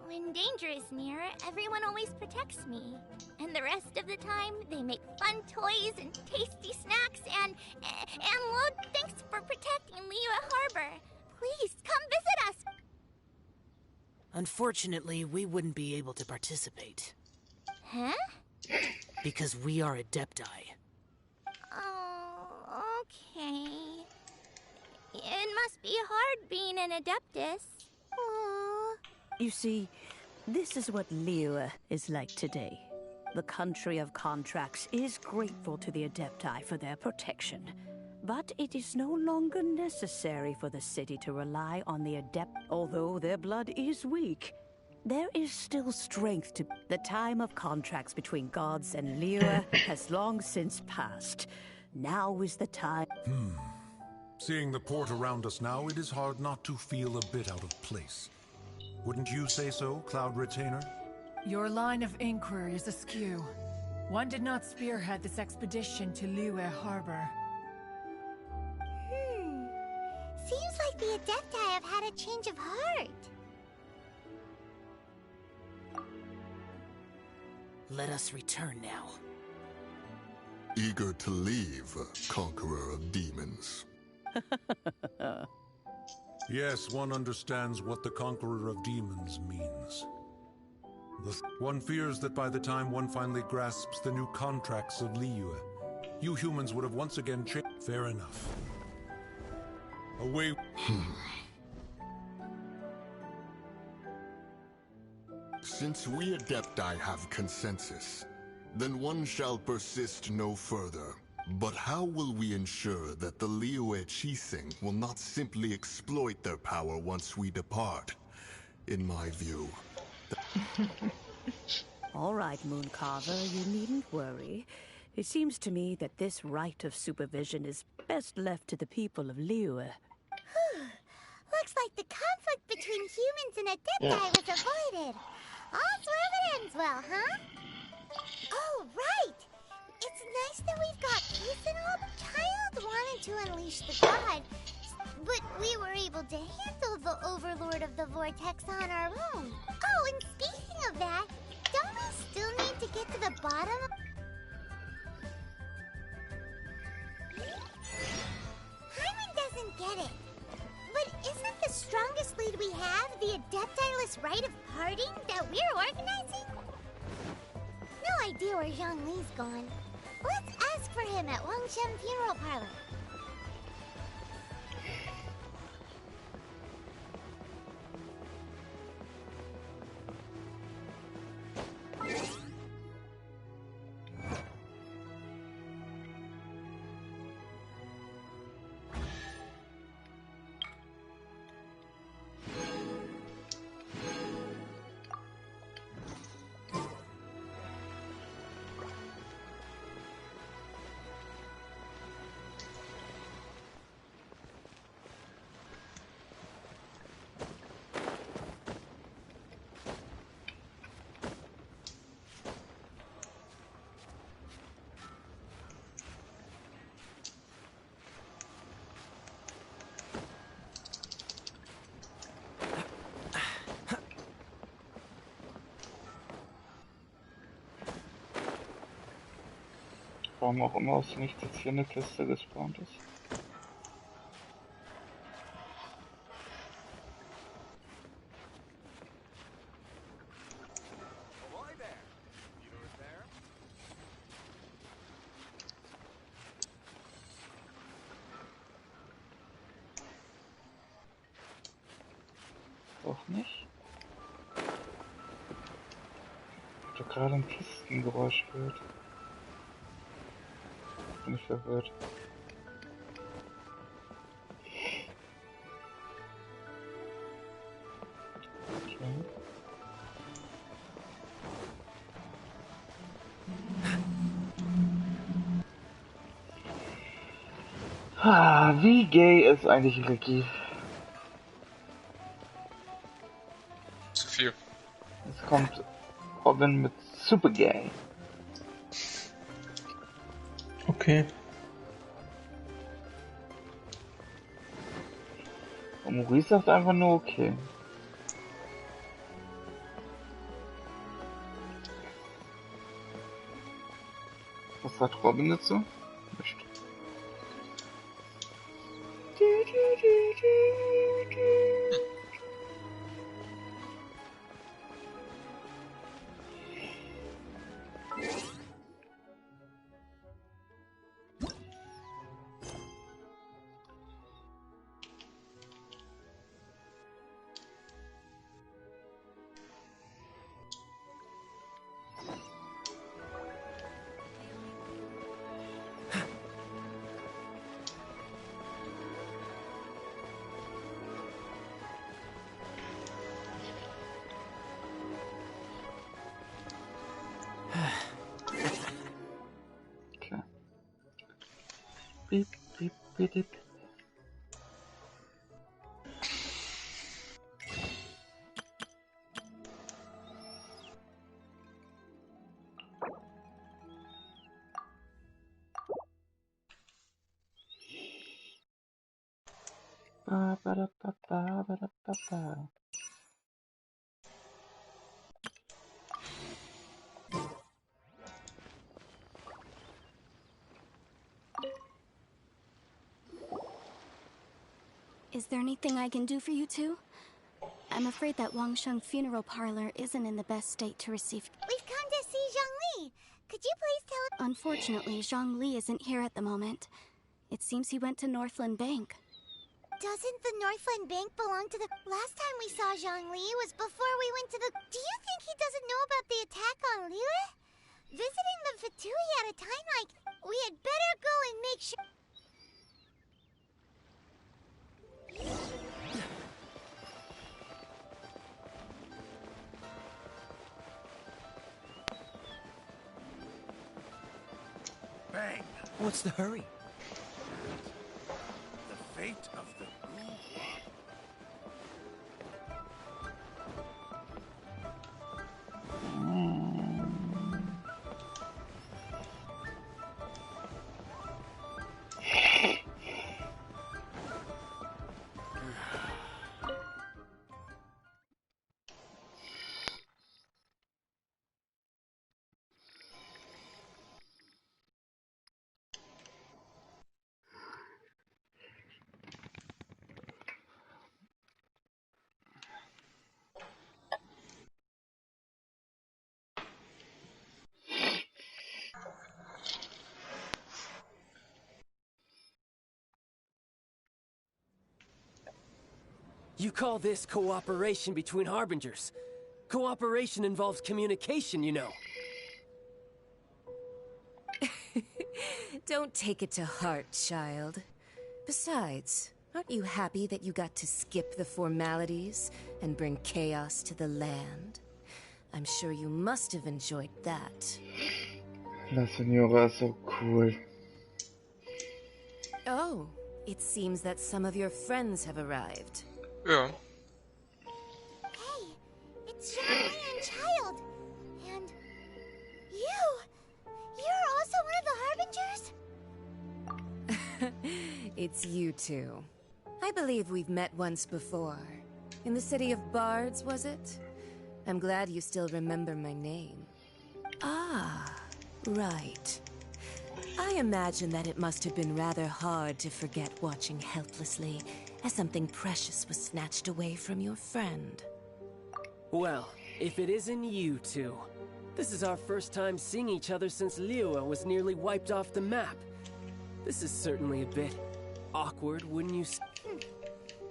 When danger is near, everyone always protects me. And the rest of the time, they make fun toys and tasty snacks and load thanks for protecting Liyue Harbor. Please, come visit us! Unfortunately, we wouldn't be able to participate. Huh? Because we are Adepti. Oh, okay. It must be hard being an Adeptus. Aww. You see, this is what Liyue is like today. The country of contracts is grateful to the Adepti for their protection. But it is no longer necessary for the city to rely on the Adept. Although their blood is weak, there is still strength to... The time of contracts between gods and Liyue has long since passed. Now is the time... Seeing the port around us now, it is hard not to feel a bit out of place. Wouldn't you say so, Cloud Retainer? Your line of inquiry is askew. One did not spearhead this expedition to Liyue Harbor. Seems like the Adepti have had a change of heart. Let us return now. Eager to leave, Conqueror of Demons. Yes, one understands what the Conqueror of Demons means. One fears that by the time one finally grasps the new contracts of Liyue, you humans would have once again changed. Fair enough. Away. Since we Adepti have consensus, then one shall persist no further. But how will we ensure that the Liyue Qixing will not simply exploit their power once we depart? In my view... All right, Mooncarver, you needn't worry. It seems to me that this right of supervision is best left to the people of Liyue. Looks like the conflict between humans and Adepti was avoided. All's well that ends well, huh? Oh, right! It's nice that we've got peace and all. Child wanted to unleash the god, but we were able to handle the Overlord of the Vortex on our own. Oh, and speaking of that, don't we still need to get to the bottom? Hyman doesn't get it. But isn't the strongest lead we have the Adeptiless rite of parting that we're organizing? No idea where Zhang Li's gone. Let's ask for him at Wang Shen Funeral Parlor. Warum auch immer aus dem Nichts jetzt hier eine Kiste gespawnt ist. Doch nicht. Ich hab doch gerade ein Kistengeräusch gehört. Bin ich verwirrt. Okay. Wie gay ist eigentlich Ricky? Zu viel. Jetzt kommt Robin mit Super Gay. Okay. Und Maurice sagt einfach nur okay. Was sagt Robin dazu? Nicht. Okay. Beep, beep, beep, beep. Ba, ba, da, ba, ba, ba, da, ba, ba. Is there anything I can do for you two? I'm afraid that Wangsheng Funeral Parlor isn't in the best state to receive. We've come to see Zhongli. Could you please tell us? Unfortunately, Zhongli isn't here at the moment. It seems he went to Northland Bank. Doesn't the Northland Bank belong to the... Last time we saw Zhongli was before we went to the... Do you think he doesn't know about the attack on Liyue? Visiting the Fatui at a time like... We had better go and make sure... Bang! What's the hurry? The fate of the ghoul. You call this cooperation between Harbingers? Cooperation involves communication, you know. Don't take it to heart, child. Besides, aren't you happy that you got to skip the formalities and bring chaos to the land? I'm sure you must have enjoyed that. La Senora ist so cool. Oh, it seems that some of your friends have arrived. Ja. Hey, it's Zhongli and Child. And... you! You're also one of the Harbingers? It's you two. I believe we've met once before. In the city of Bards, was it? I'm glad you still remember my name. Ah, right. I imagine that it must have been rather hard to forget watching helplessly as something precious was snatched away from your friend. Well, if it isn't you two. This is our first time seeing each other since Liyue was nearly wiped off the map. This is certainly a bit awkward, wouldn't you say?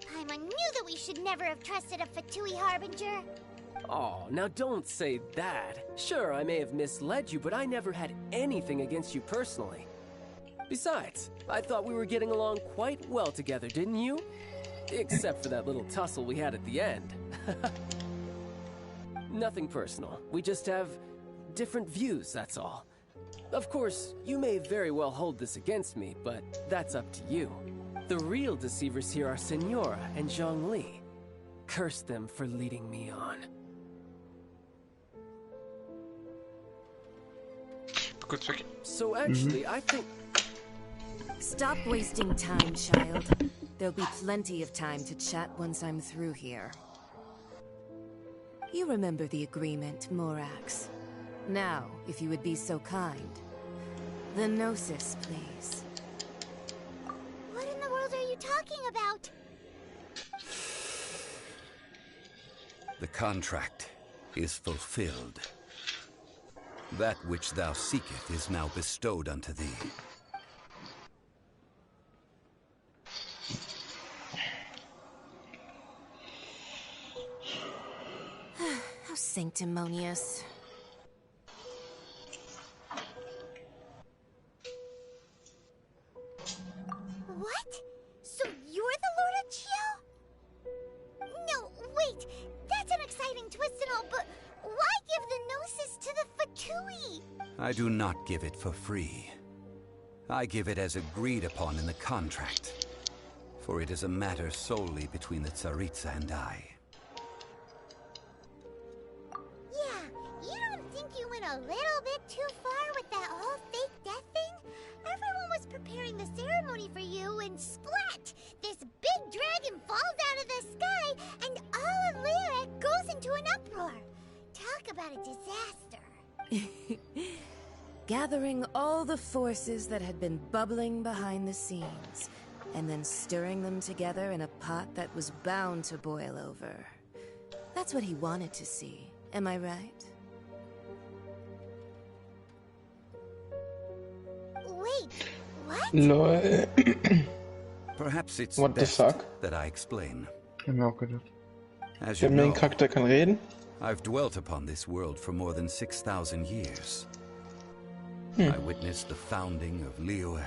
Paimon knew that we should never have trusted a Fatui Harbinger. Oh, now don't say that. Sure, I may have misled you, but I never had anything against you personally. Besides, I thought we were getting along quite well together, didn't you? Except for that little tussle we had at the end. Nothing personal. We just have different views, that's all. Of course, you may very well hold this against me, but that's up to you. The real deceivers here are Senora and Zhongli. Curse them for leading me on. So actually, I think... Stop wasting time, child. There'll be plenty of time to chat once I'm through here. You remember the agreement, Morax. Now, if you would be so kind. The Gnosis, please. What in the world are you talking about? The contract is fulfilled. That which thou seeketh is now bestowed unto thee. How sanctimonious. What? So you're the Lord of Geo? No, wait. That's an exciting twist and all, but why give the Gnosis to the Fatui? I do not give it for free. I give it as agreed upon in the contract. For it is a matter solely between the Tsaritsa and I. Yeah, you don't think you went a little bit too far with that whole fake death thing? Everyone was preparing the ceremony for you, and splat! This big dragon falls out of the sky, and all of Liyue goes into an uproar. Talk about a disaster. Gathering all the forces that had been bubbling behind the scenes, and then stirring them together in a pot that was bound to boil over. That's what he wanted to see, am I right? Wait, what? Lol. Perhaps it's What the best fuck? that I explain. As Der you Main know, Charakter kann reden? I've dwelt upon this world for more than 6,000 years. I witnessed the founding of Liyue,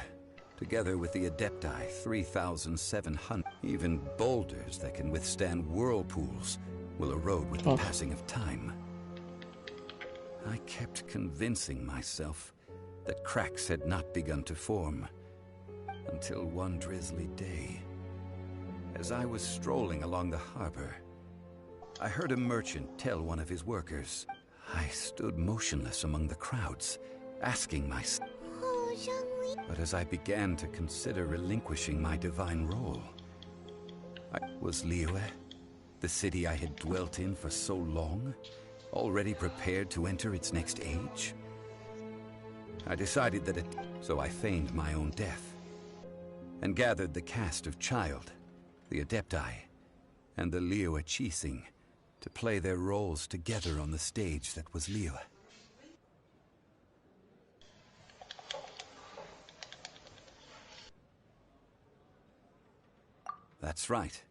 together with the Adepti 3,700. Even boulders that can withstand whirlpools will erode with the passing of time. I kept convincing myself that cracks had not begun to form, until one drizzly day, as I was strolling along the harbor, I heard a merchant tell one of his workers. I stood motionless among the crowds, asking myself. Oh, Zhongli. But as I began to consider relinquishing my divine role, was Liyue, the city I had dwelt in for so long, already prepared to enter its next age? I decided that so I feigned my own death, and gathered the cast of Child, the Adepti, and the Liyue Qixing to play their roles together on the stage that was Liyue. That's right.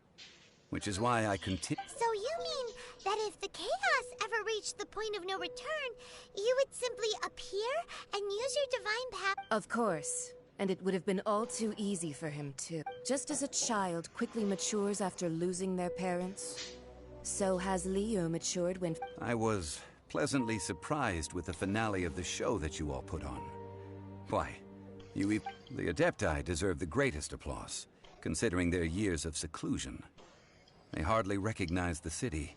Which is why I continue. So you mean that if the chaos ever reached the point of no return, you would simply appear and use your divine power? Of course. And it would have been all too easy for him too. Just as a child quickly matures after losing their parents, so has Liyue matured when... I was pleasantly surprised with the finale of the show that you all put on. Why, the Adepti deserve the greatest applause, considering their years of seclusion. They hardly recognized the city,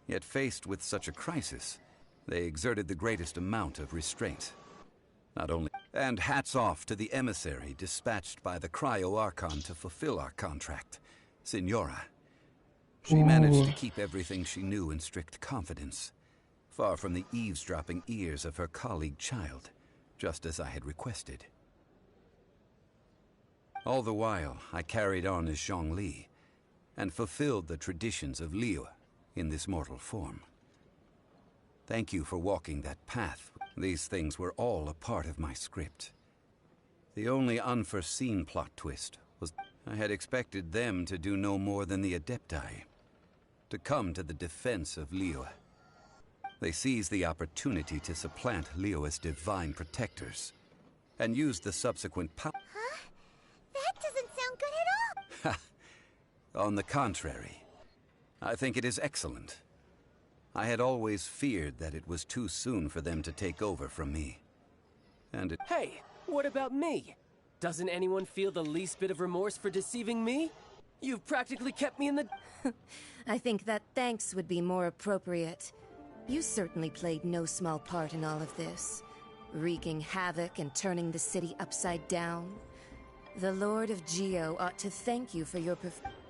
yet faced with such a crisis, they exerted the greatest amount of restraint. Not only... And hats off to the emissary dispatched by the Cryo-Archon to fulfill our contract, Senora. She managed to keep everything she knew in strict confidence, far from the eavesdropping ears of her colleague Child, just as I had requested. All the while, I carried on as Zhongli, and fulfilled the traditions of Liyue in this mortal form. Thank you for walking that path. These things were all a part of my script. The only unforeseen plot twist was I had expected them to do no more than the Adepti, to come to the defense of Liyue. They seized the opportunity to supplant Liyue's divine protectors, and used the subsequent power. Huh? That doesn't sound good at all! On the contrary, I think it is excellent. I had always feared that it was too soon for them to take over from me. And it... Hey, what about me? Doesn't anyone feel the least bit of remorse for deceiving me? You've practically kept me in the... I think that thanks would be more appropriate. You certainly played no small part in all of this, wreaking havoc and turning the city upside down. The Lord of Geo ought to thank you for your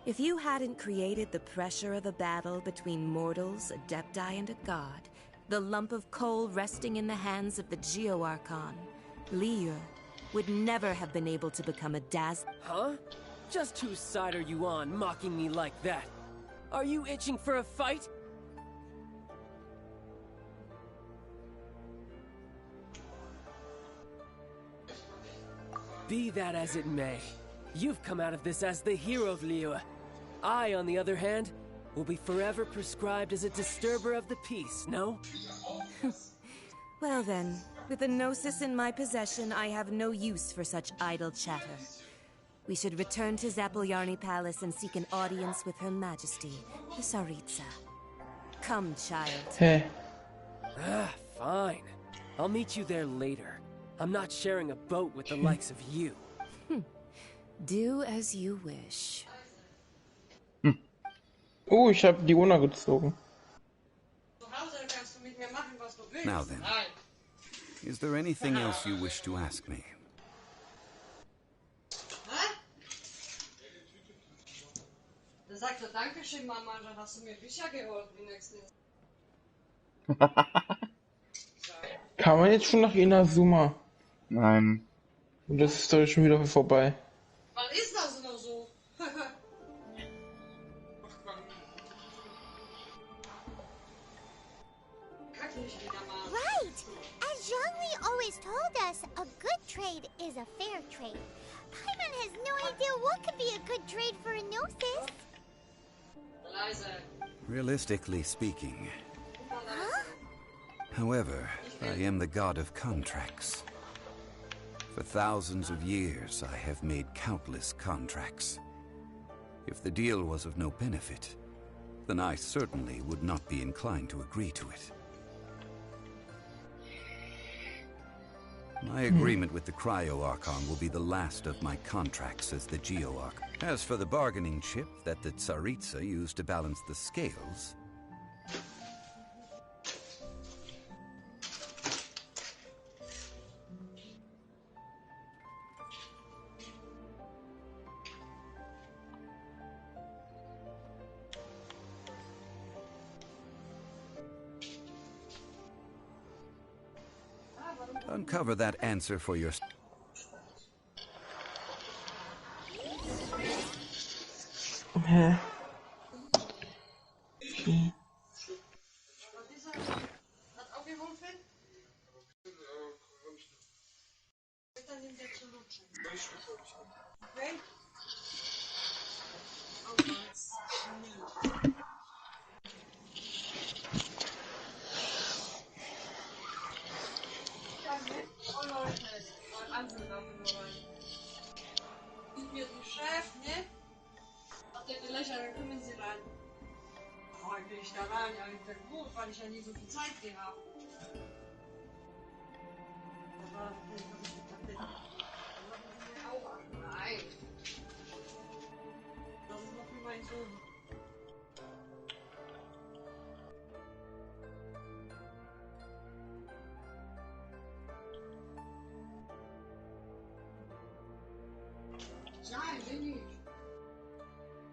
If you hadn't created the pressure of a battle between mortals, Adepti, and a god, the lump of coal resting in the hands of the Geo Archon, Liyue would never have been able to become a Huh? Just whose side are you on, mocking me like that? Are you itching for a fight? Be that as it may, you've come out of this as the hero of Liyue. I, on the other hand, will be forever prescribed as a disturber of the peace, no? Well then, with a Gnosis in my possession, I have no use for such idle chatter. We should return to Zapoljarny Palace and seek an audience with Her Majesty, the Tsaritsa. Come, child. Hey. Fine. I'll meet you there later. I'm not sharing a boat with the likes of you. Do as you wish. Oh, ich habe die runtergezogen. Now then, is there anything else you wish to ask me? Kann man jetzt schon nach Inazuma? Nein. Und das ist doch schon wieder vorbei. Was ist das noch so? Right! As Zhongli always told us, a good trade is a fair trade. Paimon has no idea what could be a good trade for a Gnosis. Realistically speaking. Huh? However, I am the god of contracts. For thousands of years, I have made countless contracts. If the deal was of no benefit, then I certainly would not be inclined to agree to it. My agreement with the Cryo Archon will be the last of my contracts as the Geo Archon. As for the bargaining chip that the Tsaritsa used to balance the scales, uncover that answer for yourself. Hä? Okay. Dann kommen Sie rein. Heute bin ich da rein, ja, ich bin gut, weil ich ja nie so viel Zeit gehabt. Aber nein. Das ist noch für meinen Sohn. Nein, will nicht.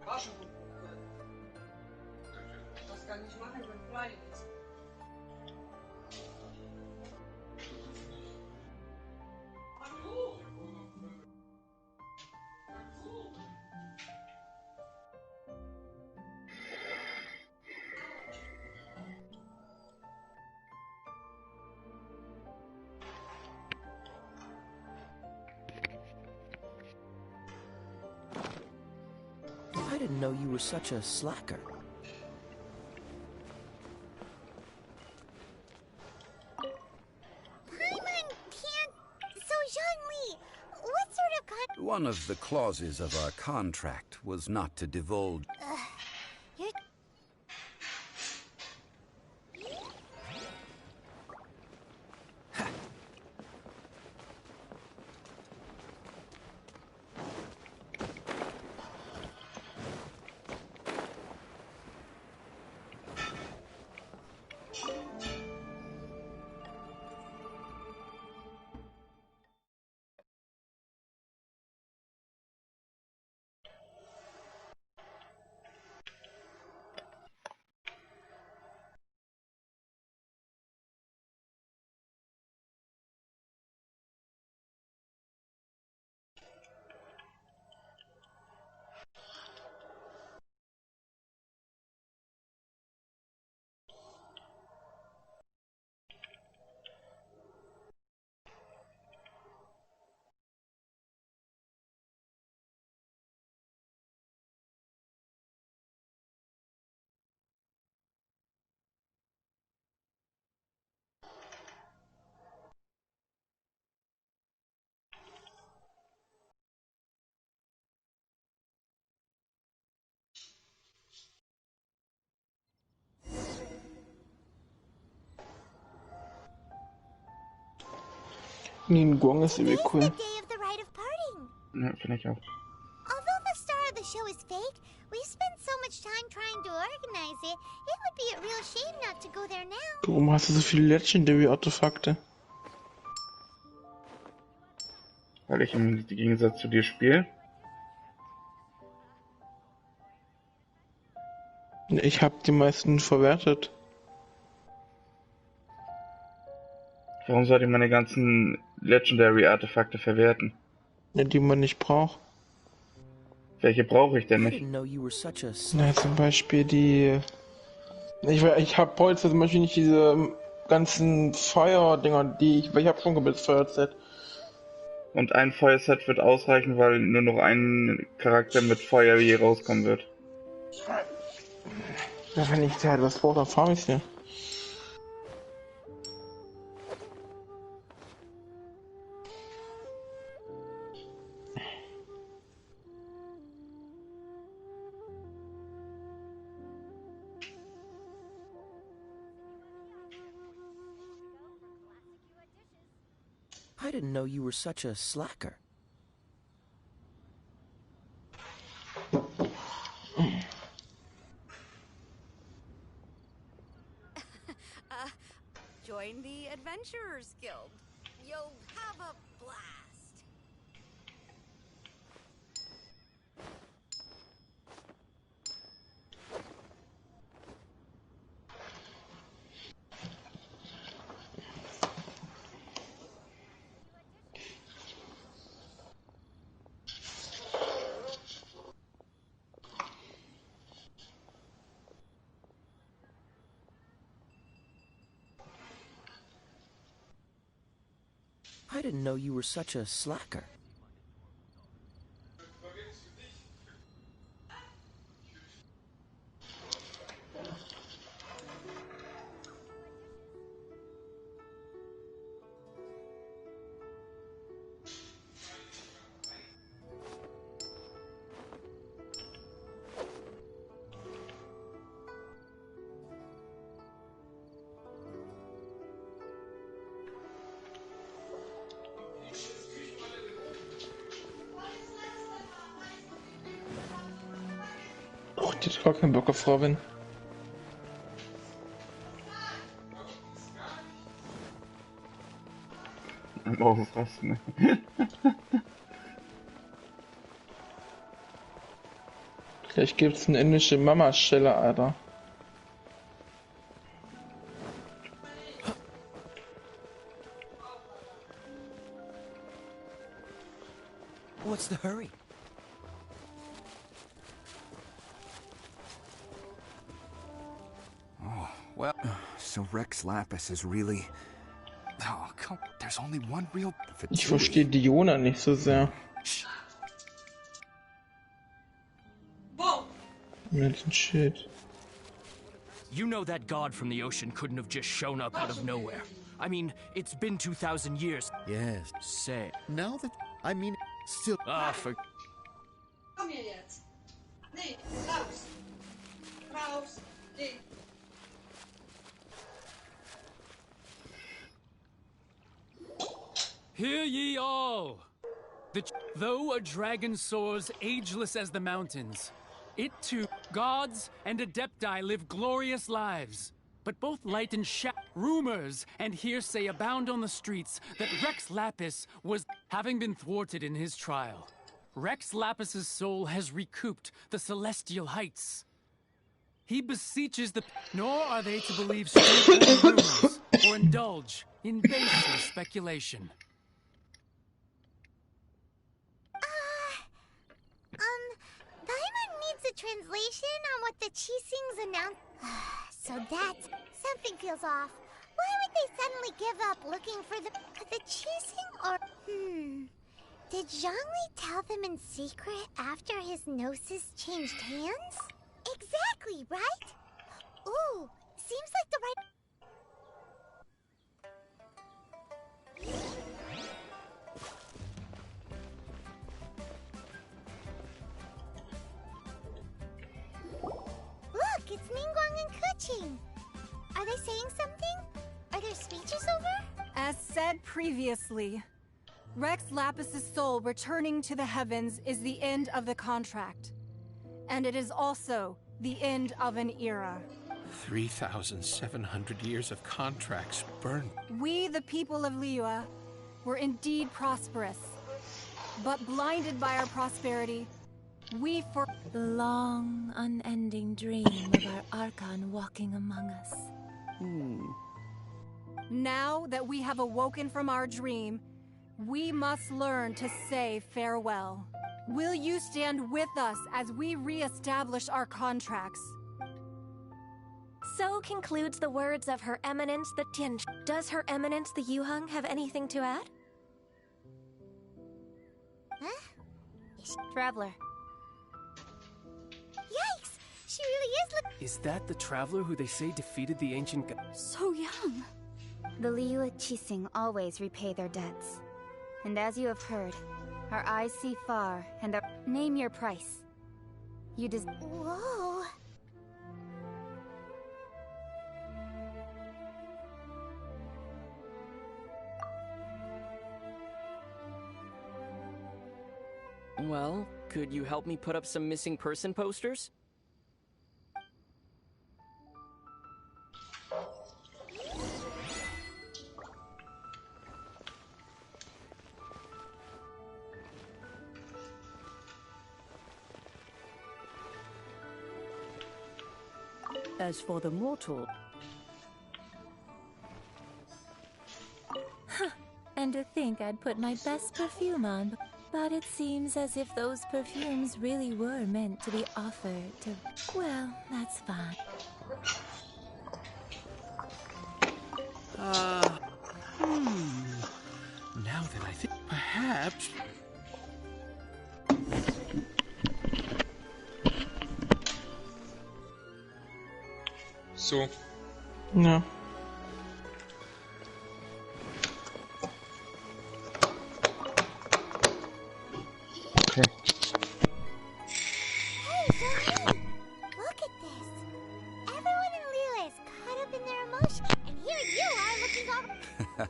War schon gut. Das kann ich machen, wenn frei ist. I didn't know you were such a slacker. Paimon can't... So, Zhongli, what sort of One of the clauses of our contract was not to divulge. You're... Ningguang ist irgendwie Today's cool. the day of the rite of parting. Ja, finde ich auch. Although the star of the show is fake, we spent so much time trying to organize it, it would be a real shame not to go there now. Warum hast du so viele Legendary-Artefakte? Weil ich im Gegensatz zu dir spiele. Ich habe die meisten verwertet. Warum sollte ich meine ganzen Legendary-Artefakte verwerten? Ja, die man nicht braucht. Welche brauche ich denn nicht? Na, zum Beispiel die... Ich habe heute zum Beispiel nicht diese ganzen Feuerdinger, die ich habe schon komplett das Feuerset. Und ein Feuerset wird ausreichen, weil nur noch ein Charakter mit Feuer je rauskommen wird. Ja, wenn ich da halt was brauche, dann farm ich's ja. I didn't know you were such a slacker. Join the Adventurers Guild. You'll have a blast. I didn't know you were such a slacker. Oh, die hat gar keinen Bock auf Robin. Oh, was, ne? Gleich gibt's eine indische Mama-Schelle, Alter. What's the hurry? Oh, well, so Rex Lapis is really... Oh, come... There's only one real... Ich verstehe Diona nicht so sehr. Bom, That's shit. You know that god from the ocean couldn't have just shown up out of nowhere. I mean, it's been 2,000 years. Yes. Say. Now that... I mean, still... for... Kom hier jetzt. Nee, raus. Raus. Nee. Hear ye all! Though a dragon soars ageless as the mountains, it too, gods and adepti live glorious lives. But both light and rumors and hearsay abound on the streets that Rex Lapis was, having been thwarted in his trial. Rex Lapis's soul has recouped the celestial heights. He beseeches the... Nor are they to believe strange rumors or indulge in baseless speculation. Paimon needs a translation on what the Qixings announced. So that's... Something feels off. Why would they suddenly give up looking for the Qixing or... Did Zhongli tell them in secret after his gnosis changed hands? Exactly, right? Ooh, seems like the right... Look, it's Ningguang and Keqing. Are they saying something? Are their speeches over? As said previously, Rex Lapis's soul returning to the heavens is the end of the contract. And it is also the end of an era. 3,700 years of contracts burned. We, the people of Liyue, were indeed prosperous. But blinded by our prosperity, we for... The long, unending dream of our Archon walking among us. Now that we have awoken from our dream, we must learn to say farewell. Will you stand with us as we re-establish our contracts? So concludes the words of Her Eminence the Tian. Does Her Eminence the Yuheng have anything to add? Huh? Traveler. Yikes! She really is Is that the traveler who they say defeated the ancient god? So young. The Liyue Qixing always repay their debts. And as you have heard, our eyes see far, and our... Name your price. You des... Whoa! Well, could you help me put up some missing person posters? As for the mortal... And to think I'd put my best perfume on, but it seems as if those perfumes really were meant to be offered to... Well, that's fine. Now that I think, perhaps... So. No. Okay. Hey, Zoe! Look at this. Everyone in Liyue is caught up in their emotions, and here you are looking all...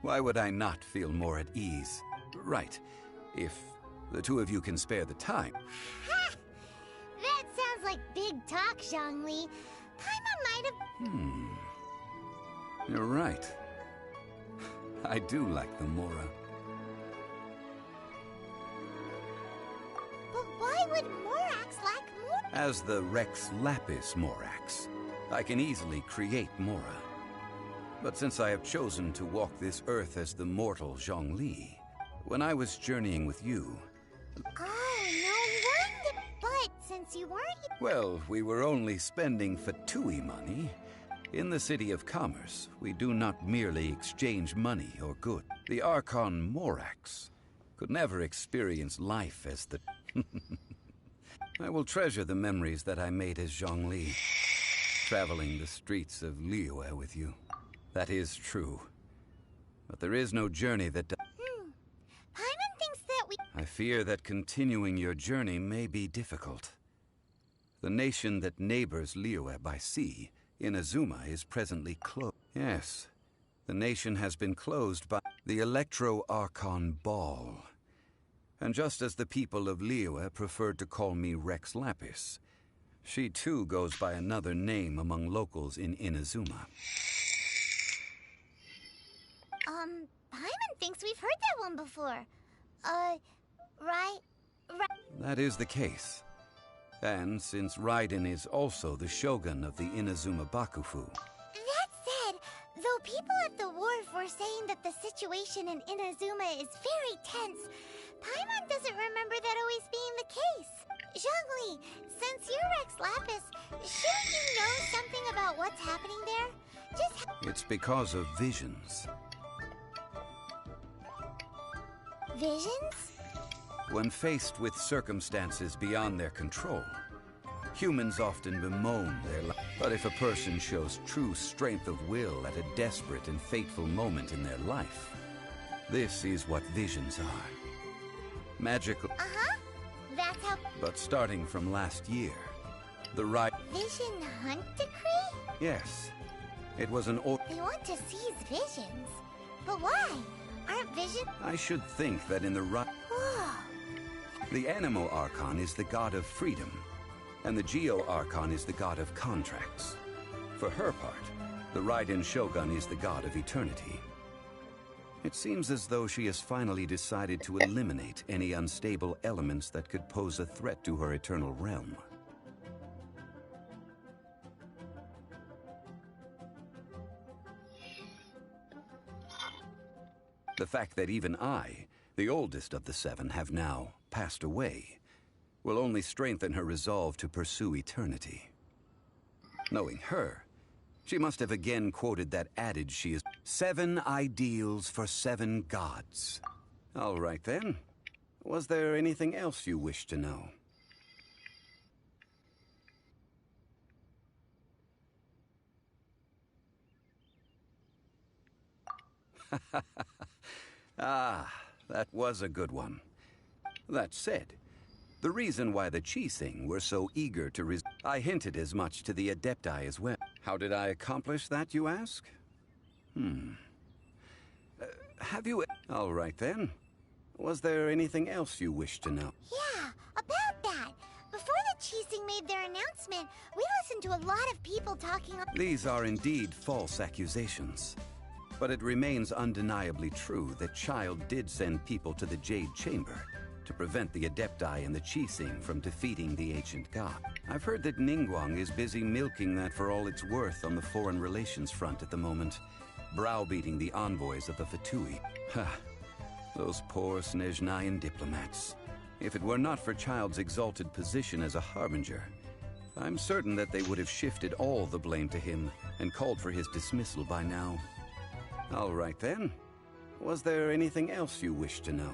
Why would I not feel more at ease? Right. If the two of you can spare the time. Ha! That sounds like big talk, Zhongli. Paimon might have... You're right. I do like the Mora. But why would Morax lack more? As the Rex Lapis Morax, I can easily create Mora. But since I have chosen to walk this earth as the mortal Zhongli, when I was journeying with you... Oh, no wonder. But since you weren't... Well, we were only spending Fatui money. In the City of Commerce, we do not merely exchange money or good. The Archon Morax could never experience life as the... I will treasure the memories that I made as Zhongli, traveling the streets of Liyue with you. That is true. But there is no journey that Paimon thinks that we... I fear that continuing your journey may be difficult. The nation that neighbors Liyue by sea, Inazuma, is presently closed. Yes, the nation has been closed by the Electro-Archon Ball. And just as the people of Liyue preferred to call me Rex Lapis, she too goes by another name among locals in Inazuma. Paimon thinks we've heard that one before. Right? That is the case. And since Raiden is also the shogun of the Inazuma Bakufu. That said, though people at the wharf were saying that the situation in Inazuma is very tense, Paimon doesn't remember that always being the case. Zhongli, since you're Rex Lapis, shouldn't you know something about what's happening there? It's because of visions. Visions? When faced with circumstances beyond their control, humans often bemoan their life. But if a person shows true strength of will at a desperate and fateful moment in their life, this is what visions are. Magical. That's how... But starting from last year, the Vision Hunt Decree? Yes. It was an They want to seize visions. But why? Aren't visions... I should think that in the Whoa. The Animo Archon is the god of freedom, and the Geo Archon is the god of contracts. For her part, the Raiden Shogun is the god of eternity. It seems as though she has finally decided to eliminate any unstable elements that could pose a threat to her eternal realm. The fact that even I, the oldest of the seven, have now passed away will only strengthen her resolve to pursue eternity. Knowing her, she must have again quoted that adage she is 7 ideals for 7 gods. All right then. Was there anything else you wish to know? Ah, that was a good one. That said, the reason why the Qixing were so eager to I hinted as much to the Adepti as well. How did I accomplish that, you ask? Have you... All right then. Was there anything else you wish to know? Yeah, about that. Before the Qixing made their announcement, we listened to a lot of people talking... These are indeed false accusations. But it remains undeniably true that Child did send people to the Jade Chamber to prevent the Adepti and the Qixing from defeating the ancient god. I've heard that Ningguang is busy milking that for all it's worth on the foreign relations front at the moment, browbeating the envoys of the Fatui. Ha! Those poor Snezhnayan diplomats. If it were not for Child's exalted position as a harbinger, I'm certain that they would have shifted all the blame to him and called for his dismissal by now. All right then. Was there anything else you wish to know?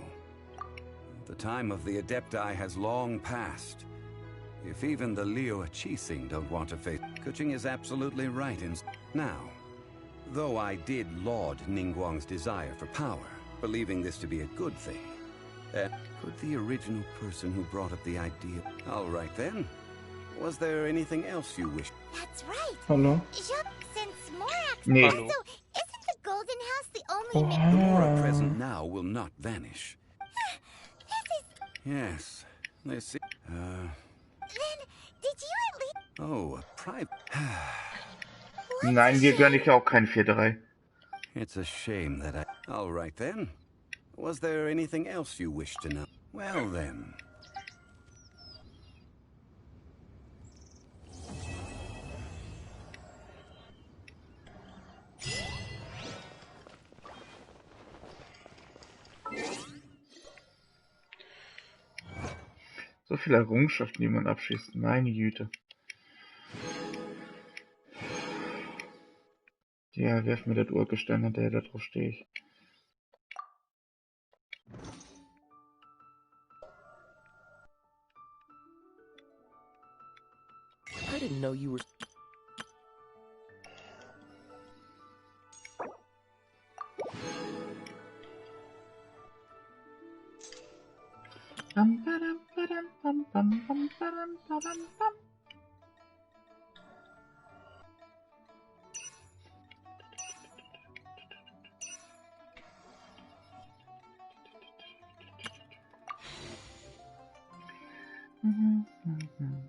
The time of the Adepti has long passed. If even the Liyue Qixing don't want to face... Kuching is absolutely right in... Now, though I did laud Ningguang's desire for power, believing this to be a good thing, could the original person who brought up the idea... All right then. Was there anything else you wish? That's right. Hello? Since Morak... Nee. Also, isn't the Golden House the only... The Mora present now will not vanish. This is... Yes. Let's see. Then, did you at least... Oh, a private... Nein, wir gönnen ja auch kein 4-3. It's a shame that I... All right then. Was there anything else you wish to know? Well then. So viele Errungenschaften, die man abschießt. Meine Güte. Ja, werf mir das Urgestein hinterher, da drauf stehe ich. didn't know you were...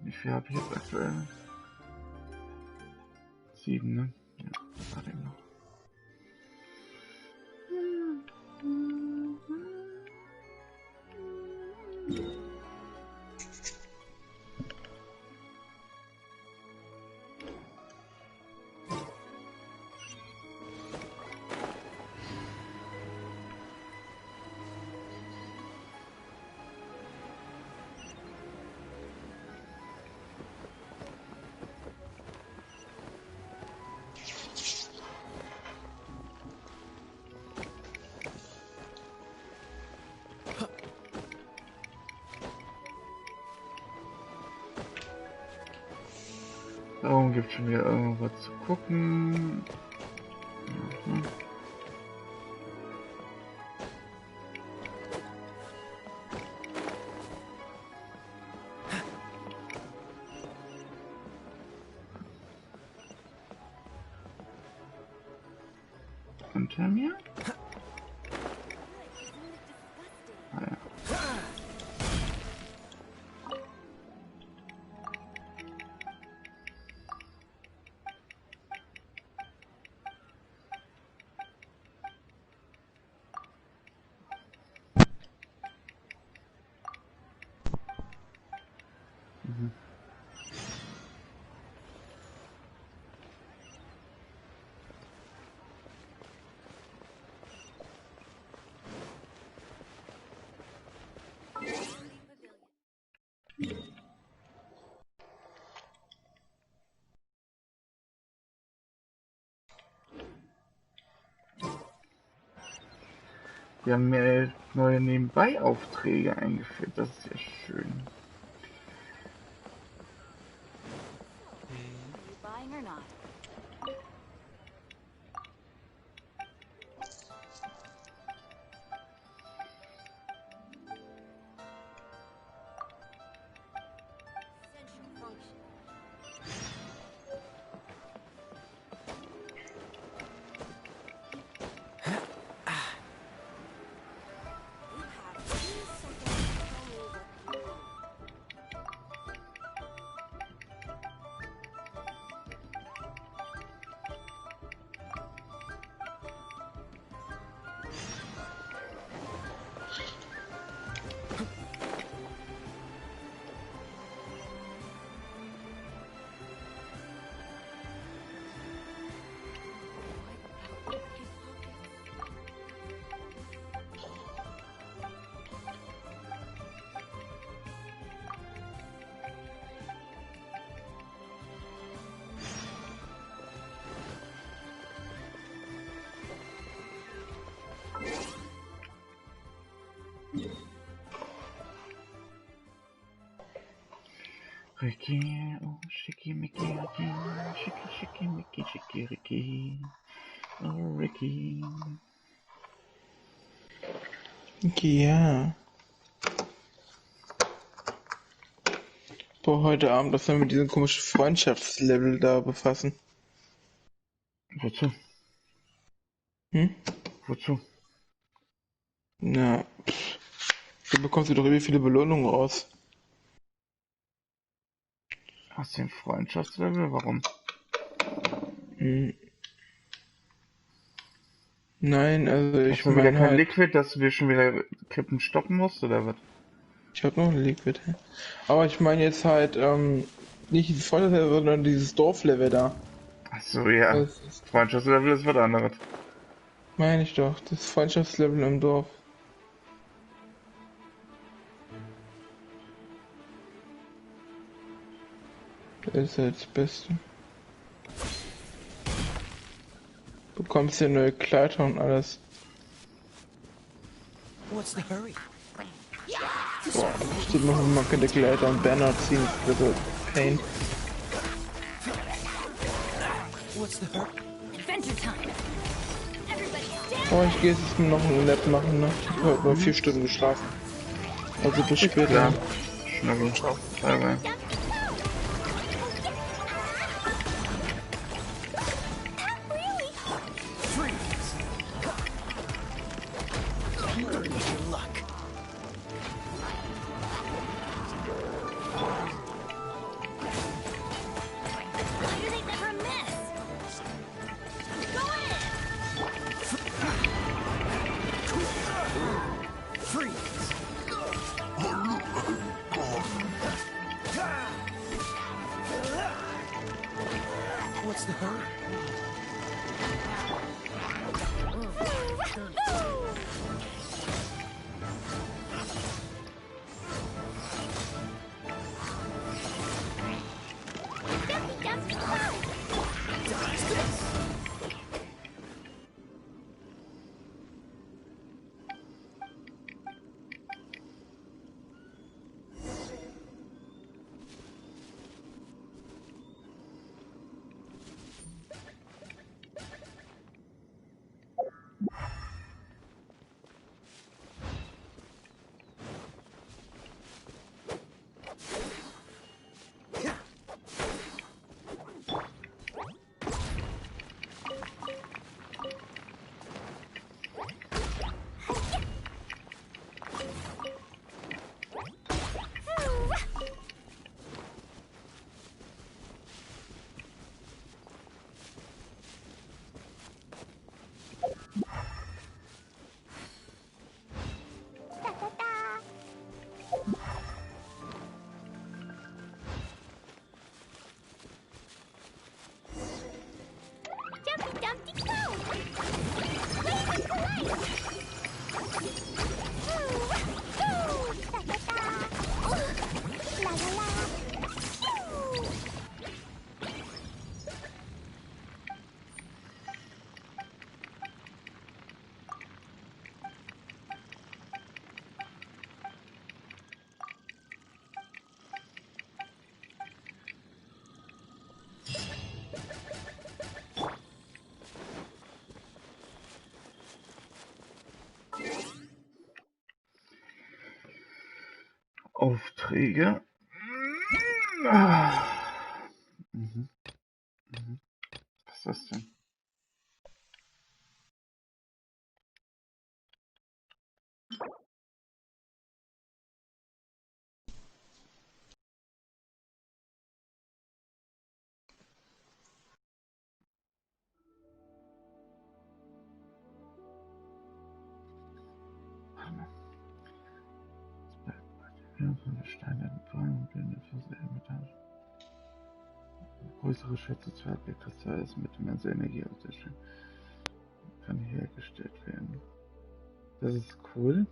Wie viel habe ich jetzt aktuell? 7, ne? Ja, das war den noch. Oh, gibt schon wieder irgendwas zu gucken. Mhm. Unter mir? Ah, ja. Mhm. Wir haben mehr neue Nebenbei-Aufträge eingeführt, das ist ja schön. Ricky, oh, Schicky, Mickey, Ricky, Schicky, Schicky, Mickey, Schicky, Ricky, oh, Ricky. Ja. Boah, heute Abend müssen wir mit diesem komischen Freundschaftslevel da befassen. Wozu? Hm? Wozu? Na, so bekommst du doch irgendwie viele Belohnungen raus. Hast du den Freundschaftslevel? Warum? Hm. Nein, also ich Hast du wieder meine kein halt... Liquid, dass du schon wieder Kippen stoppen musst, oder was? Ich hab noch ein Liquid. Aber ich meine jetzt halt, nicht dieses Freundschaftslevel, sondern dieses Dorflevel da. Achso, ja. Freundschaftslevel ist was anderes. Meine ich doch, das Freundschaftslevel im Dorf. Das ist halt das Beste. Du bekommst ja neue Kleider und alles. What's the hurry? Boah, steht noch eine Macke der Kleider und Banner ziehen. Also Pain. Adventure time. Everybody stand. Oh, ich gehe jetzt noch ein Nap machen, ne? Ich habe heute nur 4 Stunden geschlafen. Also bis später. Klar. Schnubbel. Ciao. Bye bye. What's the hurry? Dumpty Dumpty Go! Wave for life! La la la! Aufträge. Ah. Mhm. Mhm. Was ist das denn? Von der steinernen Bahn und blinde Versehen mit der größere Schätze zu der Kristall ist mit immenser Energie aus der Stelle kann hergestellt werden. Das ist cool.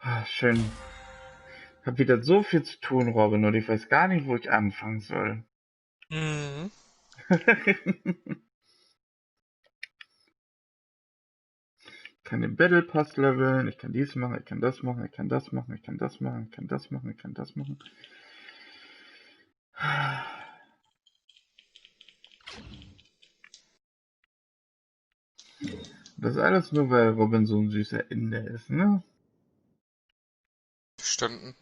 Ah, schön. Ich habe wieder so viel zu tun, Robin, und ich weiß gar nicht, wo ich anfangen soll. Mhm. Ich kann den Battle Pass leveln, ich kann dies machen, ich kann das machen, ich kann das machen, ich kann das machen, ich kann das machen, ich kann das machen. Das alles nur, weil Robin so ein süßer Inder ist, ne? Verstanden.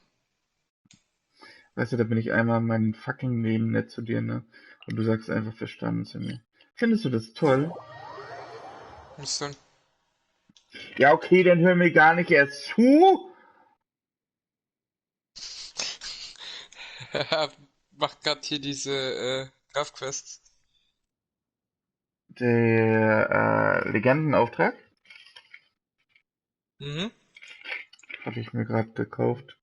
Weißt du, da bin ich einmal in meinem fucking Leben nett zu dir, ne? Und du sagst einfach verstanden zu mir. Findest du das toll? Was denn? Ja, okay, dann hör mir gar nicht erst zu. Er macht gerade hier diese Graf-Quest. Der Legendenauftrag Mhm. hatte ich mir gerade gekauft.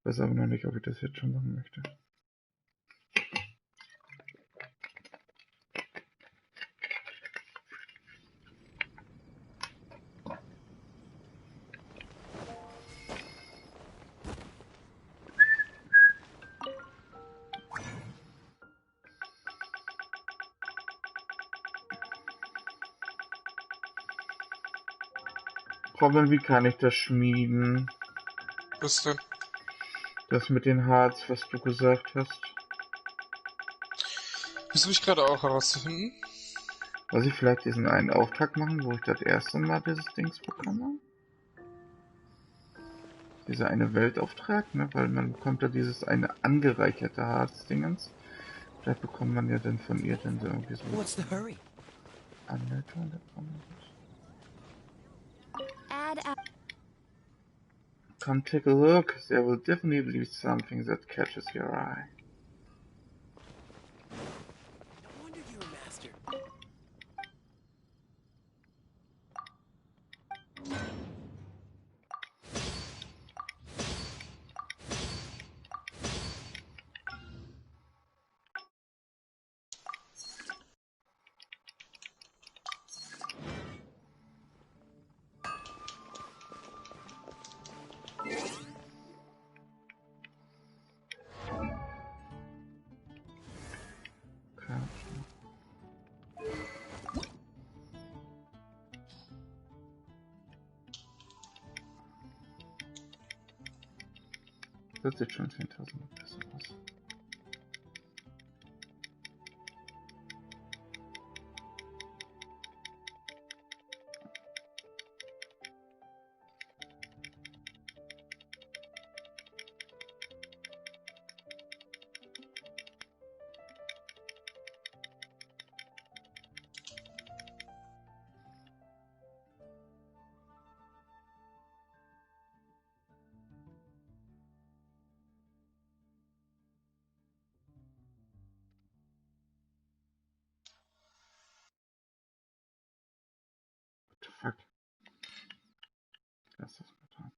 Weiß aber noch nicht, ob ich das jetzt schon machen möchte. Robin, wie kann ich das schmieden? Was denn? Das mit den Harz, was du gesagt hast. Versuche ich gerade auch herauszufinden. Soll ich vielleicht diesen einen Auftrag machen, wo ich das erste Mal dieses Dings bekomme? Dieser eine Weltauftrag, ne? Weil man bekommt ja dieses eine angereicherte Harzdingens. Vielleicht bekommt man ja dann von ihr dann so irgendwie so What's the hurry? Anleitung. Come take a look. There will definitely be something that catches your eye. No wonder you're a master. Das sieht schon 10.000 besser aus. What the fuck? Lass das mal dran.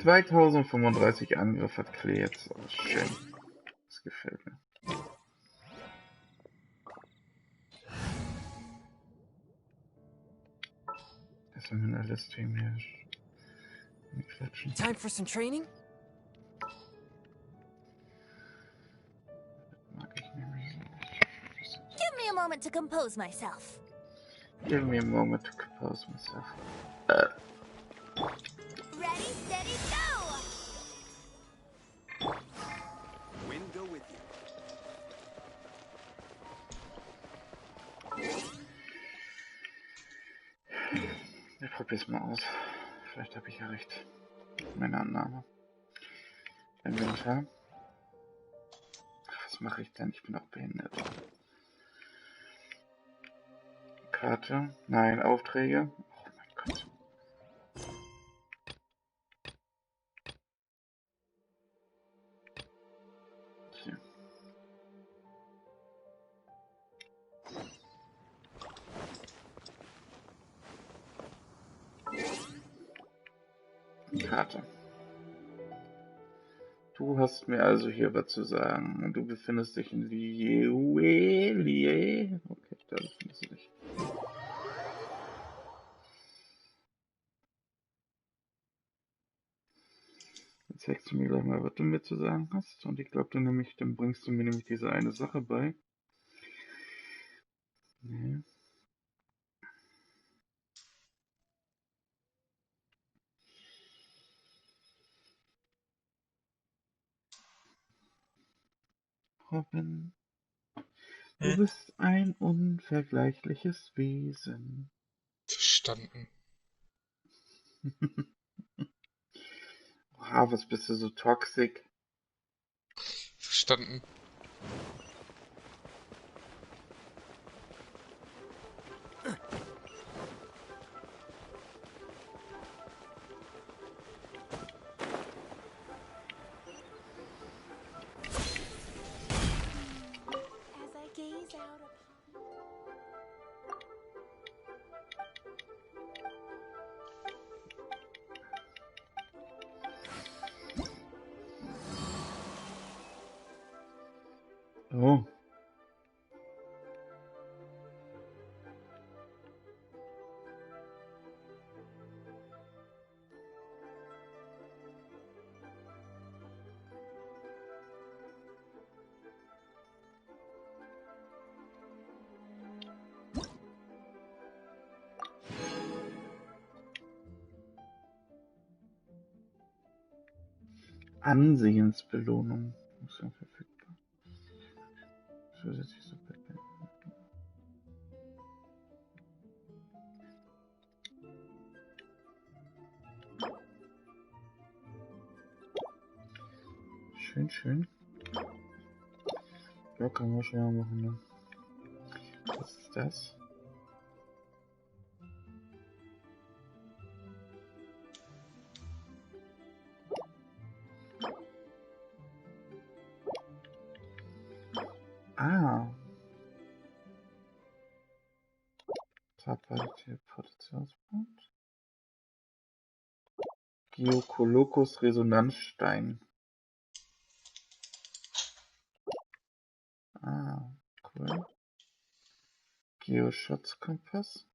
...2035 Angriff hat Klee jetzt. Oh, schön. Das gefällt mir. Das ist in meiner Liste hier. Klatschen. Time for some training? Mag ich nämlich so. Give me a moment to compose myself. Give me a moment to compose myself. Ready, steady, go! Wind go with you. Ich probier's mal aus. Vielleicht habe ich ja recht. Meine Annahme. Inventar. Ach, was mache ich denn? Ich bin auch behindert. Karte. Nein, Aufträge. Oh mein Gott. Hier. Karte. Du hast mir also hier was zu sagen. Und du befindest dich in Lie. Okay, da befindest du dich. Jetzt zeigst du mir gleich mal, was du mir zu sagen hast. Und ich glaube, dann bringst du mir nämlich diese eine Sache bei. Nee. Robin. Du bist ein unvergleichliches Wesen. Verstanden. Wow, was bist du so toxisch? Verstanden. As I gaze out upon... Oh. Ansehensbelohnung. Ist ja verfügbar. Zusätzlich Super. Schön, schön. Ja, kann man schon mal machen, ne? Was ist das? Ah. Teleportationspunkt. Geokolokus Resonanzstein. Ah, cool. Geoschutzkompass.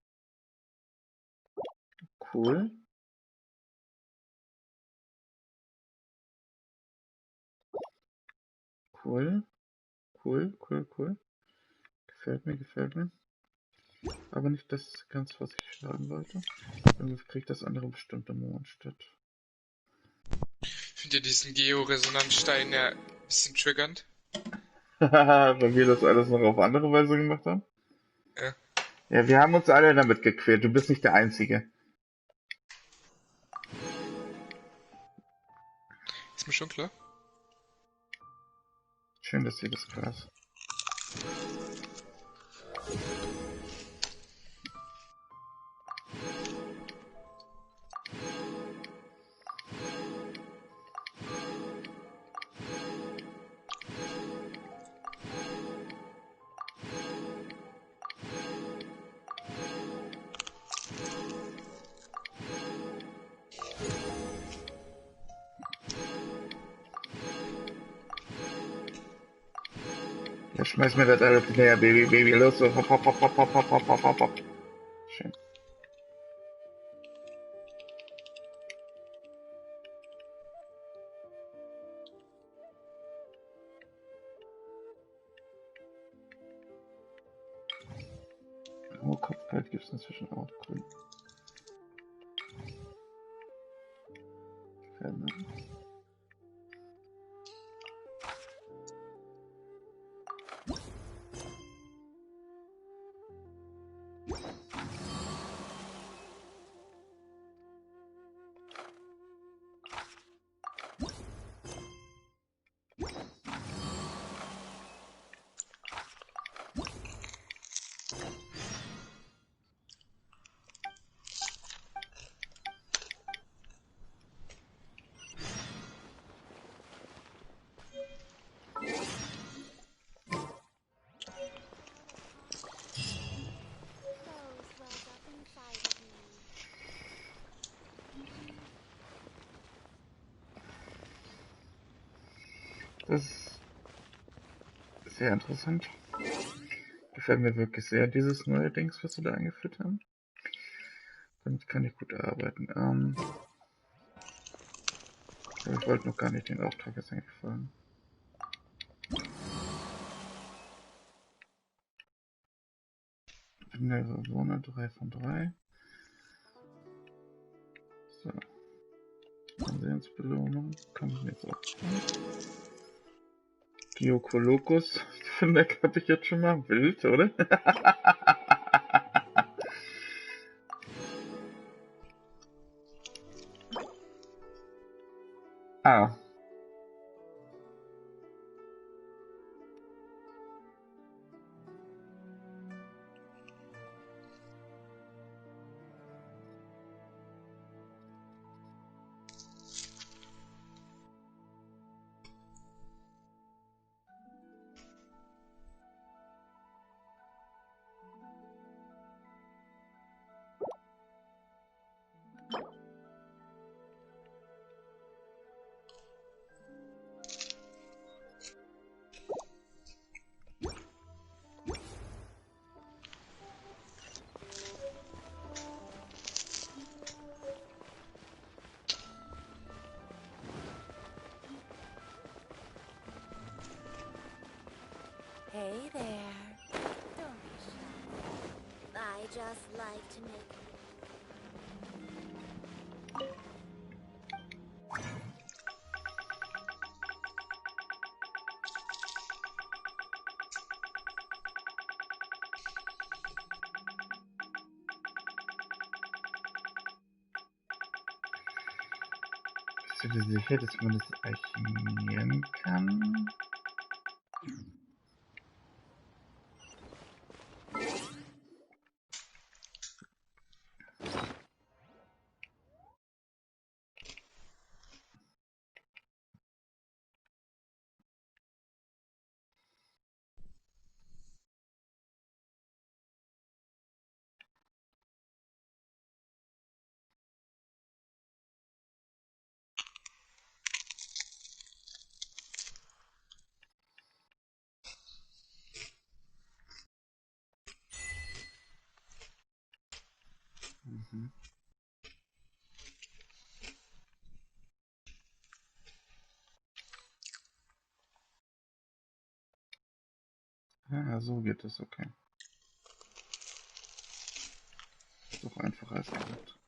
Cool. Cool. Cool, cool, cool. Gefällt mir, gefällt mir. Aber nicht das ganz, was ich schreiben wollte. Irgendwie kriegt das andere bestimmt am Mond statt. Findet ihr diesen Georesonanzstein ja ein bisschen triggernd? Weil wir das alles noch auf andere Weise gemacht haben? Ja. Ja, wir haben uns alle damit gequält. Du bist nicht der Einzige. Ist mir schon klar. Schön, dass ihr das klar ist. Ja, schmeiß mir das alles näher, Baby, Baby, los, so, hopp, hopp, hopp, hopp, hopp, hopp, hopp, hopp, hopp, hopp. Schön. Oh, Kopfgeld gibt es inzwischen auch, cool. Gefällt mir. Das ist sehr interessant. Gefällt mir wirklich sehr, dieses neue Dings, was sie da eingeführt haben. Damit kann ich gut arbeiten. Aber ich wollte noch gar nicht den Auftrag jetzt eigentlich folgen. Innere Zone 3 von 3. So. Ansehensbelohnung. Kann ich mir jetzt auch sparen. Geokolokus von der habe ich jetzt schon mal. Wild, oder? Ah. Hey there. Don't be shy. I just like to make... Bist du dir sicher, dass man das archivieren kann? Mhm. Ah, so geht es, okay. Ist doch einfacher als gedacht.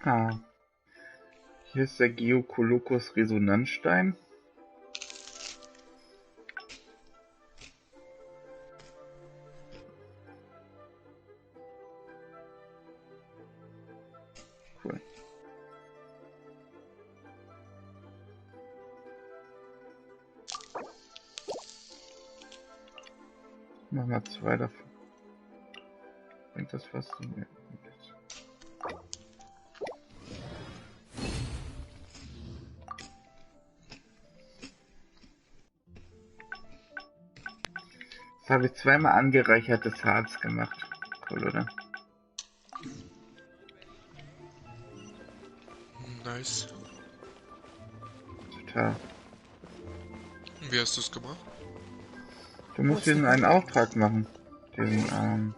Ah, hier ist der Geokolokus Resonanzstein. Cool. Machen wir 2 davon. Bringt das was? Nee. Jetzt habe ich zweimal angereichertes Harz gemacht. Cool, oder? Nice. Total. Wie hast du es gemacht? Du musst diesen einen Auftrag machen. Den,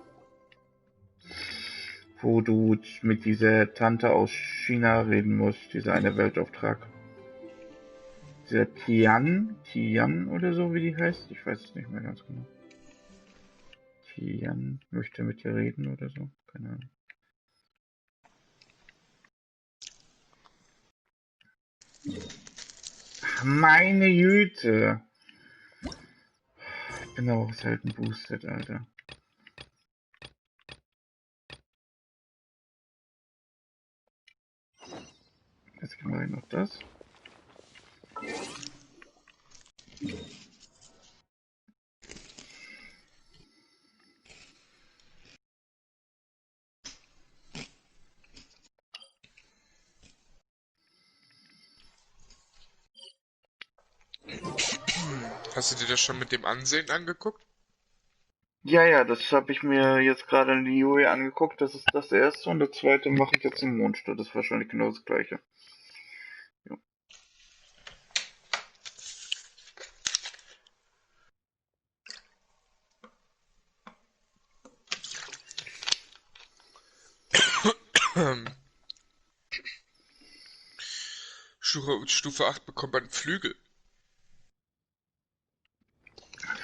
wo du mit dieser Tante aus China reden musst. Dieser eine Weltauftrag. Dieser Tian oder so, wie die heißt. Ich weiß es nicht mehr ganz genau. Tian möchte mit dir reden oder so. Keine Ahnung. Ach, meine Güte. Ich bin aber auch selten boosted, Alter. Jetzt kriegen wir noch das. Hast du dir das schon mit dem Ansehen angeguckt? Ja, das habe ich mir jetzt gerade in die Yui angeguckt. Das ist das erste und das zweite mache ich jetzt im Mondstadt. Das ist wahrscheinlich genau das gleiche. Ja. Stufe 8 bekommt man Flügel.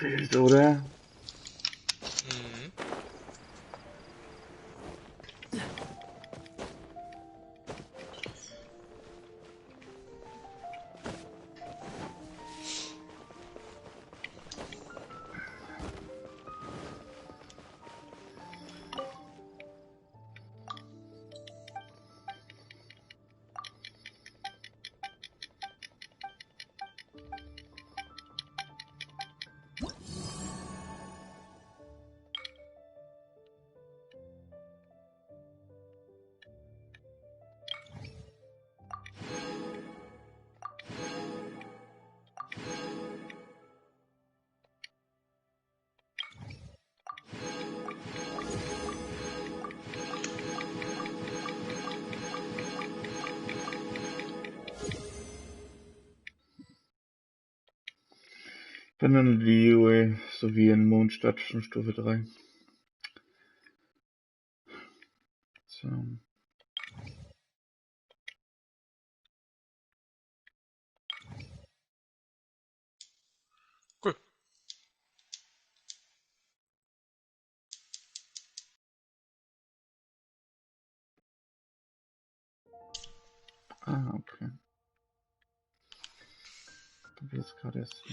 Wild, oder? Mhm. Bin in Liyue sowie in Mondstadt schon Stufe 3. So. Cool. Ah, okay. Hab jetzt gerade erst.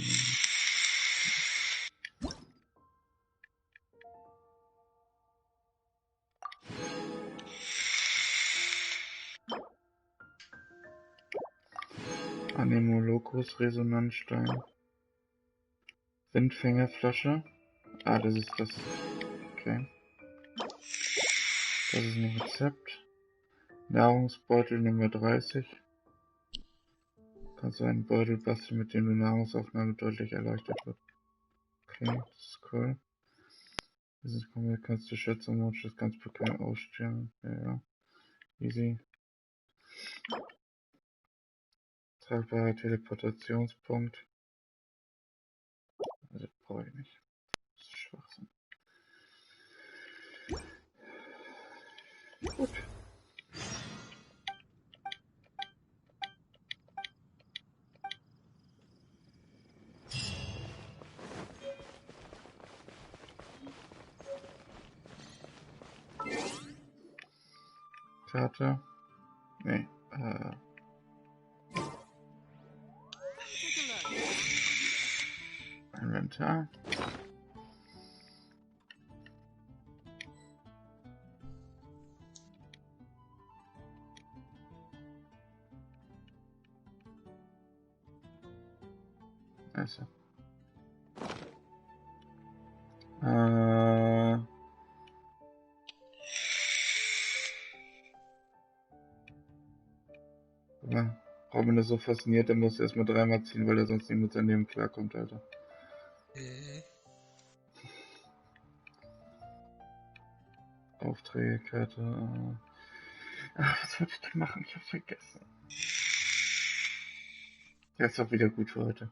Anemolokus Resonanzstein. Windfängerflasche. Ah, das ist das. Okay. Das ist ein Rezept. Nahrungsbeutel Nummer 30. Kannst du einen Beutel basteln, mit dem die Nahrungsaufnahme deutlich erleichtert wird. Okay, das ist cool. Kannst du Schätzung und das ganz bekannt ausstellen. Ja, easy. Tragbarer Teleportationspunkt. Also brauche ich nicht. Das ist Schwachsinn. Gut. Karte. Nee. Inventar. Also. Ja, Robin ist so fasziniert, der muss erstmal dreimal ziehen, weil er sonst nicht mit seinem Leben klarkommt, Alter. Mhm. Aufträge, Karte. Ach, was wollte ich denn machen? Ich hab's vergessen. Der ist doch wieder gut für heute.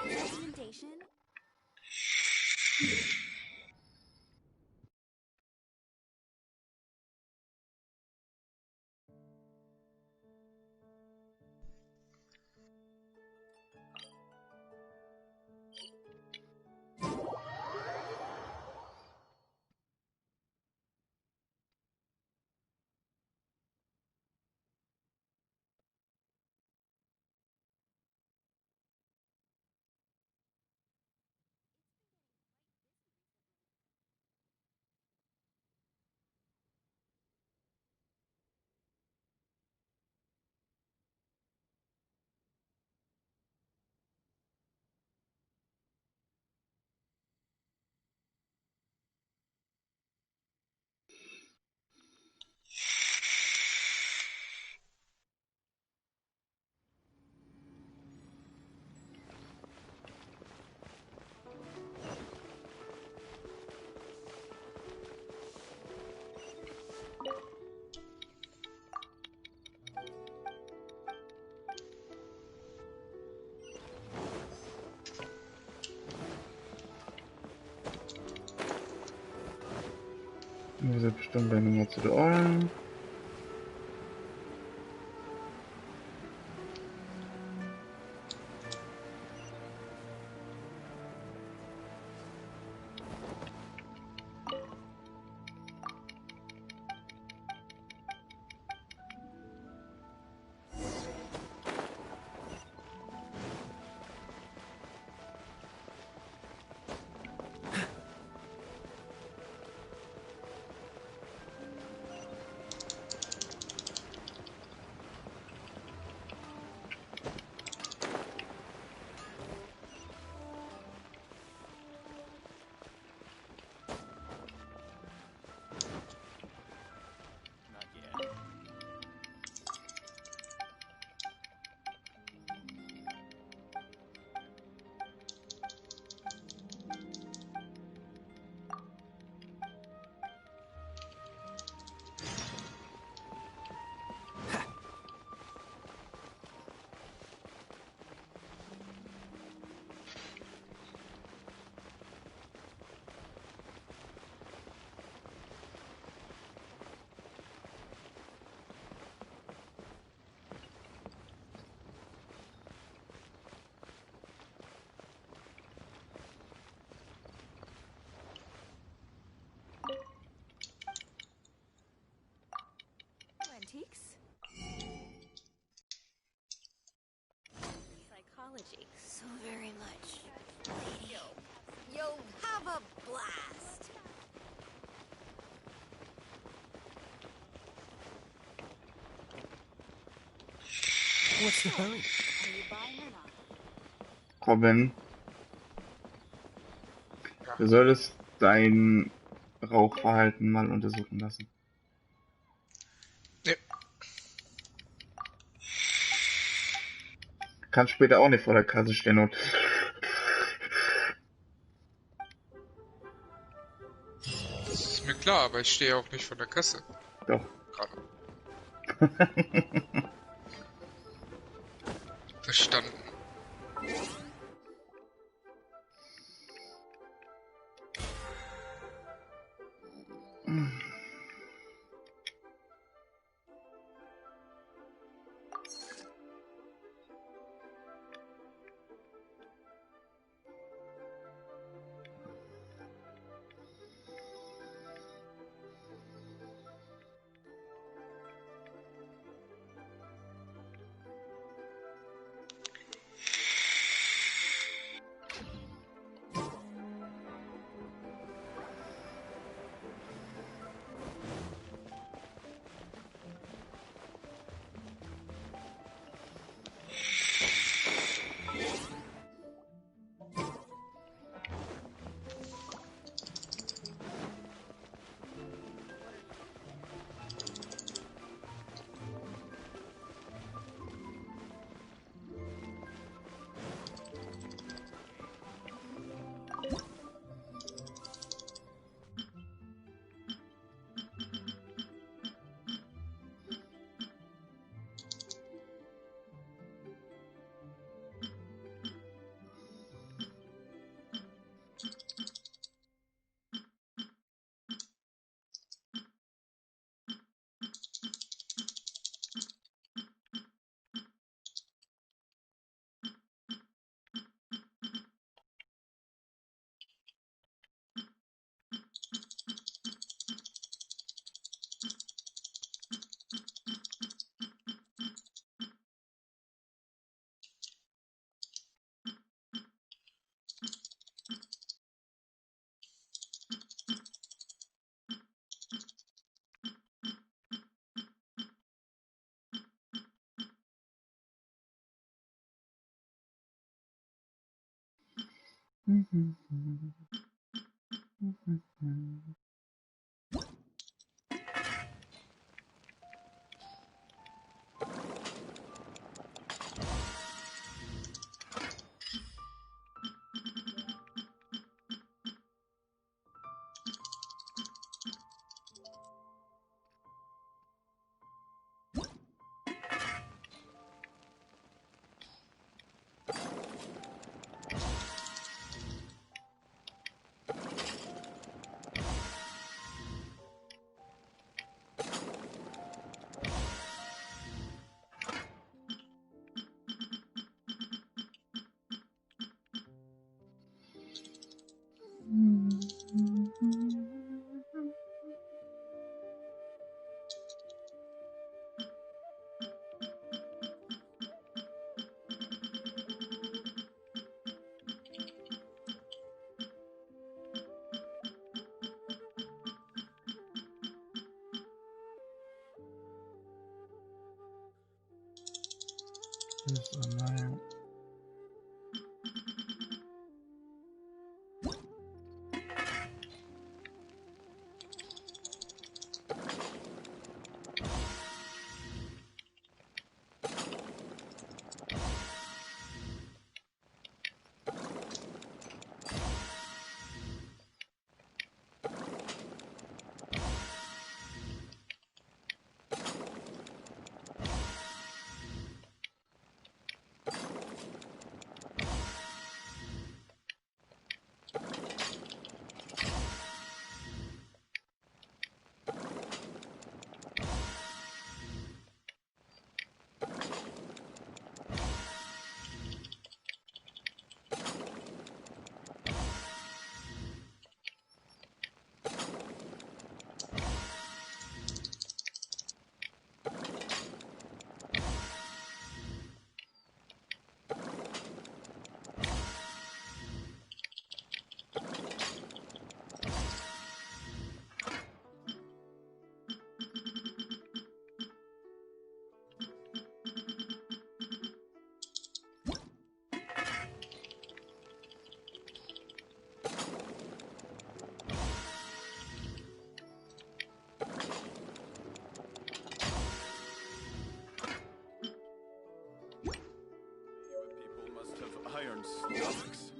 Today's recommendation. sind bestimmt gleich nochmal zu der Eulen. Antiques? Psychology. So very much. Lady. You'll have a blast. What's the hurry? Are you buying or not? Robin, du solltest dein Rauchverhalten mal untersuchen lassen. Ja. Kannst später auch nicht vor der Kasse stehen und... Das ist mir klar, aber ich stehe auch nicht vor der Kasse. Doch. Gerade. Verstanden. So, naja. People must have iron stomachs.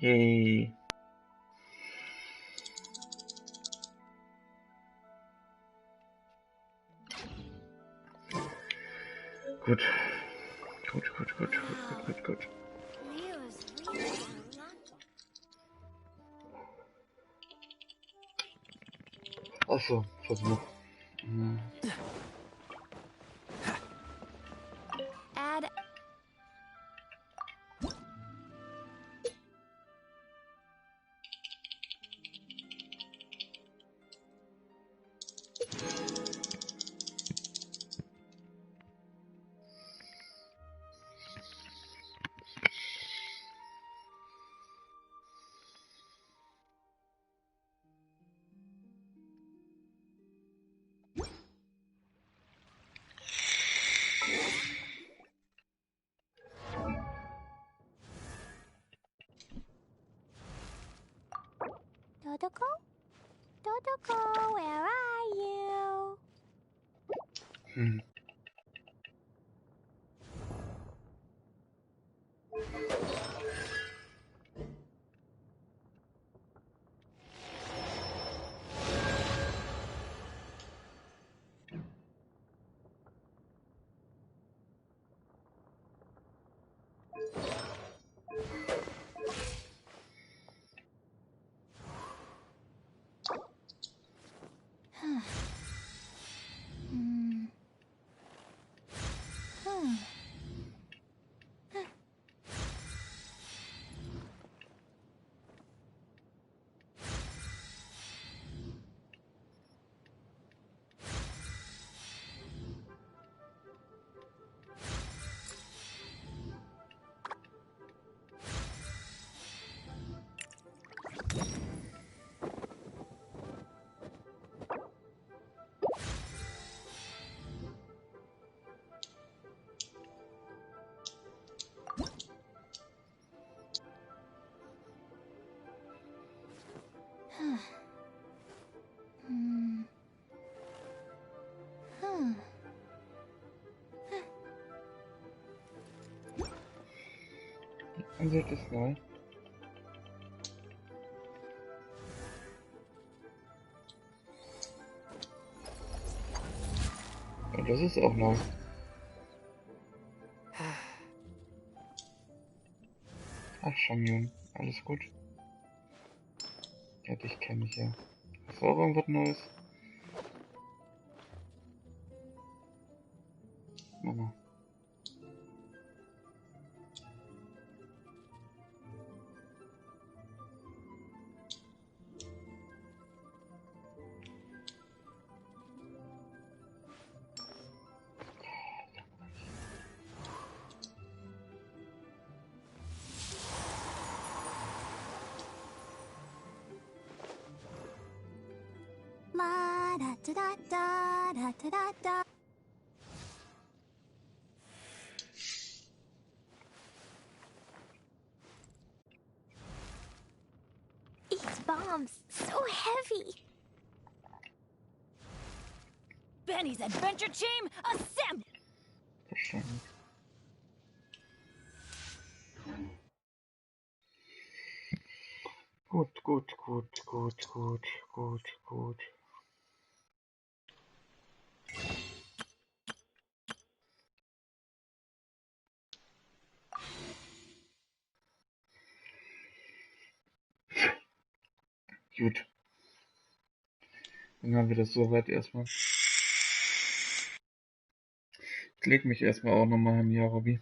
Yay. Gut. Gut. Achso, Versuch. Add. Dodoko, where are you? Und wird es neu. Und das ist auch neu. Ach, Shamyun, alles gut. Ja, dich kenne ich ja. Hast du auch irgendwas Neues? Mama. da da da da da da da. These bombs, so heavy. Benny's adventure team, assemble! Verstanden. Gut. Gut. Dann haben wir das soweit erstmal. Ich leg mich erstmal auch nochmal hin, ja, Robby.